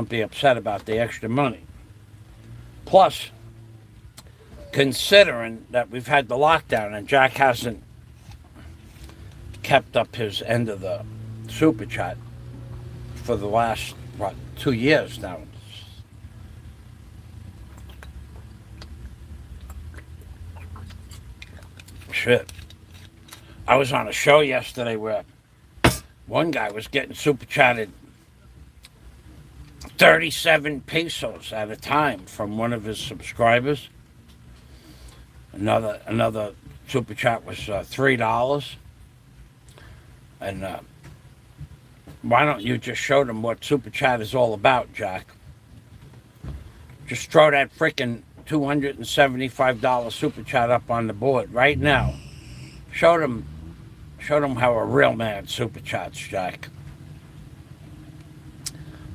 be upset about the extra money. Plus, considering that we've had the lockdown and Jack hasn't kept up his end of the super chat for the last 2 years now. Shit. I was on a show yesterday where one guy was getting super chatted 37 pesos at a time from one of his subscribers. Another super chat was $3. And why don't you just show them what super chat is all about, Jack? Just throw that freaking $275 super chat up on the board right now. Show them how a real man super chats, Jack.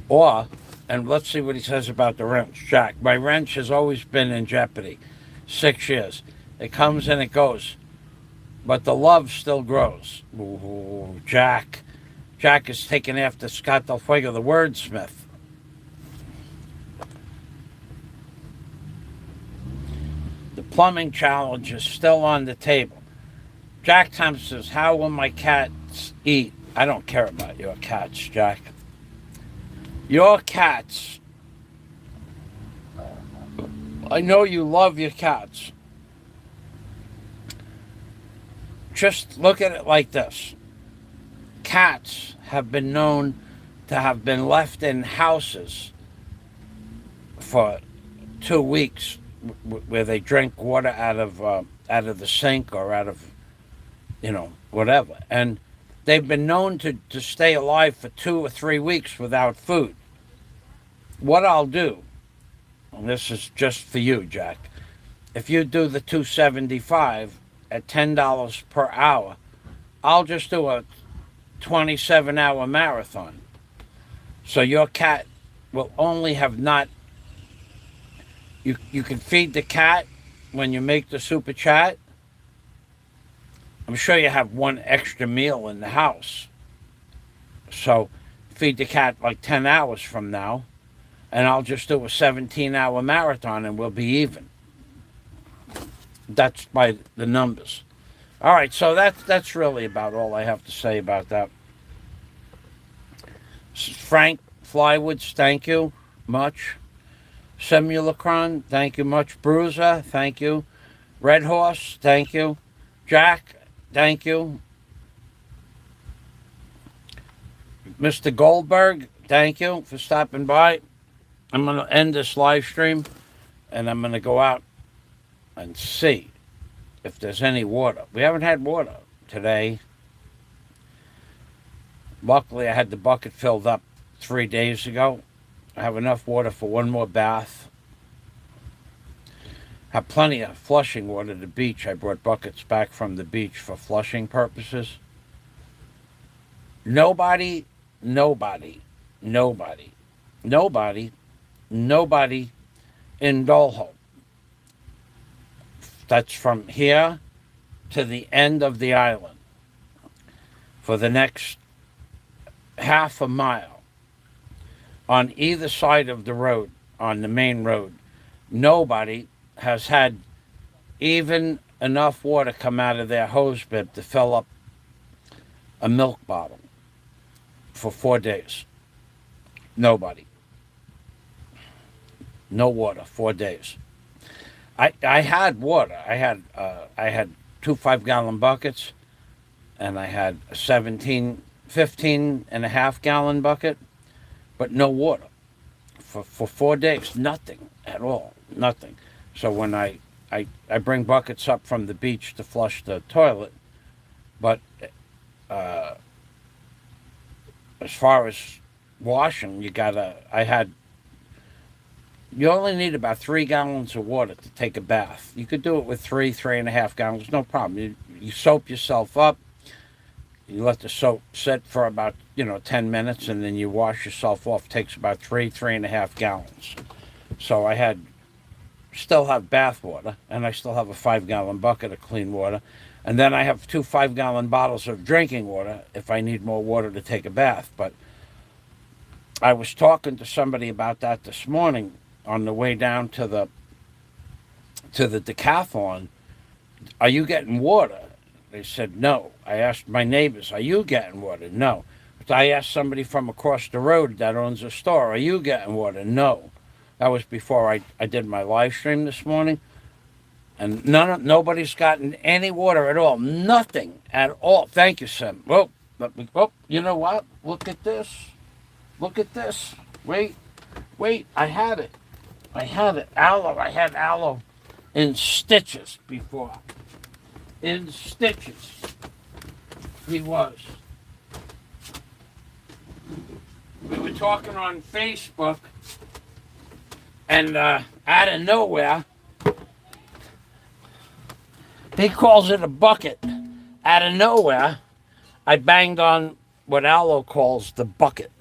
And let's see what he says about the wrench. Jack, my wrench has always been in jeopardy. 6 years. It comes and it goes, but the love still grows. Ooh, Jack is taken after Scott Del Fuego, the wordsmith. The plumbing challenge is still on the table. Jack Thompson says, how will my cats eat? I don't care about your cats, Jack. Your cats, I know you love your cats. Just look at it like this. Cats have been known to have been left in houses for 2 weeks where they drink water out of the sink or out of, whatever. And they've been known to stay alive for 2 or 3 weeks without food. What I'll do, and this is just for you, Jack, if you do the $275 at $10 per hour, I'll just do a 27-hour marathon. So your cat will only have not... You can feed the cat when you make the super chat. I'm sure you have one extra meal in the house. So feed the cat like 10 hours from now, and I'll just do a 17-hour marathon and we'll be even. That's by the numbers. All right, so that's really about all I have to say about that. Frank Flywoods, thank you much. Simulacron, thank you much. Bruiser, thank you. Red Horse, thank you. Jack, thank you. Mr. Goldberg, thank you for stopping by. I'm going to end this live stream, and I'm going to go out and see if there's any water. We haven't had water today. Luckily, I had the bucket filled up 3 days ago. I have enough water for one more bath. Have plenty of flushing water at the beach. I brought buckets back from the beach for flushing purposes. Nobody in Dolho. That's from here to the end of the island for the next half a mile on either side of the road, on the main road. Nobody has had even enough water come out of their hose bib to fill up a milk bottle for 4 days. Nobody. No water, 4 days. I had water. I had 2 5-gallon buckets, and I had a 15 and a half gallon bucket, but no water for 4 days. Nothing at all. Nothing. So when I bring buckets up from the beach to flush the toilet, but as far as washing, you only need about 3 gallons of water to take a bath. You could do it with 3.5 gallons, no problem. You soap yourself up. You let the soap sit for about 10 minutes, and then you wash yourself off. It takes about 3.5 gallons. So I still have bath water, and I still have a 5-gallon bucket of clean water, and then I have 2 5-gallon bottles of drinking water if I need more water to take a bath. But I was talking to somebody about that this morning on the way down to the decathlon. Are you getting water? They said no. I asked my neighbors, are you getting water? No. But I asked somebody from across the road that owns a store, are you getting water? No. That was before I did my live stream this morning. And nobody's gotten any water at all. Nothing at all. Thank you, Sim. Well, you know what? Look at this. Look at this. Wait. I had it. Aloe. I had aloe in stitches before. In stitches. He was. We were talking on Facebook, and out of nowhere, he calls it a bucket. Out of nowhere, I banged on what Aloe calls the bucket.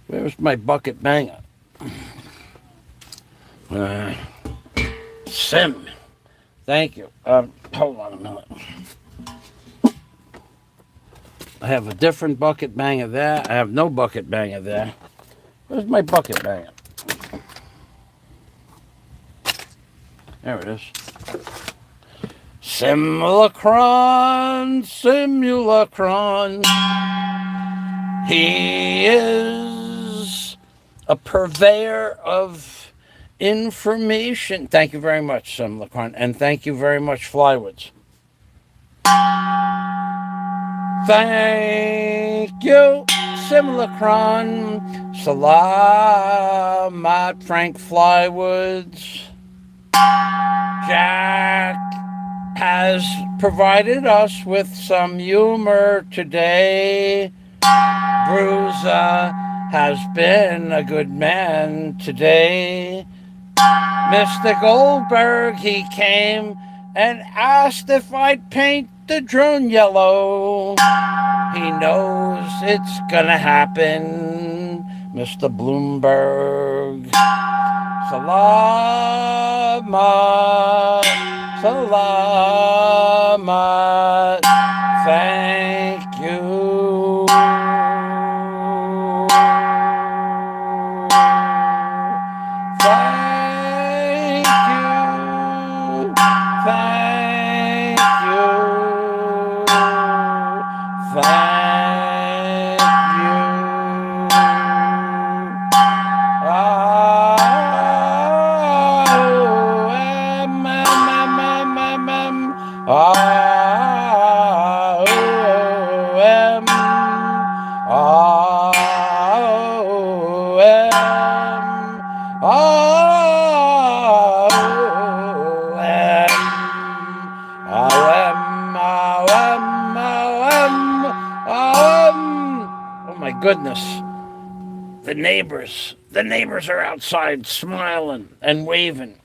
Where's my bucket banger? Sim. Thank you. Hold on a minute. I have a different bucket banger there. I have no bucket banger there. Where's my bucket banger? There it is. Simulacron. He is a purveyor of information. Thank you very much, Simulacron. And thank you very much, Flywoods. Thank you, Simulacron. Salamat, Frank Flywoods. Jack has provided us with some humor today. Bruiser has been a good man today. Mr. Goldberg, he came and asked if I'd paint the drone yellow. He knows it's gonna happen, Mr. Bloomberg. Salamat, salamat, thank you. Thank you, thank you, thank you. Oh my goodness. The neighbors are outside smiling and waving.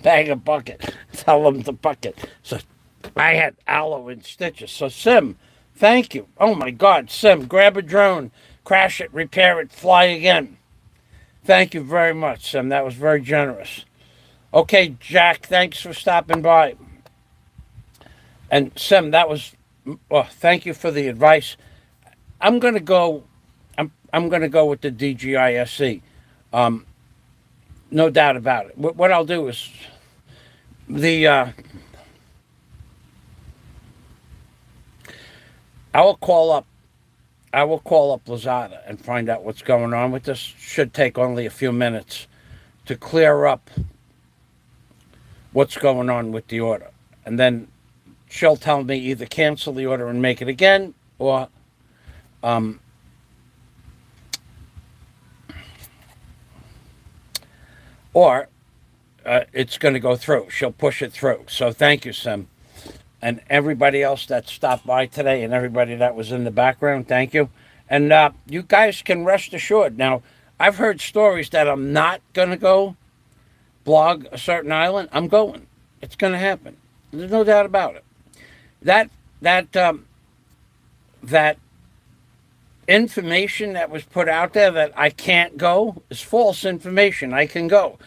Bag a bucket. Tell them to bucket. So I had aloe in stitches. So Sim, thank you. Oh my God, Sim, grab a drone. crash it, repair it, fly again. Thank you very much, Sim. That was very generous. Okay, Jack, thanks for stopping by. And Sim, that was, well, thank you for the advice. I'm going to go, I'm going to go with the DGISC. No doubt about it. What I'll do is the, I will call up Lazada and find out what's going on with this. Should take only a few minutes to clear up what's going on with the order. And then she'll tell me either cancel the order and make it again, or it's going to go through. She'll push it through. So thank you, Sim. And everybody else that stopped by today and everybody that was in the background, thank you. And you guys can rest assured. Now, I've heard stories that I'm not going to go blog a certain island. I'm going. It's going to happen. There's no doubt about it. That information that was put out there that I can't go is false information. I can go.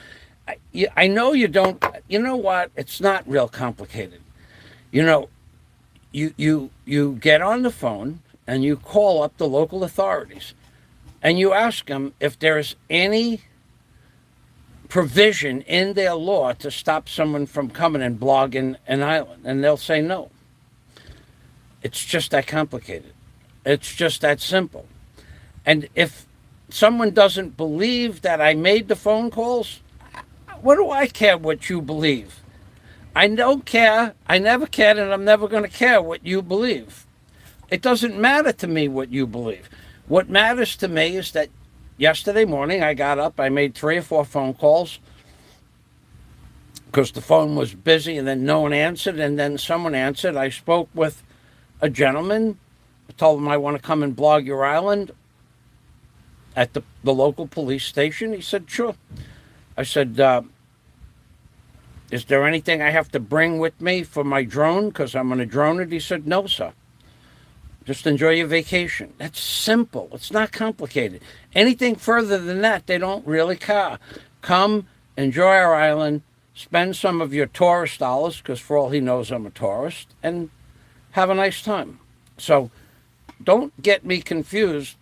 I know you don't. You know what? It's not real complicated. You know, you get on the phone and you call up the local authorities and you ask them if there's any provision in their law to stop someone from coming and blogging an island, and they'll say no. It's just that complicated. It's just that simple. And if someone doesn't believe that I made the phone calls, what do I care what you believe? I don't care. I never cared, and I'm never going to care what you believe. It doesn't matter to me what you believe. What matters to me is that yesterday morning I got up, I made 3 or 4 phone calls because the phone was busy, and then no one answered, and then someone answered. I spoke with a gentleman. I told him I want to come and blog your island at the local police station. He said, sure. I said, is there anything I have to bring with me for my drone because I'm going to drone it? He said, no, sir. Just enjoy your vacation. That's simple. It's not complicated. Anything further than that, they don't really care. Come, enjoy our island, spend some of your tourist dollars, because for all he knows I'm a tourist, and have a nice time. So don't get me confused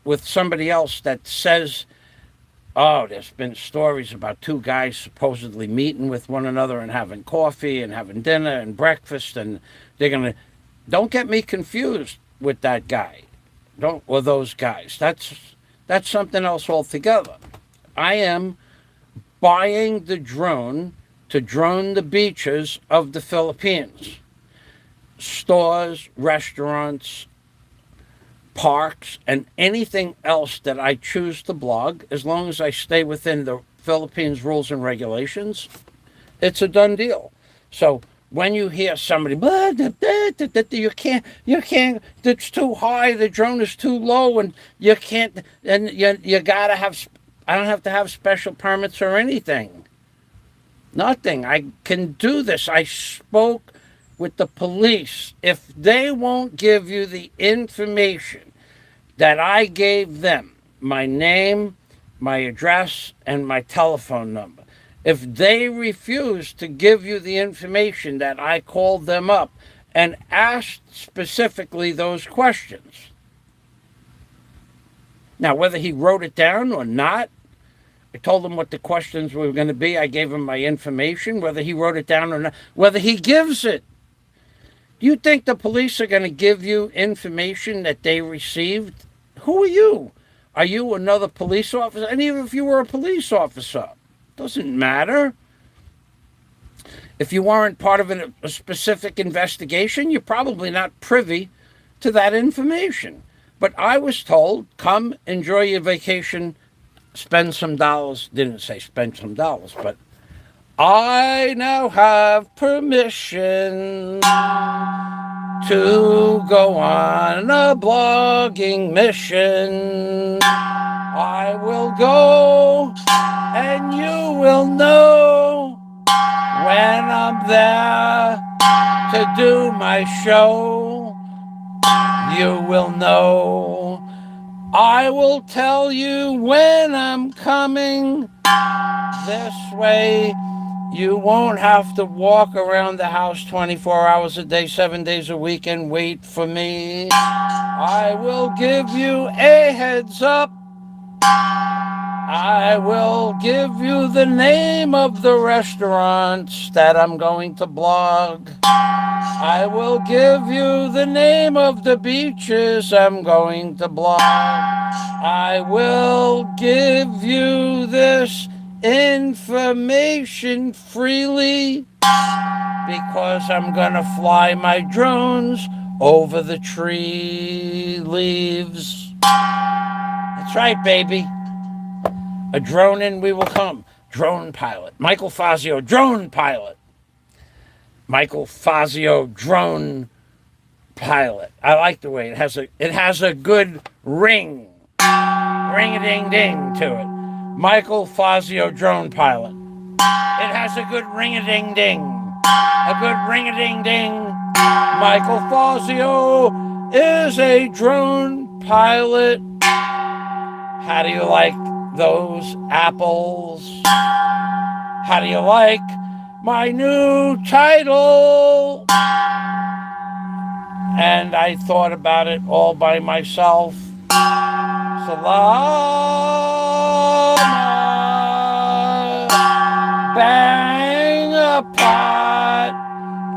with somebody else that says, oh, there's been stories about 2 guys supposedly meeting with one another and having coffee and having dinner and breakfast, and they're going to... Don't get me confused with that guy. Or those guys. That's something else altogether. I am buying the drone to drone the beaches of the Philippines. Stores, restaurants, parks, and anything else that I choose to blog, as long as I stay within the Philippines rules and regulations, it's a done deal. So when you hear somebody, you can't, it's too high, the drone is too low, and you can't, and you gotta have, I don't have to have special permits or anything. Nothing. I can do this. I spoke with the police. If they won't give you the information that I gave them, my name, my address, and my telephone number, if they refuse to give you the information that I called them up and asked specifically those questions. Now, whether he wrote it down or not, I told him what the questions were going to be. I gave him my information, whether he wrote it down or not, whether he gives it. Do you think the police are going to give you information that they received? Who are you? Are you another police officer? And even if you were a police officer, doesn't matter. If you weren't part of a specific investigation, you're probably not privy to that information. But I was told, come enjoy your vacation, spend some dollars. Didn't say spend some dollars, but I now have permission to go on a blogging mission. I will go, and you will know when I'm there to do my show. You will know I will tell you when I'm coming this way. You won't have to walk around the house 24 hours a day, 7 days a week and wait for me. I will give you a heads up. I will give you the name of the restaurants that I'm going to blog. I will give you the name of the beaches I'm going to blog. I will give you this information freely because I'm gonna fly my drones over the tree leaves. That's right, baby. A drone in we will come. Drone pilot. Michael FAZIO, drone pilot. Michael FAZIO, drone pilot. I like the way it has a good ring. Ring-a-ding-ding to it. Michael FAZIO, drone pilot. It has a good ring-a-ding-ding. A good ring-a-ding-ding. Michael FAZIO is a drone pilot. How do you like those apples? How do you like my new title? And I thought about it all by myself. Salama, bang a pot.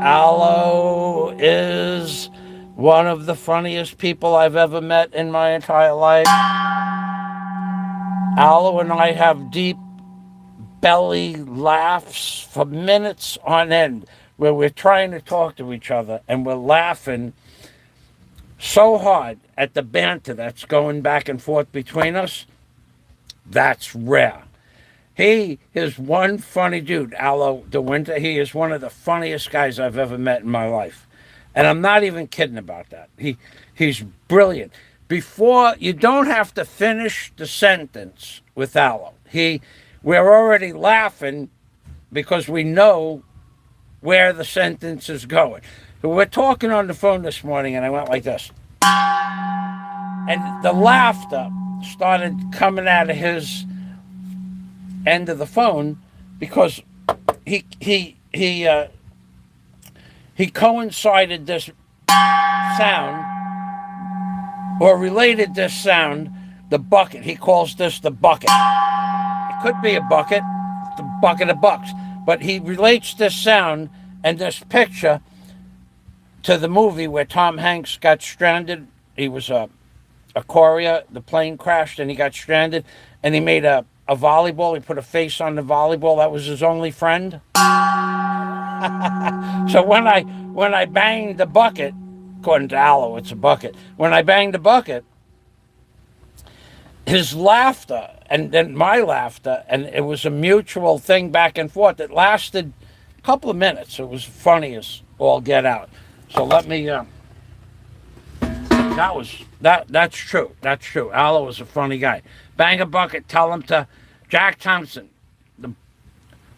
Aloe is one of the funniest people I've ever met in my entire life. Aloe and I have deep belly laughs for minutes on end where we're trying to talk to each other and we're laughing so hard at the banter that's going back and forth between us. That's rare. He is one funny dude, Aloe DeWinter. He is one of the funniest guys I've ever met in my life. And I'm not even kidding about that. He's brilliant. Before, you don't have to finish the sentence with Aloe. We're already laughing because we know where the sentence is going. We're talking on the phone this morning, and I went like this. And the laughter started coming out of his end of the phone because he coincided this sound or related this sound, the bucket. He calls this the bucket. It could be a bucket, the bucket of bucks, but he relates this sound and this picture to the movie where Tom Hanks got stranded. He was a courier, the plane crashed and he got stranded, and he made a volleyball. He put a face on the volleyball. That was his only friend. So when I banged the bucket, according to Aloe, it's a bucket. When I banged the bucket, his laughter and then my laughter, and it was a mutual thing back and forth. It lasted a couple of minutes. It was funny as all get out. So let me. That's true. That's true. Aloe is a funny guy. Bang a bucket. Tell him to. Jack Thompson. The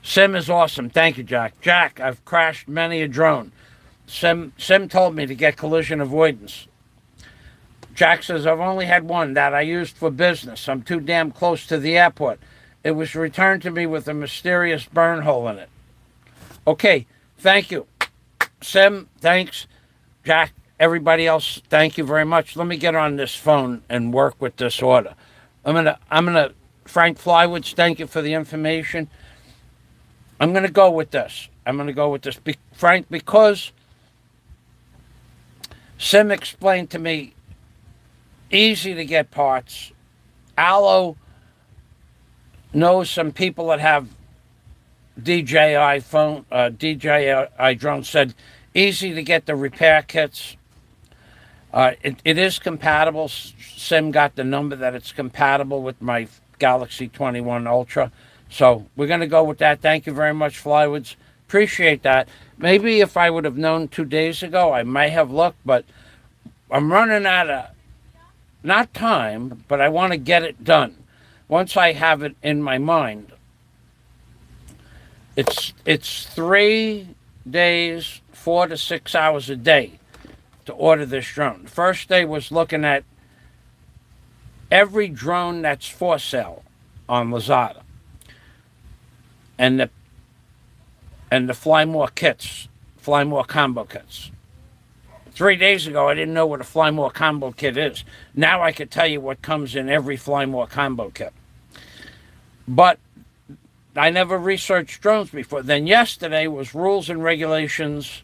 Sim is awesome. Thank you, Jack. Jack, I've crashed many a drone. Sim told me to get collision avoidance. Jack says, I've only had one that I used for business. I'm too damn close to the airport. It was returned to me with a mysterious burn hole in it. Okay, thank you. Sim, thanks. Jack, everybody else, thank you very much. Let me get on this phone and work with this order. I'm gonna Frank Flywoods, thank you for the information. I'm gonna go with this. Frank, because Sim explained to me easy to get parts. Aloe knows some people that have DJI drone, said easy to get the repair kits. It is compatible. Sim got the number that it's compatible with my Galaxy 21 Ultra. So we're going to go with that. Thank you very much, Flywoods. Appreciate that. Maybe if I would have known 2 days ago, I might have looked, but I'm running out of, not time, but I want to get it done. Once I have it in my mind, it's 3 days, 4 to 6 hours a day to order this drone. The first day was looking at every drone that's for sale on Lazada, and the Fly More kits, Fly More combo kits. 3 days ago, I didn't know what a Fly More combo kit is. Now I could tell you what comes in every Fly More combo kit. But I never researched drones before. Then yesterday was rules and regulations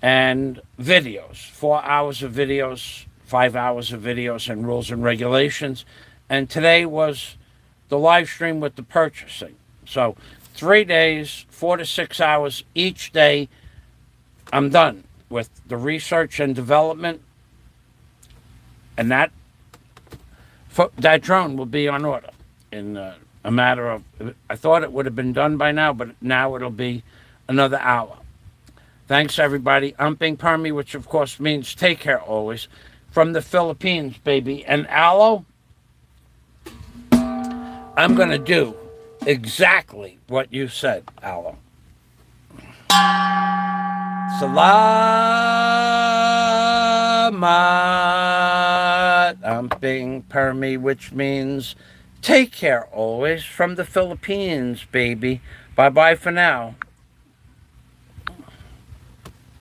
and videos. 4 hours of videos, 5 hours of videos, and rules and regulations. And today was the live stream with the purchasing. So 3 days, 4 to 6 hours each day. I'm done with the research and development. And that drone will be on order in a matter of, I thought it would have been done by now, but now it'll be another hour. Thanks, everybody. Umping Permi, which of course means take care always, from the Philippines, baby. And Aloe, I'm going to do exactly what you said, Aloe. Salamat. Umping Permi, which means take care always, from the Philippines, baby. Bye-bye for now.